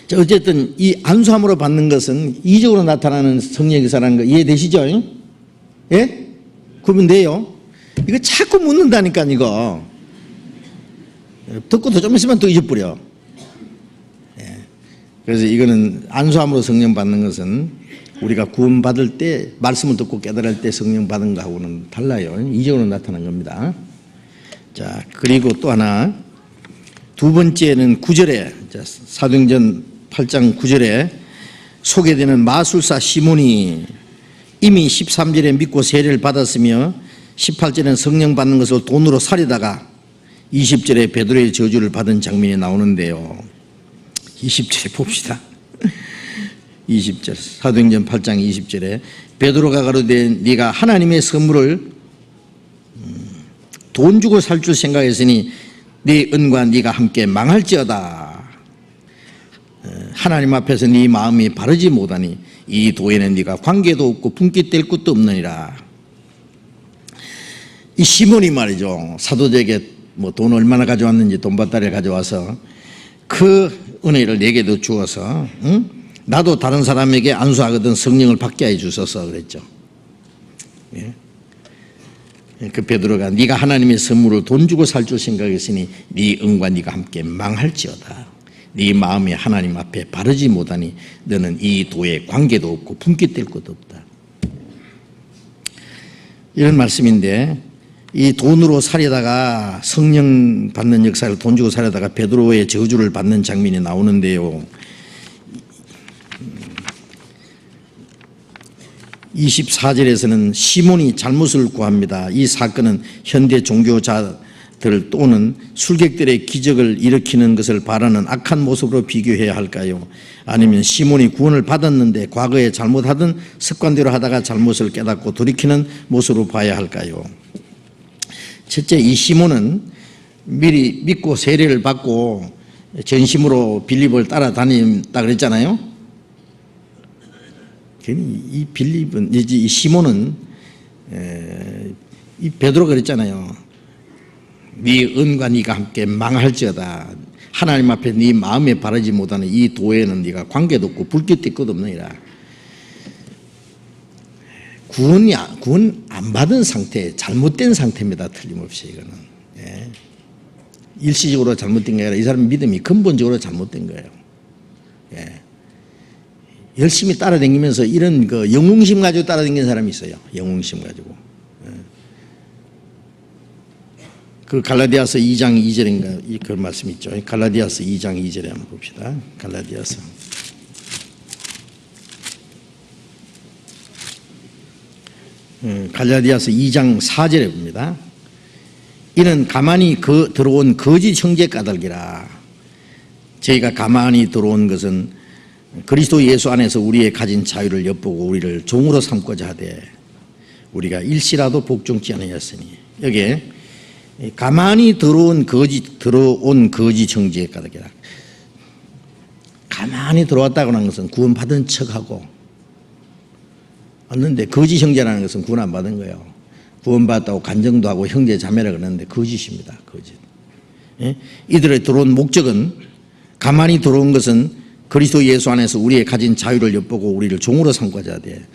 자, 어쨌든 이 안수함으로 받는 것은 이적으로 나타나는 성령 기사라는 거 이해되시죠? 예? 그러면 돼요. 이거 자꾸 묻는다니까 이거. 듣고도 좀 있으면 또 잊어버려. 예. 그래서 이거는 안수함으로 성령 받는 것은 우리가 구원받을 때 말씀을 듣고 깨달을 때 성령 받은 거하고는 달라요. 이적으로 나타난 겁니다. 자, 그리고 또 하나 두 번째는 9절에 사도행전 8장 9절에 소개되는 마술사 시몬이 이미 13절에 믿고 세례를 받았으며 18절에는 성령 받는 것을 돈으로 사려다가 20절에 베드로의 저주를 받은 장면이 나오는데요. 20절에 봅시다. 20절 사도행전 8장 20절에 베드로가 가로되 네가 하나님의 선물을 돈 주고 살 줄 생각했으니 네 은과 네가 함께 망할지어다. 하나님 앞에서 네 마음이 바르지 못하니 이 도에는 네가 관계도 없고 분깃될 것도 없느니라. 이 시몬이 말이죠. 사도들에게 뭐 돈 얼마나 가져왔는지 돈밭다리를 가져와서 그 은혜를 내게도 주어서 나도 다른 사람에게 안수하거든 성령을 받게 해 주소서 그랬죠. 예. 그 베드로가 네가 하나님의 선물을 돈 주고 살 줄 생각했으니 네 은과 네가 함께 망할지어다. 네 마음이 하나님 앞에 바르지 못하니 너는 이 도에 관계도 없고 분깃될 것도 없다. 이런 말씀인데 이 돈으로 사려다가 성령 받는 역사를 돈 주고 사려다가 베드로의 저주를 받는 장면이 나오는데요. 24절에서는 시몬이 잘못을 구합니다. 이 사건은 현대 종교자들 또는 술객들의 기적을 일으키는 것을 바라는 악한 모습으로 비교해야 할까요? 아니면 시몬이 구원을 받았는데 과거에 잘못하던 습관대로 하다가 잘못을 깨닫고 돌이키는 모습으로 봐야 할까요? 첫째, 이 시몬은 미리 믿고 세례를 받고 전심으로 빌립을 따라다닌다 그랬잖아요. 이 빌립은, 이 시몬은 이 베드로가 그랬잖아요. 네 은과 네가 함께 망할지어다. 하나님 앞에 네 마음에 바르지 못하는 이 도에는 네가 관계도 없고 불깃될 것 없느니라. 구원 안 받은 상태, 잘못된 상태입니다. 틀림없이 이거는. 예. 일시적으로 잘못된 게 아니라 이 사람 믿음이 근본적으로 잘못된 거예요. 예. 열심히 따라다니면서 이런 그 영웅심 가지고 따라다니는 사람이 있어요. 영웅심 가지고. 예. 그 갈라디아서 2장 2절인가 그 말씀 있죠. 갈라디아서 2장 2절에 한번 봅시다. 갈라디아서. 갈라디아서 2장 4절에 봅니다. 이는 가만히 들어온 거짓 형제 까닭이라. 저희가 가만히 들어온 것은 그리스도 예수 안에서 우리의 가진 자유를 엿보고 우리를 종으로 삼고자 하되 우리가 일시라도 복종치 아니하였으니, 여기에 가만히 들어온 거짓 형제의 까닭이라. 가만히 들어왔다고 하는 것은 구원받은 척하고 왔는데, 거짓 형제라는 것은 구원 안 받은 거예요. 구원받았다고 간증도 하고 형제 자매라 그러는데 거짓입니다. 거짓. 예? 이들의 들어온 목적은, 가만히 들어온 것은 그리스도 예수 안에서 우리의 가진 자유를 엿보고 우리를 종으로 삼고자 하되,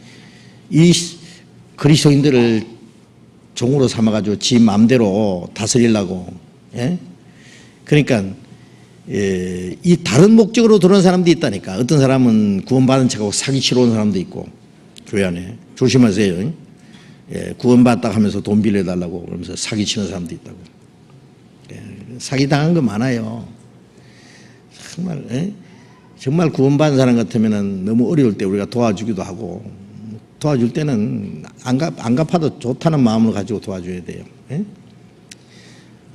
이 그리스도인들을 종으로 삼아가지고 지 마음대로 다스리려고. 예? 그러니까 이 다른 목적으로 들어온 사람도 있다니까. 어떤 사람은 구원받은 척하고 사기치러 온 사람도 있고, 교회 안에 조심하세요. 예, 구원받았다고 하면서 돈 빌려달라고 그러면서 사기치는 사람도 있다고. 예, 사기당한 거 많아요. 정말. 예? 정말 구원받은 사람 같으면 너무 어려울 때 우리가 도와주기도 하고, 도와줄 때는 안 갚아도 좋다는 마음을 가지고 도와줘야 돼요. 예?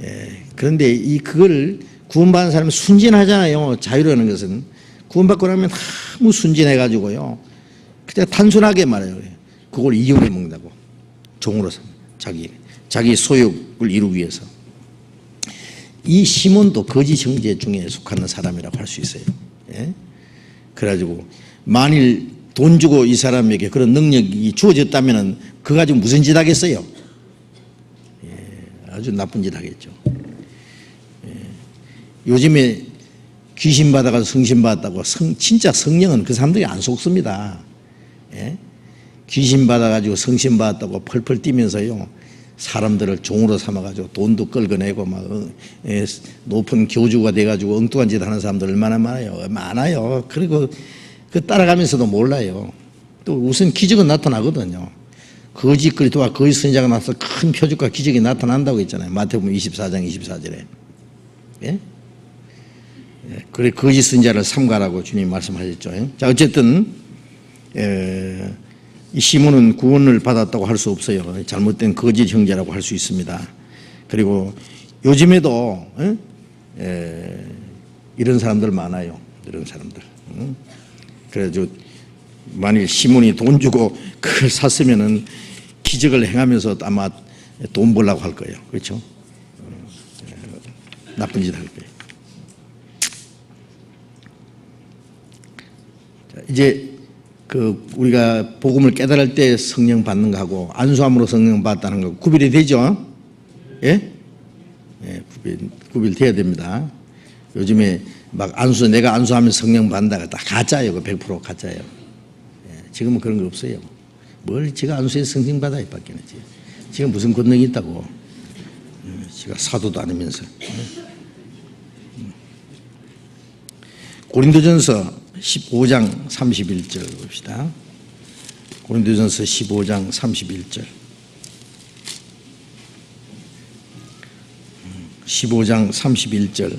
예, 그런데 그걸 구원받은 사람이 순진하잖아요. 자유라는 것은 구원받고 나면 너무 순진해가지고요, 그냥 단순하게 말해요. 그걸 이용해 먹는다고. 종으로서 자기 소욕을 이루기 위해서. 이 시몬도 거짓 형제 중에 속하는 사람이라고 할 수 있어요. 예? 그래가지고 만일 돈 주고 이 사람에게 그런 능력이 주어졌다면 그거 가지고 무슨 짓 하겠어요? 예, 아주 나쁜 짓 하겠죠. 예. 요즘에 귀신 받아가지고 성신 받았다고 진짜 성령은 그 사람들이 안 속습니다. 예? 귀신 받아가지고 성신 받았다고 펄펄 뛰면서요, 사람들을 종으로 삼아가지고 돈도 끌어내고 막 높은 교주가 돼가지고 엉뚱한 짓 하는 사람들 얼마나 많아요. 그리고 그 따라가면서도 몰라요. 또 우선 기적은 나타나거든요. 거짓 그리스도와 거짓 선지자가 나서 큰 표적과 기적이 나타난다고 했잖아요. 마태복음 24장 24절에. 예? 그래 거짓 선지자를 삼가라고 주님 말씀하셨죠. 자, 어쨌든 이 시몬은 구원을 받았다고 할 수 없어요. 잘못된 거짓 형제라고 할 수 있습니다. 그리고 요즘에도 이런 사람들 많아요. 이런 사람들. 그래서 만일 시몬이 돈 주고 그걸 샀으면은 기적을 행하면서 아마 돈 벌려고 할 거예요. 그렇죠? 나쁜 짓 할 거예요. 자, 이제 우리가 복음을 깨달을 때 성령 받는 거하고 안수함으로 성령 받았다는 거 구별이 되죠? 예? 예, 구별돼야 됩니다. 요즘에 막 내가 안수하면 성령 받는다가 다 가짜예요. 100% 가짜예요. 예, 지금은 그런 거 없어요. 뭘 지가 안수해서 성령 받아 밖에 지. 지금 무슨 권능이 있다고. 지가 사도도 아니면서. 고린도전서 15장 31절 봅시다. 고린도전서 15장 31절. 15장 31절.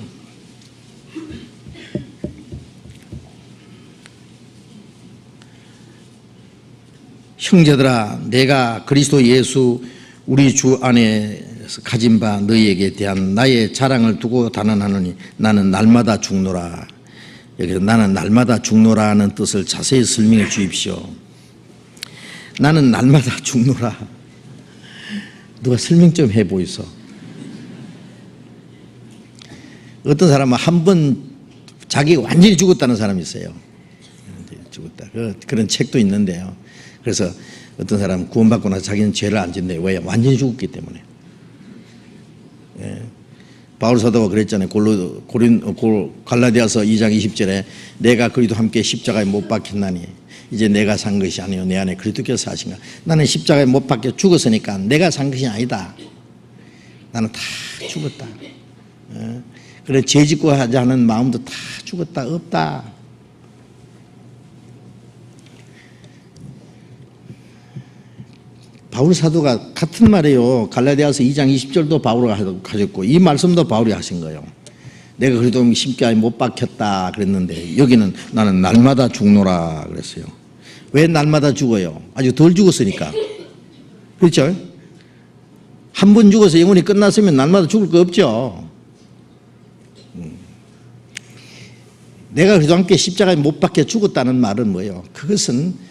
형제들아, 내가 그리스도 예수 우리 주 안에서 가진 바 너희에게 대한 나의 자랑을 두고 단언하노니 나는 날마다 죽노라. 여기서 나는 날마다 죽노라는 뜻을 자세히 설명해 주십시오. 나는 날마다 죽노라. 누가 설명 좀 해 보이소. 어떤 사람은 한 번 자기가 완전히 죽었다는 사람이 있어요. 죽었다. 그런 책도 있는데요. 그래서 어떤 사람은 구원받고 나서 자기는 죄를 안 짓는데 왜? 완전히 죽었기 때문에. 예. 바울 사도가 그랬잖아요. 갈라디아서 2장 20절에 내가 그리도 함께 십자가에 못 박혔나니 이제 내가 산 것이 아니요 내 안에 그리스도께서 사신가. 나는 십자가에 못 박혀 죽었으니까 내가 산 것이 아니다. 나는 다 죽었다. 그래 죄 짓고 하자 하는 마음도 다 죽었다. 없다. 바울 사도가 같은 말이에요. 갈라디아서 2장 20절도 바울이 하셨고 이 말씀도 바울이 하신 거예요. 내가 그래도 십자가에 못 박혔다 그랬는데 여기는 나는 날마다 죽노라 그랬어요. 왜 날마다 죽어요? 아주 덜 죽었으니까. 그렇죠? 한 번 죽어서 영원히 끝났으면 날마다 죽을 거 없죠. 내가 그래도 함께 십자가에 못 박혀 죽었다는 말은 뭐예요? 그것은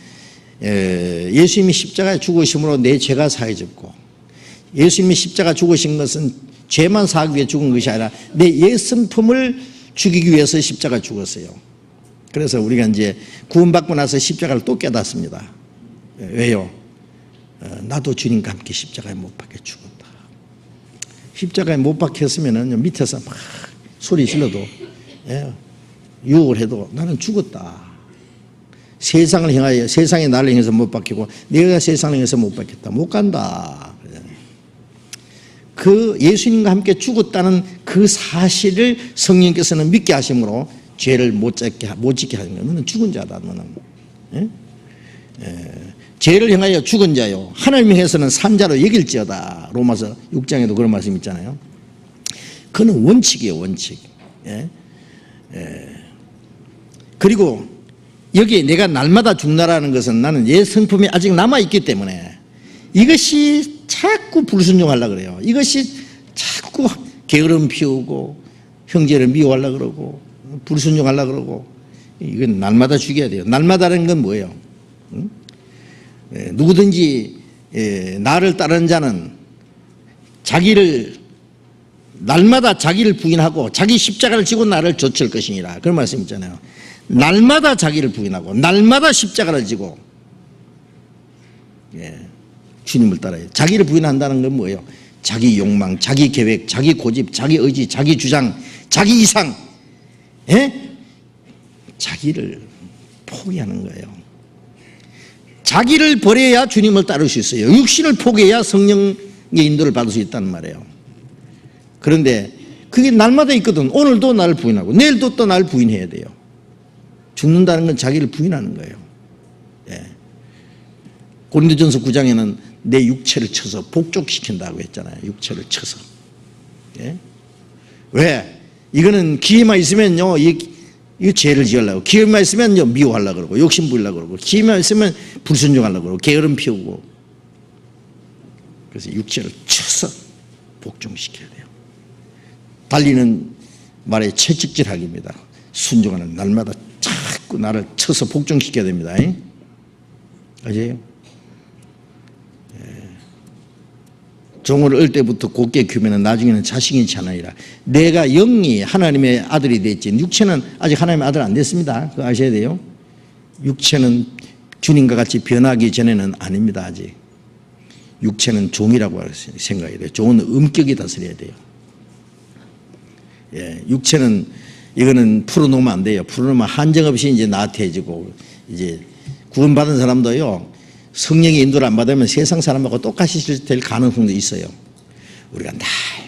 예수님이 십자가에 죽으심으로 내 죄가 사해졌고 예수님이 십자가 죽으신 것은 죄만 사하기 위해 죽은 것이 아니라 내 옛성품을 죽이기 위해서 십자가 죽었어요. 그래서 우리가 이제 구원받고 나서 십자가를 또 깨닫습니다. 왜요? 나도 주님과 함께 십자가에 못 박혀 죽었다. 십자가에 못 박혔으면 밑에서 막 소리 질러도 유혹을 해도 나는 죽었다. 세상을 향하여 세상이 나를 향해서 못 박히고 내가 세상을 향해서 못 박혔다. 못 간다. 그 예수님과 함께 죽었다는 그 사실을 성령께서는 믿게 하심으로 죄를 못 짓게 하는 거예요. 너는 죽은 자다. 너는 죄를 향하여 죽은 자요 하나님 향해서는 산 자로 여길지어다. 로마서 6장에도 그런 말씀 있잖아요. 그는 원칙이에요. 원칙. 그리고 여기에 내가 날마다 죽나라는 것은 나는 옛 성품이 아직 남아있기 때문에 이것이 자꾸 불순종하려고 그래요. 이것이 자꾸 게으름 피우고 형제를 미워하려고 그러고 불순종하려고 그러고 이건 날마다 죽여야 돼요. 날마다라는 건 뭐예요? 누구든지 나를 따르는 자는 자기를 날마다 자기를 부인하고 자기 십자가를 지고 나를 좇을 것이니라. 그런 말씀 있잖아요. 날마다 자기를 부인하고 날마다 십자가를 지고 주님을 따라요. 자기를 부인한다는 건 뭐예요? 자기 욕망, 자기 계획, 자기 고집, 자기 의지, 자기 주장, 자기 이상 자기를 포기하는 거예요. 자기를 버려야 주님을 따를 수 있어요. 육신을 포기해야 성령의 인도를 받을 수 있다는 말이에요. 그런데 그게 날마다 있거든. 오늘도 나를 부인하고 내일도 또 나를 부인해야 돼요. 죽는다는 건 자기를 부인하는 거예요. 고린도전서 9장에는 내 육체를 쳐서 복종시킨다고 했잖아요. 육체를 쳐서. 왜? 이거는 기회만 있으면요, 이 죄를 지으려고. 기회만 있으면요, 미워하려고 그러고, 욕심 부리려고 그러고, 기회만 있으면 불순종하려고 그러고, 게으름 피우고. 그래서 육체를 쳐서 복종시켜야 돼요. 달리는 말에 채찍질하기입니다. 순종하는 날마다 자꾸 나를 쳐서 복종시켜야 됩니다. 아세요? 종을 얻을 때부터 곧게 키우면 나중에는 자식이 자나니라. 내가 영이 하나님의 아들이 됐지 육체는 아직 하나님의 아들 안 됐습니다. 그거 아셔야 돼요. 육체는 주님과 같이 변하기 전에는 아닙니다. 아직 육체는 종이라고 생각해야 돼요. 종은 음격이 다스려야 돼요. 육체는 이거는 풀어놓으면 안 돼요. 풀어놓으면 한정없이 이제 나태해지고 이제 구원받은 사람도요, 성령의 인도를 안 받으면 세상 사람하고 똑같이 될 가능성도 있어요. 우리가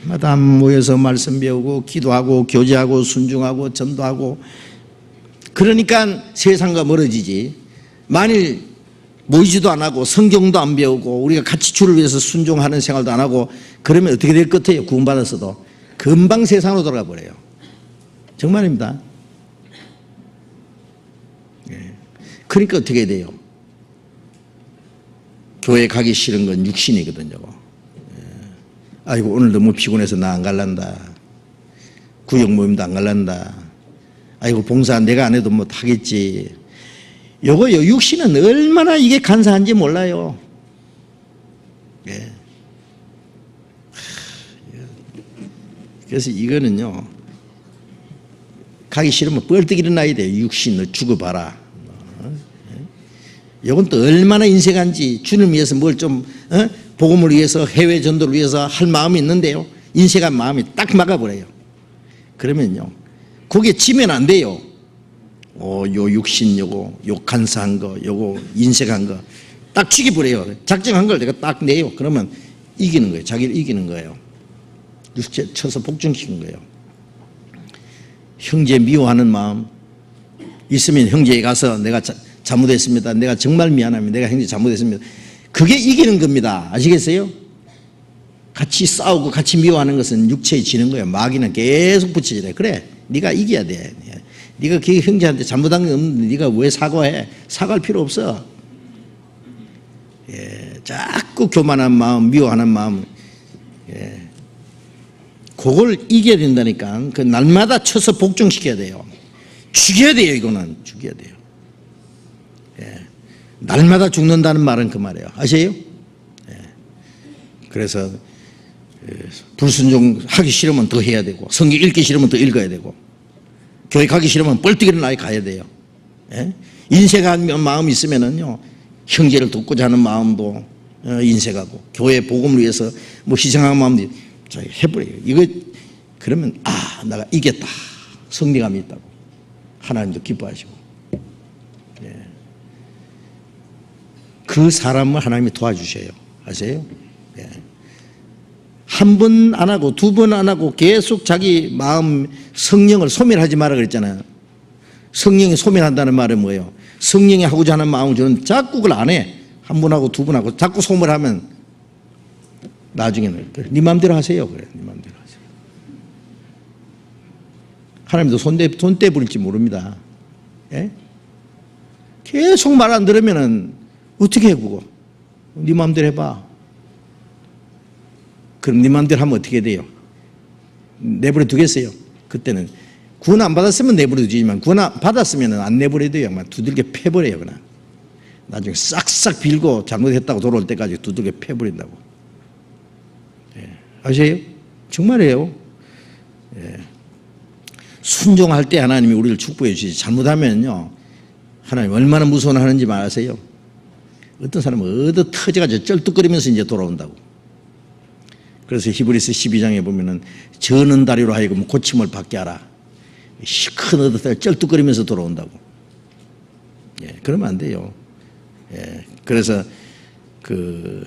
날마다 모여서 말씀 배우고 기도하고 교제하고 순종하고 전도하고 그러니까 세상과 멀어지지. 만일 모이지도 안 하고 성경도 안 배우고 우리가 같이 주를 위해서 순종하는 생활도 안 하고 그러면 어떻게 될 것 같아요? 구원받았어도 금방 세상으로 돌아가 버려요. 정말입니다. 그러니까 어떻게 돼요? 교회 가기 싫은 건 육신이거든요. 아이고 오늘 너무 피곤해서 나 안 갈란다. 구역 모임도 안 갈란다. 아이고 봉사 내가 안 해도 뭐 하겠지. 요거요, 육신은 얼마나 이게 간사한지 몰라요. 그래서 이거는요, 가기 싫으면 뻘떡 일어나야 돼요. 육신 너 죽어봐라. 이건 또 얼마나 인색한지. 주님 위해서 뭘 좀 복음을 위해서 해외 전도를 위해서 할 마음이 있는데요, 인색한 마음이 딱 막아버려요. 그러면요 거기에 지면 안 돼요. 요 육신 요거 요 간사한 거 요거 인색한 거 딱 죽여버려요. 작정한 걸 내가 딱 내요. 그러면 이기는 거예요. 자기를 이기는 거예요. 육체 쳐서 복종시킨 거예요. 형제 미워하는 마음 있으면 형제에 가서 내가 잘못했습니다. 내가 정말 미안합니다. 내가 형제 잘못했습니다. 그게 이기는 겁니다. 아시겠어요? 같이 싸우고 같이 미워하는 것은 육체에 지는 거예요. 마귀는 계속 붙여지래. 그래, 네가 이겨야 돼. 네가 그 형제한테 잘못한 게 없는데 네가 왜 사과해? 사과할 필요 없어. 자꾸 교만한 마음, 미워하는 마음, 그걸 이겨야 된다니까. 그 날마다 쳐서 복종시켜야 돼요. 죽여야 돼요. 이거는 죽여야 돼요. 날마다 죽는다는 말은 그 말이에요. 아세요? 그래서 불순종하기 싫으면 더 해야 되고, 성경 읽기 싫으면 더 읽어야 되고, 교회 가기 싫으면 뻘떡이는 나이 가야 돼요. 인색한 마음이 있으면은요, 형제를 돕고자 하는 마음도 인색하고, 교회 복음을 위해서 뭐 희생하는 마음도 해버려요. 이거 그러면 내가 이겼다, 승리감이 있다고 하나님도 기뻐하시고, 그 사람을 하나님이 도와주셔요. 아세요? 한 번 안 하고 두 번 안 하고 계속 자기 마음 성령을 소멸하지 마라 그랬잖아요. 성령이 소멸한다는 말은 뭐예요? 성령이 하고자 하는 마음을 저는 자꾸 그걸 안 해. 한 번 하고 두 번 하고 자꾸 소멸하면 나중에는 그래, 네 마음대로 하세요. 그래, 네 마음대로 하세요. 하나님도 손대 부릴지 모릅니다. 계속 말 안 들으면은 어떻게 해 그거? 네 마음대로 해봐. 그럼 네 마음대로 하면 어떻게 돼요? 내버려 두겠어요? 그때는 구원 안 받았으면 내버려 두지만 구원 받았으면 안 내버려 둬요. 막 두들겨 패버려요. 그냥 나중에 싹싹 빌고 잘못했다고 돌아올 때까지 두들겨 패버린다고. 아세요? 정말이에요. 순종할 때 하나님이 우리를 축복해 주시지, 잘못하면요 하나님 얼마나 무서워하는지 아세요? 어떤 사람은 얻어 터져가지고 쩔뚝거리면서 이제 돌아온다고. 그래서 히브리서 12장에 보면은 저는 다리로 하여금 고침을 받게 하라. 큰 얻어 쩔뚝거리면서 돌아온다고. 그러면 안 돼요. 그래서 그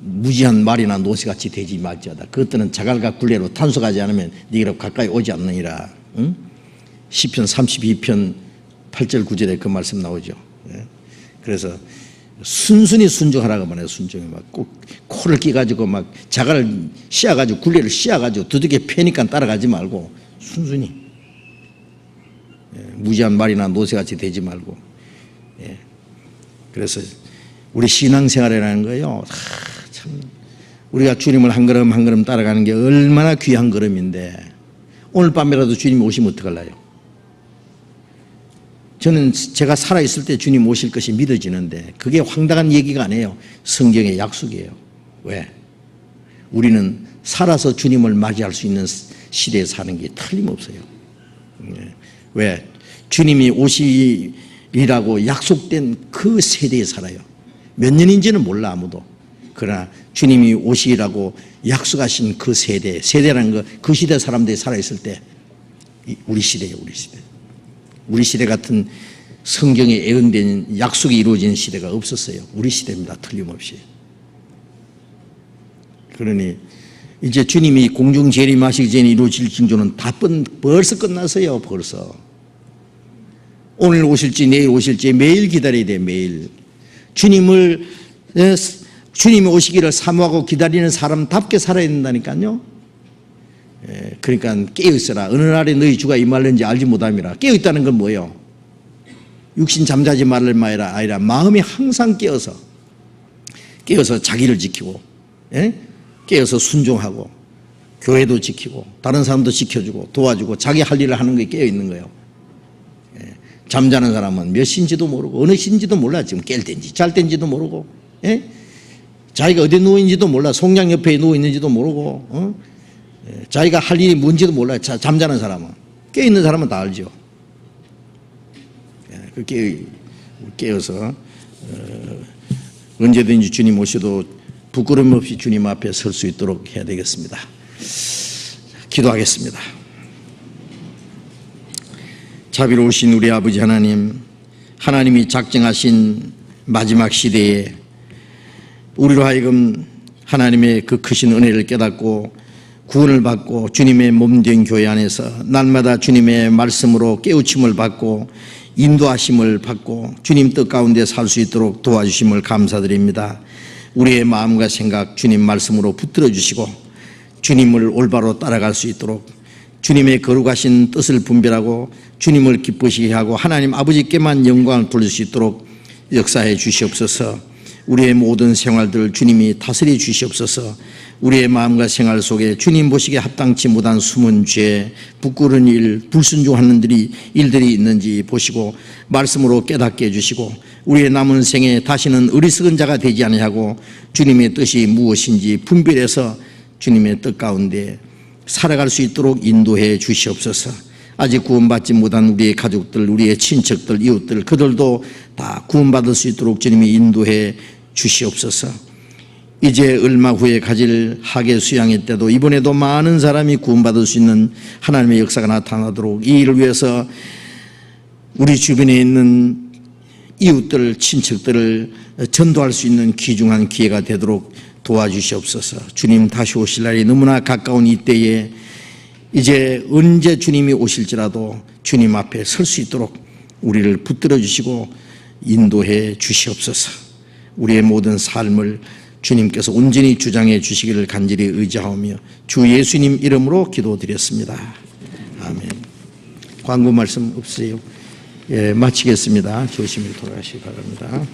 무지한 말이나 노새같이 되지 말지어다. 그것들은 자갈과 굴레로 탄속하지 않으면 네게로 가까이 오지 않느니라. 응? 시편 32편 8절 9절에 그 말씀 나오죠. 그래서 순순히 순종하라고 말해요. 순종이 막 꼭 코를 끼가지고 막 자갈을 씌워가지고 굴레를 씌워가지고 두들겨 패니까 따라가지 말고 순순히 무지한 말이나 노새같이 되지 말고. 그래서 우리 신앙생활이라는 거요, 참 우리가 주님을 한 걸음 한 걸음 따라가는 게 얼마나 귀한 걸음인데 오늘 밤이라도 주님이 오시면 어떡할래요? 저는 제가 살아있을 때 주님 오실 것이 믿어지는데 그게 황당한 얘기가 아니에요. 성경의 약속이에요. 왜? 우리는 살아서 주님을 맞이할 수 있는 시대에 사는 게 틀림없어요. 왜? 주님이 오시리라고 약속된 그 세대에 살아요. 몇 년인지는 몰라 아무도. 그러나 주님이 오시리라고 약속하신 그 세대라는 거, 그 시대 사람들이 살아있을 때 우리 시대예요. 우리 시대. 우리 시대 같은 성경에 예언된 약속이 이루어지는 시대가 없었어요. 우리 시대입니다. 틀림없이. 그러니 이제 주님이 공중 재림하시기 전에 이루어질 징조는 다 벌써 끝났어요. 벌써. 오늘 오실지 내일 오실지 매일 기다려야 돼요. 매일. 주님이 오시기를 사모하고 기다리는 사람답게 살아야 된다니까요. 그러니까 깨어있어라. 어느 날에 너희 주가 임할는지 알지 못함이라. 깨어있다는 건 뭐예요? 육신 잠자지 말을 마이라 아니라 마음이 항상 깨어서 자기를 지키고, 깨어서 순종하고, 교회도 지키고 다른 사람도 지켜주고 도와주고 자기 할 일을 하는 게 깨어있는 거예요. 잠자는 사람은 몇 시인지도 모르고 어느 시인지도 몰라. 지금 깰 때인지 잘 때인지도 모르고, 자기가 어디 누워있는지도 몰라. 송장 옆에 누워있는지도 모르고, 자기가 할 일이 뭔지도 몰라요. 잠자는 사람은. 깨어있는 사람은 다 알죠. 깨어서 언제든지 주님 오셔도 부끄러움 없이 주님 앞에 설 수 있도록 해야 되겠습니다. 기도하겠습니다. 자비로우신 우리 아버지 하나님, 하나님이 작정하신 마지막 시대에 우리로 하여금 하나님의 그 크신 은혜를 깨닫고 구원을 받고 주님의 몸된 교회 안에서 날마다 주님의 말씀으로 깨우침을 받고 인도하심을 받고 주님 뜻 가운데 살 수 있도록 도와주심을 감사드립니다. 우리의 마음과 생각 주님 말씀으로 붙들어 주시고 주님을 올바로 따라갈 수 있도록 주님의 거룩하신 뜻을 분별하고 주님을 기쁘시게 하고 하나님 아버지께만 영광을 돌릴 수 있도록 역사해 주시옵소서. 우리의 모든 생활들을 주님이 다스려 주시옵소서. 우리의 마음과 생활 속에 주님 보시기에 합당치 못한 숨은 죄, 부끄러운 일, 불순종하는 일들이 있는지 보시고 말씀으로 깨닫게 해주시고 우리의 남은 생에 다시는 어리석은 자가 되지 아니하고 주님의 뜻이 무엇인지 분별해서 주님의 뜻 가운데 살아갈 수 있도록 인도해 주시옵소서. 아직 구원받지 못한 우리의 가족들, 우리의 친척들, 이웃들 그들도 다 구원받을 수 있도록 주님이 인도해 주시옵소서. 이제 얼마 후에 가질 학예 수양회 때도 이번에도 많은 사람이 구원받을 수 있는 하나님의 역사가 나타나도록 이 일을 위해서 우리 주변에 있는 이웃들, 친척들을 전도할 수 있는 귀중한 기회가 되도록 도와주시옵소서. 주님 다시 오실 날이 너무나 가까운 이때에 이제 언제 주님이 오실지라도 주님 앞에 설 수 있도록 우리를 붙들어 주시고 인도해 주시옵소서. 우리의 모든 삶을 주님께서 온전히 주장해 주시기를 간절히 의지하오며 주 예수님 이름으로 기도드렸습니다. 아멘. 광고 말씀 없으세요? 예, 마치겠습니다. 조심히 돌아가시기 바랍니다.